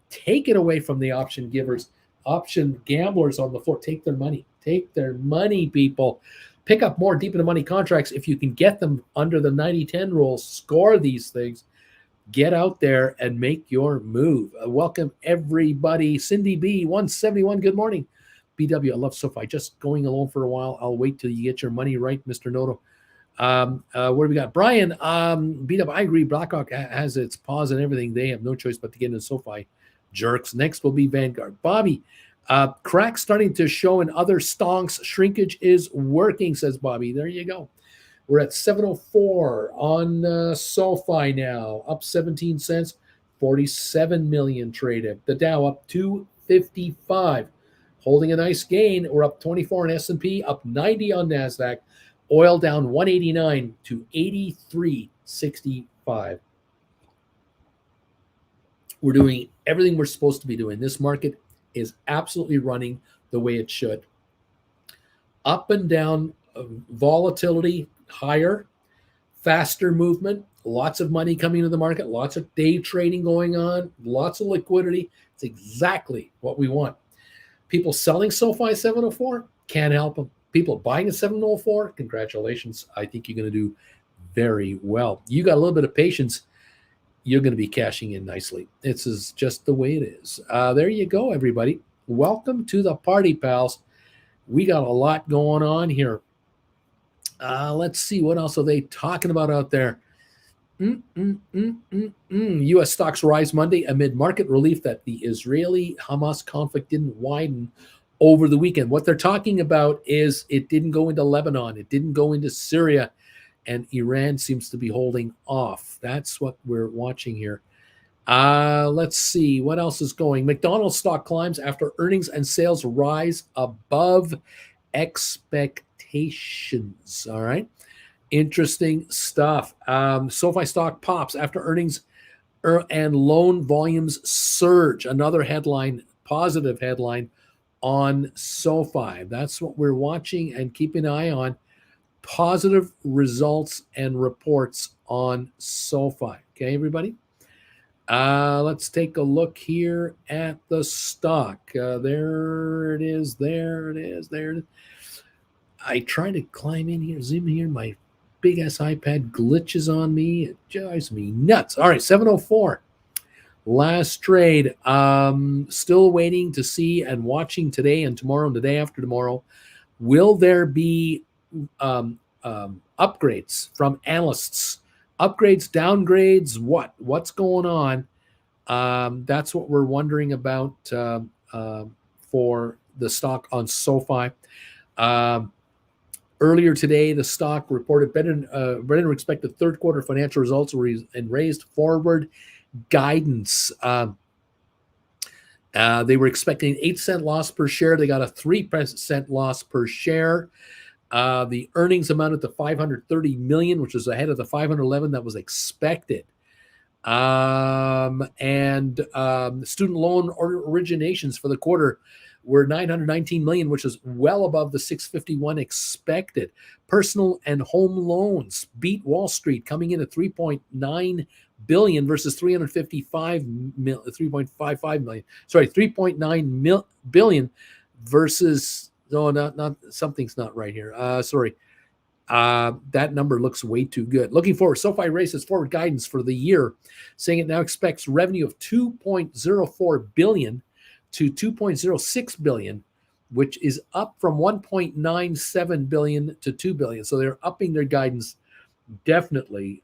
Take it away from the option givers, option gamblers on the floor. Take their money. Take their money, people. Pick up more deep into money contracts if you can get them under the 90-10 rule. Score these things. Get out there and make your move. Welcome, everybody. Cindy B, 171, good morning. BW, I love Sofi. Just going alone for a while. I'll wait till you get your money right, Mr. Noto. What do we got? Brian, BW, I agree. BlackRock has its pause and everything. They have no choice but to get into Sofi. Jerks. Next will be Vanguard. Bobby, cracks starting to show in other stonks. Shrinkage is working, says Bobby. There you go. We're at 704 on SoFi now, up 17 cents, 47 million traded. The Dow up 255, holding a nice gain. We're up 24 on S&P, up 90 on NASDAQ. Oil down 189 to 83.65. We're doing everything we're supposed to be doing. This market is absolutely running the way it should. Up and down volatility, higher, faster movement, lots of money coming into the market, lots of day trading going on, lots of liquidity. It's exactly what we want. People selling SoFi 704, can't help them. People buying at 704, congratulations. I think you're going to do very well. You got a little bit of patience, you're going to be cashing in nicely. This is just the way it is. There you go, everybody. Welcome to the party, pals. We got a lot going on here. Let's see, what else are they talking about out there? U.S. stocks rise Monday amid market relief that the Israeli-Hamas conflict didn't widen over the weekend. What they're talking about is it didn't go into Lebanon. It didn't go into Syria. And Iran seems to be holding off. That's what we're watching here. Let's see. What else is going? McDonald's stock climbs after earnings and sales rise above expectations. All right. Interesting stuff. SoFi stock pops after earnings and loan volumes surge. Another headline, positive headline on SoFi. That's what we're watching and keeping an eye on. Positive results and reports on SoFi. Okay, everybody? Let's take a look here at the stock. There it is. There it is. There it is. I try to climb in here, zoom here. My big ass iPad glitches on me. It drives me nuts. All right, 704. Last trade. Still waiting to see and watching today and tomorrow and the day after tomorrow. Will there be upgrades from analysts? Upgrades, downgrades, what's going on? That's what we're wondering about for the stock on SoFi. Earlier today, the stock reported better than expected third quarter financial results and raised forward guidance. They were expecting an 8-cent loss per share. They got a 3% loss per share. The earnings amounted to $530 million, which is ahead of the $511 that was expected. Student loan originations for the quarter were $919 million, which is well above the $651 expected. Personal and home loans beat Wall Street, coming in at $3.9 billion versus $355 million. Sorry, $3.9 billion versus not something's not right here. That number looks way too good. Looking forward, SoFi raises forward guidance for the year, saying it now expects revenue of $2.04 billion to $2.06 billion, which is up from $1.97 billion to $2 billion. So they're upping their guidance. Definitely.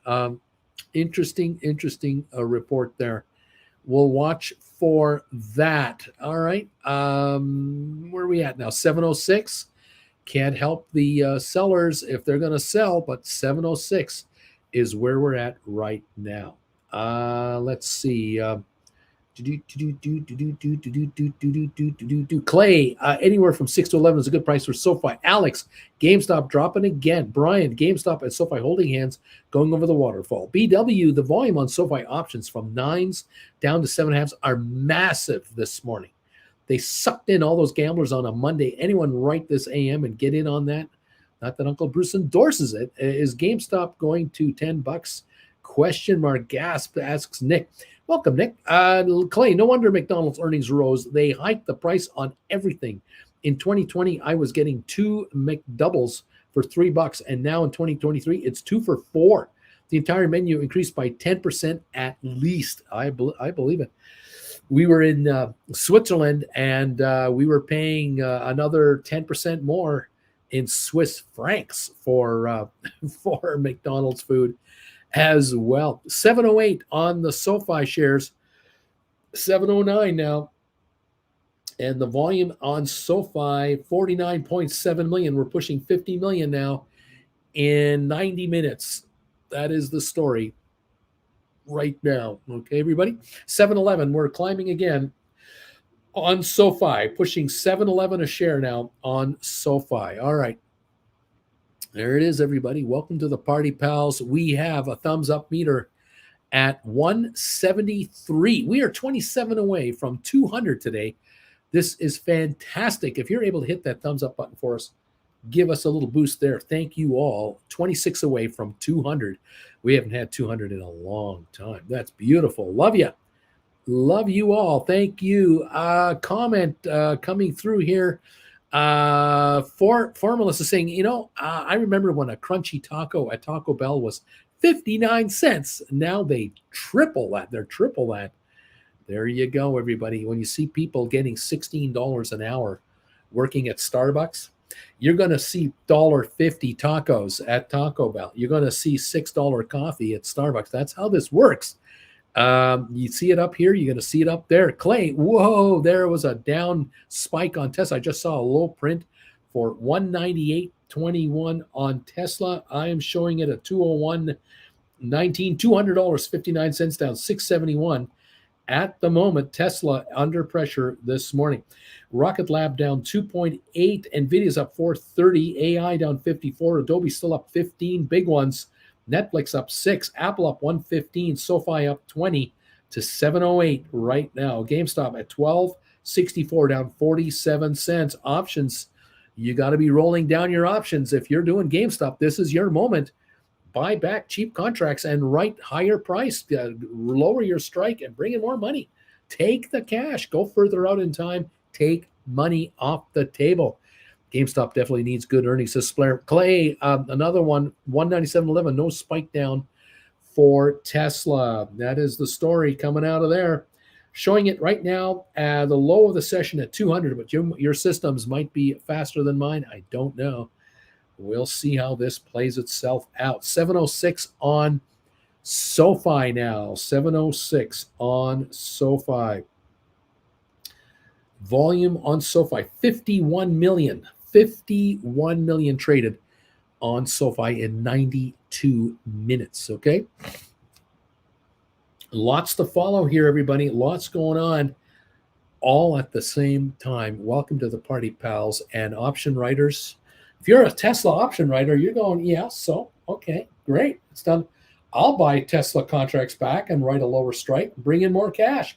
Interesting report there. We'll watch for that. All right. Where are we at now? 706. Can't help the sellers if they're going to sell, but 706 is where we're at right now. Let's see. Clay, anywhere from 6 to 11 is a good price for SoFi. Alex, GameStop dropping again. Brian, GameStop and SoFi holding hands going over the waterfall. BW, the volume on SoFi options from 9s down to 7.5s are massive this morning. They sucked in all those gamblers on a Monday. Anyone right this AM and get in on that? Not that Uncle Bruce endorses it. Is GameStop going to $10? Question mark. Gasp, asks Nick. Welcome, Nick. Clay, no wonder McDonald's earnings rose. They hiked the price on everything. In 2020, I was getting 2 McDoubles for $3, and now in 2023, it's 2 for $4. The entire menu increased by 10% at least. I believe it. We were in Switzerland, and we were paying another 10% more in Swiss francs for McDonald's food as well. 708 on the SoFi shares, 709 now. And the volume on SoFi, 49.7 million. We're pushing 50 million now in 90 minutes. That is the story right now. Okay, everybody? 7-Eleven, we're climbing again on SoFi, pushing 7-Eleven a share now on SoFi. All right. There it is, everybody. Welcome to the party, pals. We have a thumbs up meter at 173. We are 27 away from 200 today. This is fantastic. If you're able to hit that thumbs up button for us, give us a little boost there. Thank you all. 26 away from 200. We haven't had 200 in a long time. That's beautiful. Love you. Love you all. Thank you. Comment coming through here. Formulus is saying, I remember when a crunchy taco at Taco Bell was 59 cents. Now they triple that. They're triple that. There you go, everybody. When you see people getting $16 an hour working at Starbucks, you're going to see $1.50 tacos at Taco Bell. You're going to see $6 coffee at Starbucks. That's how this works. You see it up here. You're going to see it up there. Clay, whoa, there was a down spike on Tesla. I just saw a low print for 198.21 on Tesla. I am showing it at 201.19, $200.59 down 671. At the moment, Tesla under pressure this morning. Rocket Lab down 2.8. NVIDIA's up 430. AI down 54. Adobe still up 15. Big ones. Netflix up 6. Apple up 115. SoFi up 20 to 708 right now. GameStop at 12.64 down 47 cents. Options, you got to be rolling down your options. If you're doing GameStop, this is your moment. Buy back cheap contracts and write higher price, lower your strike and bring in more money. Take the cash, go further out in time, take money off the table. GameStop definitely needs good earnings this player. Clay, another one, 197.11, no spike down for Tesla. That is the story coming out of there. Showing it right now at the low of the session at 200, but your systems might be faster than mine. I don't know. We'll see how this plays itself out. 706 on SoFi now. 706 on SoFi. Volume on SoFi, 51 million. 51 million traded on SoFi in 92 minutes, okay? Lots to follow here, everybody. Lots going on all at the same time. Welcome to the party, pals and option writers. If you're a Tesla option writer, you're going, yeah, so, okay, great. It's done. I'll buy Tesla contracts back and write a lower strike, bring in more cash.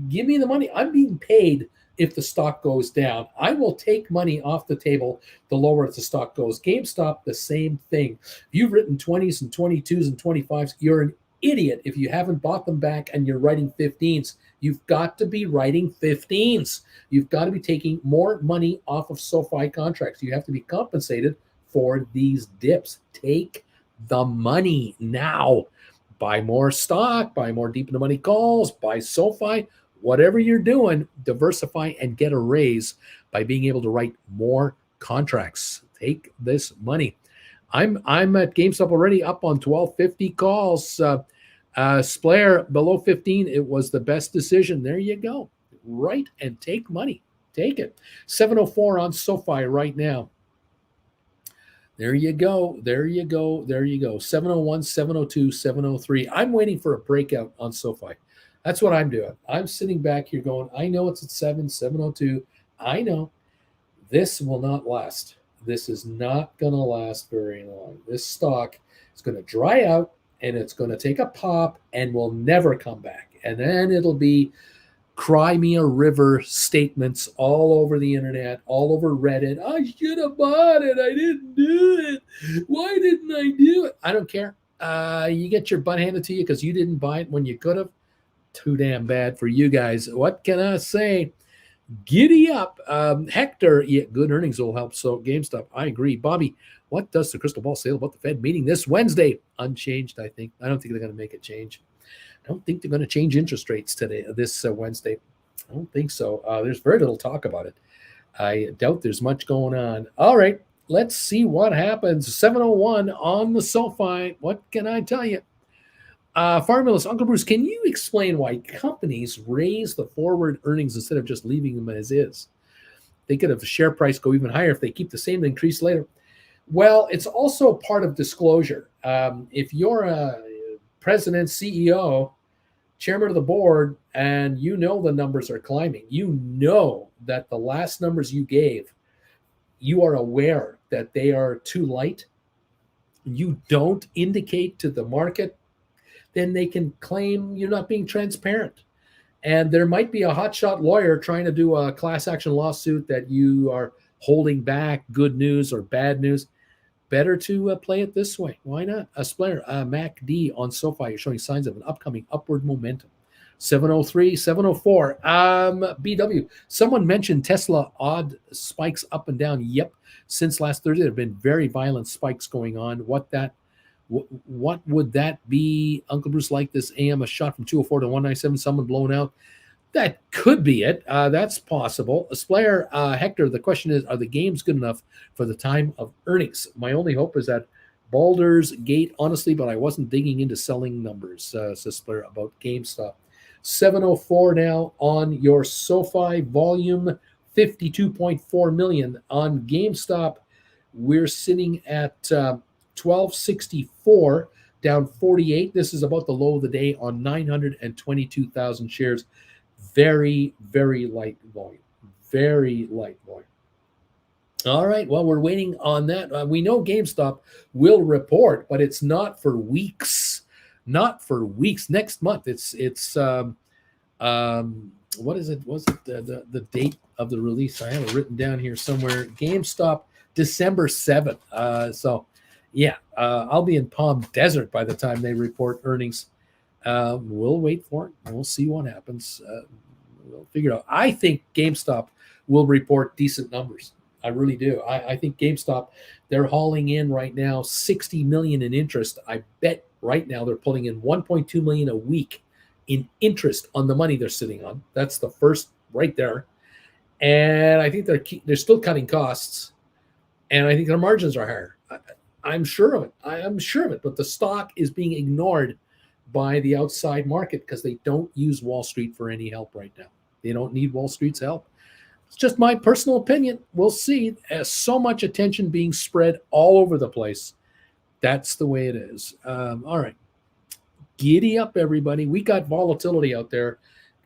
Give me the money. I'm being paid if the stock goes down. I will take money off the table the lower the stock goes. GameStop, the same thing. If you've written 20s and 22s and 25s, you're an idiot if you haven't bought them back and you're writing 15s. You've got to be writing 15s. You've got to be taking more money off of SoFi contracts. You have to be compensated for these dips. Take the money now. Buy more stock, buy more deep in the money calls, buy SoFi. Whatever you're doing, diversify and get a raise by being able to write more contracts. Take this money. I'm at GameStop already, up on 1250 calls. Splayer below 15. It was the best decision. There you go. Write and take money. Take it. 704 on SoFi right now. There you go. There you go. There you go. 701, 702, 703. I'm waiting for a breakout on SoFi. That's what I'm doing. I'm sitting back here going, I know it's at 702. I know this will not last. This is not going to last very long. This stock is going to dry out and it's going to take a pop and will never come back. And then it'll be cry me a river statements all over the internet, all over Reddit. I should have bought it. I didn't do it. Why didn't I do it? I don't care. You get your butt handed to you because you didn't buy it when you could have. Too damn bad for you guys. What can I say? Giddy up. Hector, yeah, good earnings will help. So GameStop, I agree. Bobby, what does the crystal ball say about the Fed meeting this Wednesday? Unchanged, I think. I don't think they're going to make a change. I don't think they're going to change interest rates this Wednesday. I don't think so. There's very little talk about it. I doubt there's much going on. All right, let's see what happens. 7:01 on the Sofi. What can I tell you? Farmers, Uncle Bruce, can you explain why companies raise the forward earnings instead of just leaving them as is? They could have the share price go even higher if they keep the same increase later. Well, it's also part of disclosure. If you're a president, CEO, chairman of the board, and you know the numbers are climbing, you know that the last numbers you gave, you are aware that they are too light, you don't indicate to the market, then they can claim you're not being transparent. And there might be a hotshot lawyer trying to do a class action lawsuit that you are holding back good news or bad news. Better to play it this way. Why not? A Splayer, MACD on SoFi, you're showing signs of an upcoming upward momentum. 703, 704. BW, someone mentioned Tesla odd spikes up and down. Yep. Since last Thursday, there have been very violent spikes going on. What would that be, Uncle Bruce, like this AM, a shot from 204 to 197, someone blown out? That could be it. That's possible. Splayer, Hector, the question is, are the games good enough for the time of earnings? My only hope is that Baldur's Gate, honestly, but I wasn't digging into selling numbers, says Splayer, about GameStop. 704 now on your SoFi, volume 52.4 million. On GameStop, we're sitting at 1264, down 48. This is about the low of the day on 922,000 shares. Very, very light volume. Very light volume. All right. Well, we're waiting on that. We know GameStop will report, but it's not for weeks. Not for weeks. Next month. It's what is it? Was it the date of the release? I have it written down here somewhere. GameStop, December 7th. So yeah, I'll be in Palm Desert by the time they report earnings. We'll wait for it. We'll see what happens. We'll figure it out. I think GameStop will report decent numbers. I really do. I think GameStop, they're hauling in right now 60 million in interest. I bet right now they're pulling in 1.2 million a week in interest on the money they're sitting on. That's the first right there. And I think they're still cutting costs. And I think their margins are higher. I'm sure of it. I am sure of it. But the stock is being ignored by the outside market because they don't use Wall Street for any help right now. They don't need Wall Street's help. It's just my personal opinion. We'll see. So much attention being spread all over the place. That's the way it is. All right. Giddy up, everybody. We got volatility out there.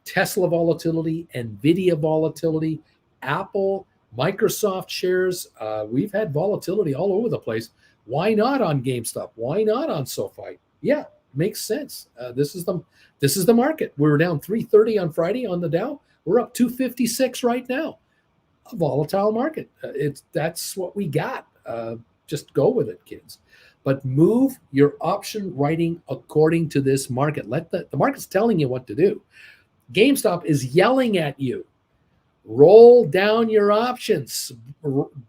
Tesla volatility, NVIDIA volatility, Apple, Microsoft shares. We've had volatility all over the place. Why not on GameStop? Why not on SoFi? Yeah, makes sense. This is the market. We were down 330 on Friday on the Dow. We're up 256 right now. A volatile market. That's what we got. Just go with it, kids. But move your option writing according to this market. Let the market's telling you what to do. GameStop is yelling at you. Roll down your options.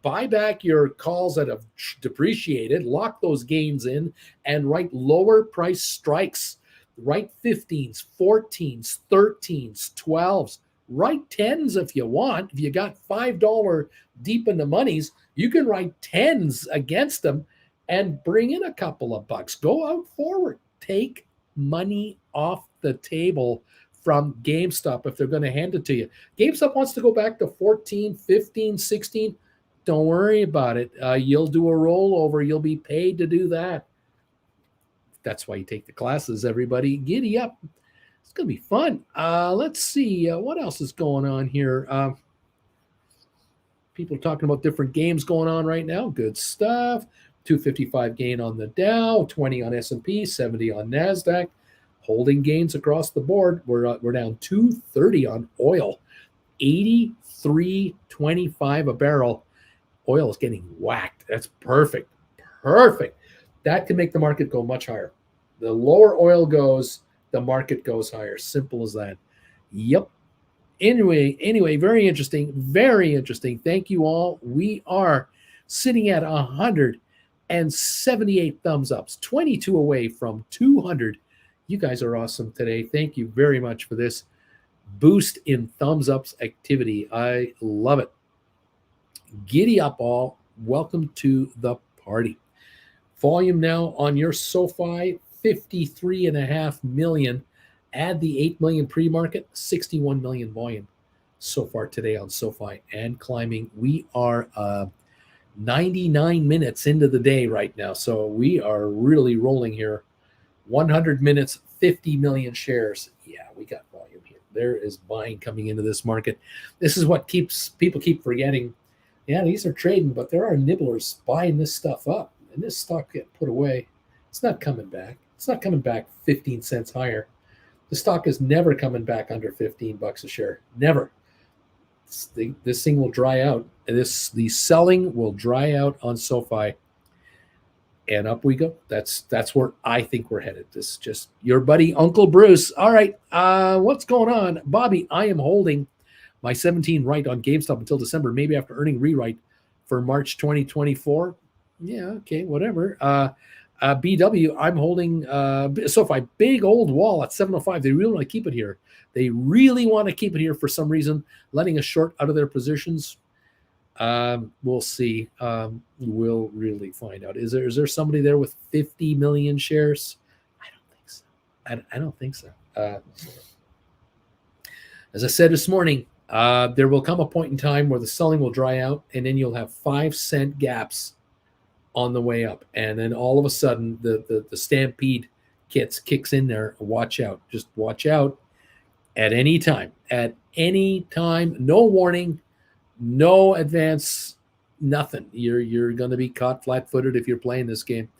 Buy back your calls that have depreciated. Lock those gains in and write lower price strikes. Write 15s, 14s, 13s, 12s. Write 10s if you want. If you got $5 deep in the monies, you can write 10s against them and bring in a couple of bucks. Go out forward. Take money off the table from GameStop if they're going to hand it to you. GameStop wants to go back to 14, 15, 16. Don't worry about it. You'll do a rollover. You'll be paid to do that. That's why you take the classes, everybody. Giddy up. It's going to be fun. Let's see. What else is going on here? People talking about different games going on right now. Good stuff. 255 gain on the Dow, 20 on S&P, 70 on NASDAQ. Holding gains across the board. We're down 230 on oil, 83.25 a barrel. Oil is getting whacked. That's perfect. Perfect. That can make the market go much higher. The lower oil goes, the market goes higher. Simple as that. Yep. Anyway, very interesting. Very interesting. Thank you all. We are sitting at 178 thumbs ups, 22 away from 200. You guys are awesome today. Thank you very much for this boost in thumbs ups activity. I love it. Giddy up, all. Welcome to the party. Volume now on your SoFi, 53.5 million. Add the 8 million pre-market, 61 million volume so far today on SoFi and climbing. We are 99 minutes into the day right now, so we are really rolling here. 100 minutes, 50 million shares. Yeah, we got volume here. There is buying coming into this market. This is what people keep forgetting. Yeah, these are trading, but there are nibblers buying this stuff up, and this stock get put away. It's not coming back. It's not coming back 15 cents higher. The stock is never coming back under 15 bucks a share. Never. This thing will dry out. The selling will dry out on SoFi, and up we go. That's where I think we're headed. This is just your buddy Uncle Bruce. All right, what's going on, Bobby? I am holding my 17 right on GameStop until December, maybe after earning rewrite for March 2024. Yeah, okay, whatever. BW, I'm holding SoFi, big old wall at 705. They really want to keep it here. They really want to keep it here for some reason, letting us short out of their positions. We'll see. We'll really find out. Is there somebody there with 50 million shares? I don't think so. I don't think so. As I said this morning, there will come a point in time where the selling will dry out, and then you'll have 5-cent gaps on the way up, and then all of a sudden the stampede kicks in there. Watch out. Just watch out at any time. No warning, no advance, nothing. You're going to be caught flat-footed if you're playing this game.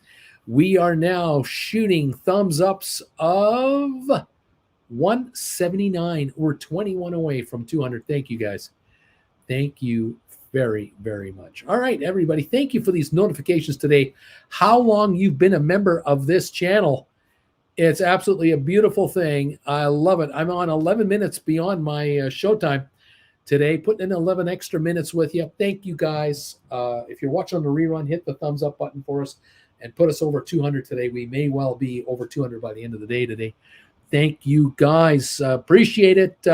We are now shooting thumbs ups of 179. We're 21 away from 200. Thank you, guys. Thank you very, very much. All right, everybody. Thank you for these notifications today. How long you've been a member of this channel. It's absolutely a beautiful thing. I love it. I'm on 11 minutes beyond my showtime today, putting in 11 extra minutes with you. Thank you, guys. If you're watching on the rerun, hit the thumbs up button for us and put us over 200 today. We may well be over 200 by the end of the day today. Thank you, guys. Appreciate it.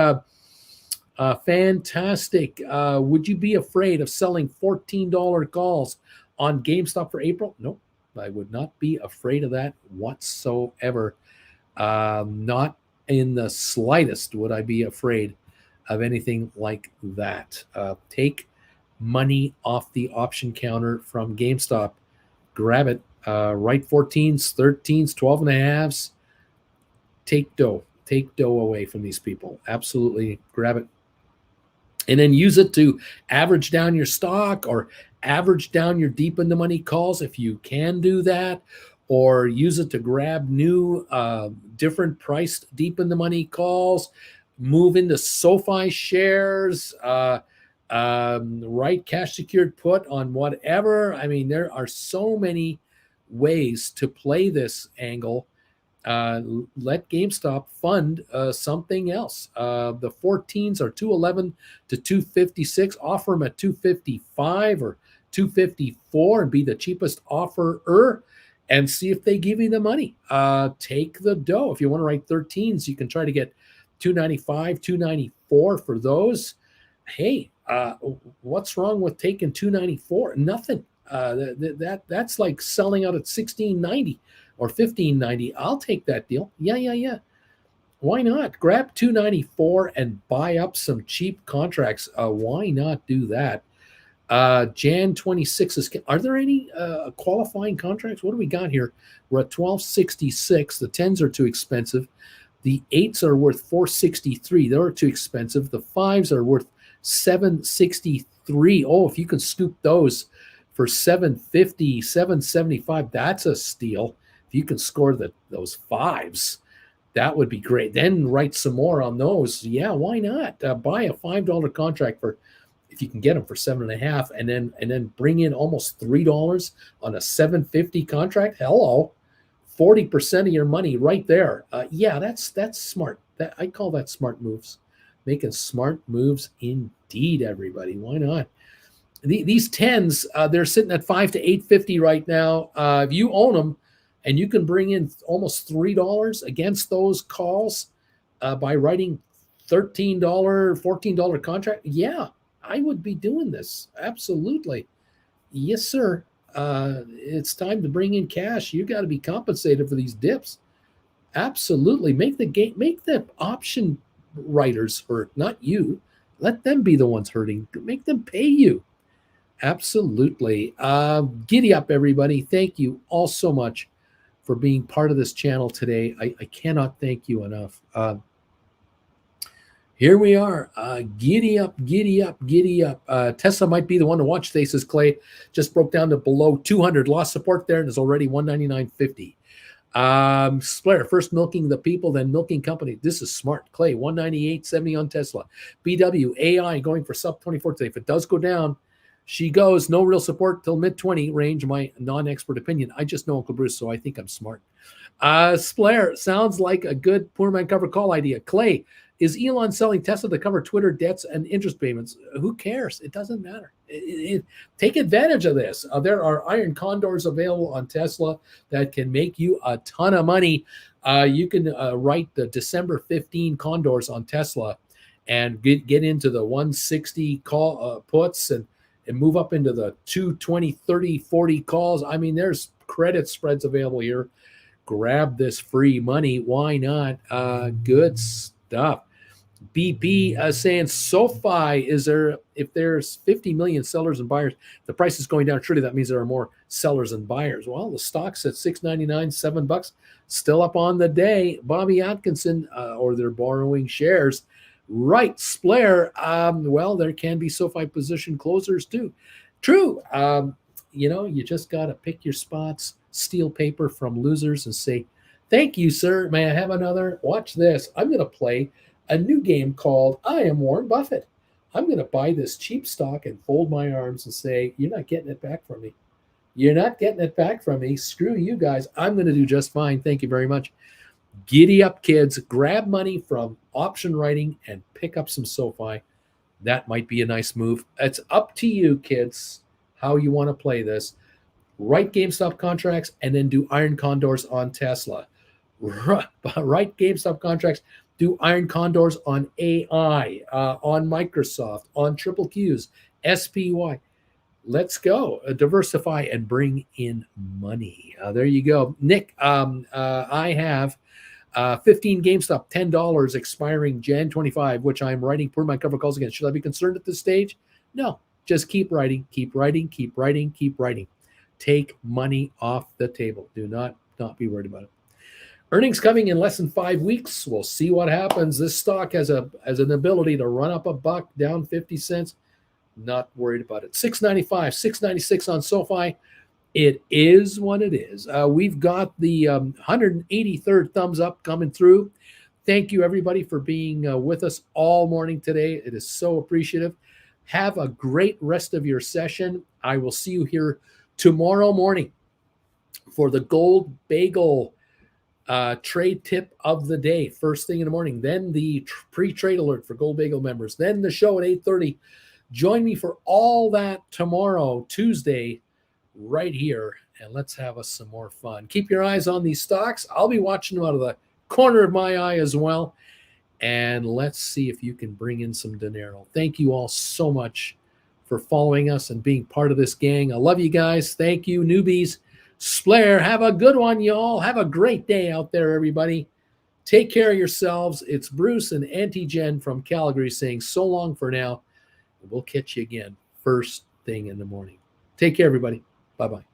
Fantastic. Would you be afraid of selling $14 calls on GameStop for April? Nope. I would not be afraid of that whatsoever. Not in the slightest would I be afraid of anything like that. Take money off the option counter from GameStop. Grab it. Right 14s, 13s, 12.5s. Take dough away from these people. Absolutely grab it. And then use it to average down your stock or average down your deep in the money calls if you can do that, or use it to grab new different priced deep in the money calls, move into SoFi shares, right cash secured put on whatever. I mean, there are so many ways to play this angle. Let GameStop fund something else. The 14s are 211 to 256. Offer them at 255 or 254 and be the cheapest offerer and see if they give you the money. Take the dough. If you want to write 13s, you can try to get 295, 294 for those. Hey, what's wrong with taking 294? Nothing. That's like selling out at 1690 or 1590. I'll take that deal. Yeah. Why not? Grab 294 and buy up some cheap contracts. Why not do that? Jan 26 are there any qualifying contracts? What do we got here? We're at 1266. The 10s are too expensive. The 8s are worth $463. They're too expensive. The 5s are worth $763. Oh, if you can scoop those for $750, $775, that's a steal. If you can score those 5s, that would be great. Then write some more on those. Yeah, why not? Buy a $5 contract for, if you can get them for $7.50, and then bring in almost $3 on a $750 contract. Hello, 40% of your money right there. Yeah, that's smart. I call that smart moves. Making smart moves indeed, everybody. Why not? These 10s, they're sitting at $5 to $8.50 right now. If you own them and you can bring in almost $3 against those calls by writing $13, $14 contract, yeah, I would be doing this. Absolutely. Yes, sir. It's time to bring in cash. You got to be compensated for these dips. Absolutely. Make the option writers hurt, not you. Let them be the ones hurting. Make them pay you. Absolutely. Giddy up, everybody. Thank you all so much for being part of this channel today. I cannot thank you enough. Here we are. Giddy up, giddy up, giddy up. Tesla might be the one to watch today, says Clay. Just broke down to below 200. Lost support there and is already 199.50. Splair, first milking the people, then milking company. This is smart. Clay, 198.70 on Tesla. BW, AI going for sub 24 today. If it does go down, she goes. No real support till mid-20 range, my non-expert opinion. I just know Uncle Bruce, so I think I'm smart. Splair, sounds like a good poor man cover call idea. Clay, is Elon selling Tesla to cover Twitter debts and interest payments? Who cares? It doesn't matter. Take advantage of this. There are iron condors available on Tesla that can make you a ton of money. You can write the December 15 condors on Tesla and get into the 160 call puts and move up into the 220, 30, 40 calls. I mean, there's credit spreads available here. Grab this free money. Why not? Good stuff. BP saying Sofi, if there's 50 million sellers and buyers, the price is going down. Surely that means there are more sellers and buyers. Well, the stock's at $6.99, $7, still up on the day. Bobby Atkinson, or they're borrowing shares. Right, Splair. Well, there can be Sofi position closers too. True. You just got to pick your spots, steal paper from losers and say, thank you, sir. May I have another? Watch this. I'm going to play a new game called I Am Warren Buffett. I'm going to buy this cheap stock and fold my arms and say, you're not getting it back from me. You're not getting it back from me. Screw you guys. I'm going to do just fine. Thank you very much. Giddy up, kids. Grab money from option writing and pick up some Sofi. That might be a nice move. It's up to you, kids, how you want to play this. Write GameStop contracts and then do iron condors on Tesla. Write GameStop contracts. Do iron condors on AI, on Microsoft, on Triple Qs, SPY. Let's go. Diversify and bring in money. There you go. Nick, I have 15 GameStop, $10 expiring Jan 25, which I'm writing per my cover calls again. Should I be concerned at this stage? No. Just keep writing, keep writing, keep writing, keep writing. Take money off the table. Do not be worried about it. Earnings coming in less than 5 weeks. We'll see what happens. This stock has an ability to run up $1, down 50 cents. Not worried about it. $6.95, $6.96 on Sofi. It is what it is. We've got the 183rd thumbs up coming through. Thank you, everybody, for being with us all morning today. It is so appreciative. Have a great rest of your session. I will see you here tomorrow morning for the Gold Bagel trade tip of the day, first thing in the morning. Then the pre-trade alert for Gold Bagel members. Then the show at 8:30. Join me for all that tomorrow, Tuesday, right here, and let's have us some more fun. Keep your eyes on these stocks. I'll be watching them out of the corner of my eye as well, and let's see if you can bring in some dinero. Thank you all so much for following us and being part of this gang. I love you guys. Thank you, newbies. Splair, have a good one, y'all. Have a great day out there, everybody. Take care of yourselves. It's Bruce and Auntie Jen from Calgary saying so long for now. We'll catch you again first thing in the morning. Take care, everybody. Bye-bye.